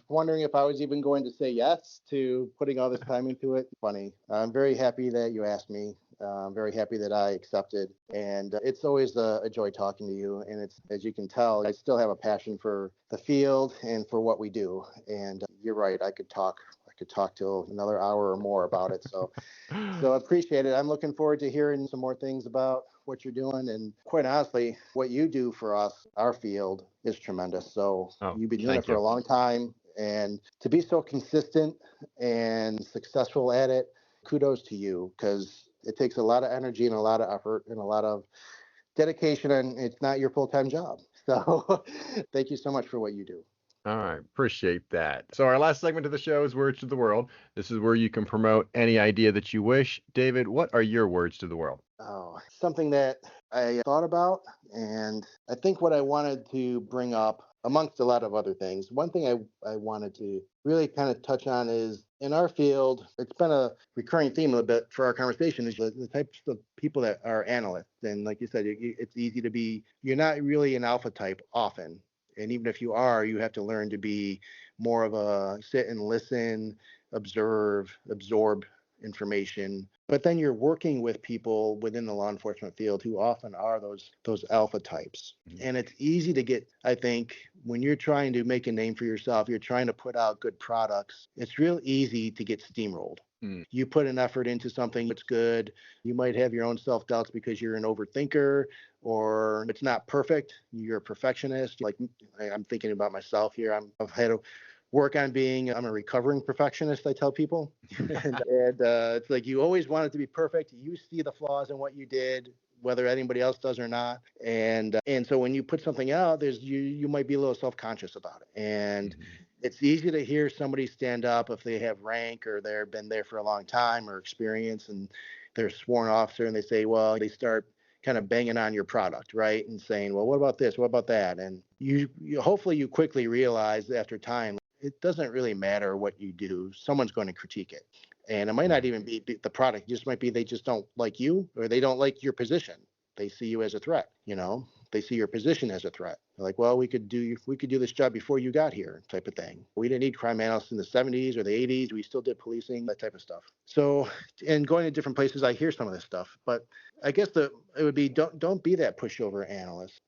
wondering if I was even going to say yes to putting all this time into it, funny. I'm very happy that you asked me. I'm very happy that I accepted. And it's always a joy talking to you. And it's, as you can tell, I still have a passion for the field and for what we do. And you're right, I could talk till another hour or more about it. So I appreciate it. I'm looking forward to hearing some more things about what you're doing. And quite honestly, what you do for us, our field, is tremendous. So you've been doing it for a long time. And to be so consistent and successful at it, kudos to you, because it takes a lot of energy and a lot of effort and a lot of dedication, and it's not your full-time job. So thank you so much for what you do. All right, appreciate that. So our last segment of the show is Words to the World. This is where you can promote any idea that you wish. David, what are your words to the world? Oh, something that I thought about, and I think what I wanted to bring up, amongst a lot of other things, one thing I wanted to really kind of touch on is in our field, it's been a recurring theme a little bit for our conversation is the types of people that are analysts. And like you said, it's easy to be, you're not really an alpha type often. And even if you are, you have to learn to be more of a sit and listen, observe, absorb information. But then you're working with people within the law enforcement field who often are those alpha types. And it's easy to get, I think, when you're trying to make a name for yourself, you're trying to put out good products, it's real easy to get steamrolled. You put an effort into something that's good. You might have your own self-doubts because you're an overthinker or it's not perfect. You're a perfectionist. Like I'm thinking about myself here. I've had to work on I'm a recovering perfectionist, I tell people. and it's like you always want it to be perfect. You see the flaws in what you did, whether anybody else does or not. And so when you put something out, you might be a little self-conscious about it. And it's easy to hear somebody stand up if they have rank or they've been there for a long time or experience and they're a sworn officer and they say, well, they start kind of banging on your product, right? And saying, well, what about this? What about that? And you hopefully you quickly realize after time, it doesn't really matter what you do. Someone's going to critique it. And it might not even be the product. It just might be they just don't like you or they don't like your position. They see you as a threat, they see your position as a threat. They're like, well, we could do this job before you got here type of thing. We didn't need crime analysts in the 70s or the 80s. We still did policing, that type of stuff. So, and going to different places, I hear some of this stuff, but I guess it would be, don't be that pushover analyst.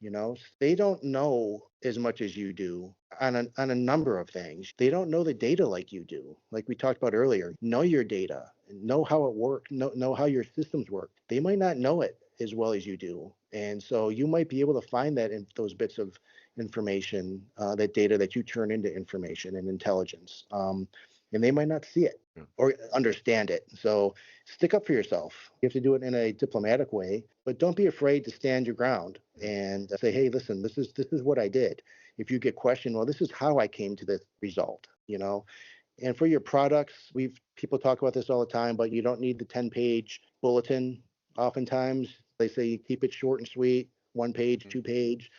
They don't know as much as you do on a number of things. They don't know the data like you do. Like we talked about earlier, know your data, know how it works, know how your systems work. They might not know it as well as you do. And so you might be able to find that in those bits of information, that data that you turn into information and intelligence. And they might not see it or understand it. So stick up for yourself. You have to do it in a diplomatic way, but don't be afraid to stand your ground and say, hey, listen, this is what I did. If you get questioned, well, this is how I came to this result, And for your products, people talk about this all the time, but you don't need the 10-page bulletin. Oftentimes, they say you keep it short and sweet, 1 page, 2 page.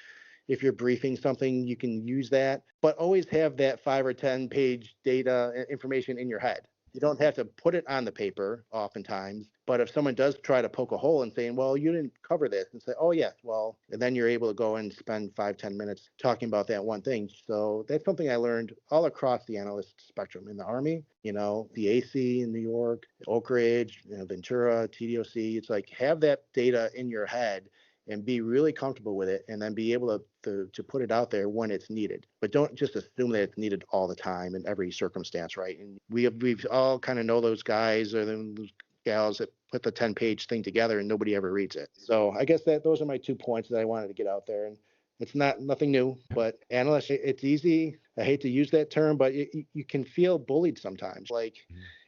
If you're briefing something, you can use that, but always have that 5 or 10 page data information in your head. You don't have to put it on the paper oftentimes, but if someone does try to poke a hole and saying, well, you didn't cover this, and say, oh, yes, well, and then you're able to go and spend 5-10 minutes talking about that one thing. So that's something I learned all across the analyst spectrum in the Army, the AC in New York, Oak Ridge, Ventura, TDOC. It's like have that data in your head and be really comfortable with it and then be able to put it out there when it's needed. But don't just assume that it's needed all the time in every circumstance, right? And we've all kind of know those guys or those gals that put the 10-page thing together and nobody ever reads it. So I guess those are my 2 points that I wanted to get out there. And it's nothing new, but analysts, it's easy. I hate to use that term, but you can feel bullied sometimes. Like,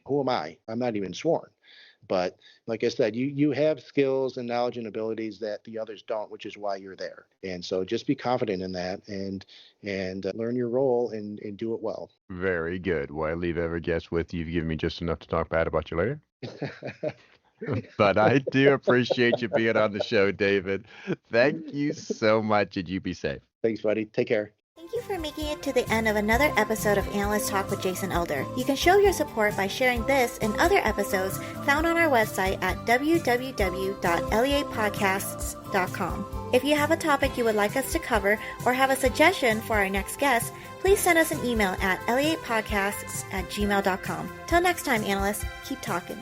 who am I? I'm not even sworn. But like I said, you have skills and knowledge and abilities that the others don't, which is why you're there. And so just be confident in that and learn your role and do it well. Very good. Well, I leave every guest with you've given me just enough to talk bad about you later. But I do appreciate you being on the show, David. Thank you so much, and you be safe. Thanks, buddy. Take care. Thank you for making it to the end of another episode of Analyst Talk with Jason Elder. You can show your support by sharing this and other episodes found on our website at www.leapodcasts.com. If you have a topic you would like us to cover or have a suggestion for our next guest, please send us an email at leapodcasts@gmail.com. Till next time, analysts, keep talking.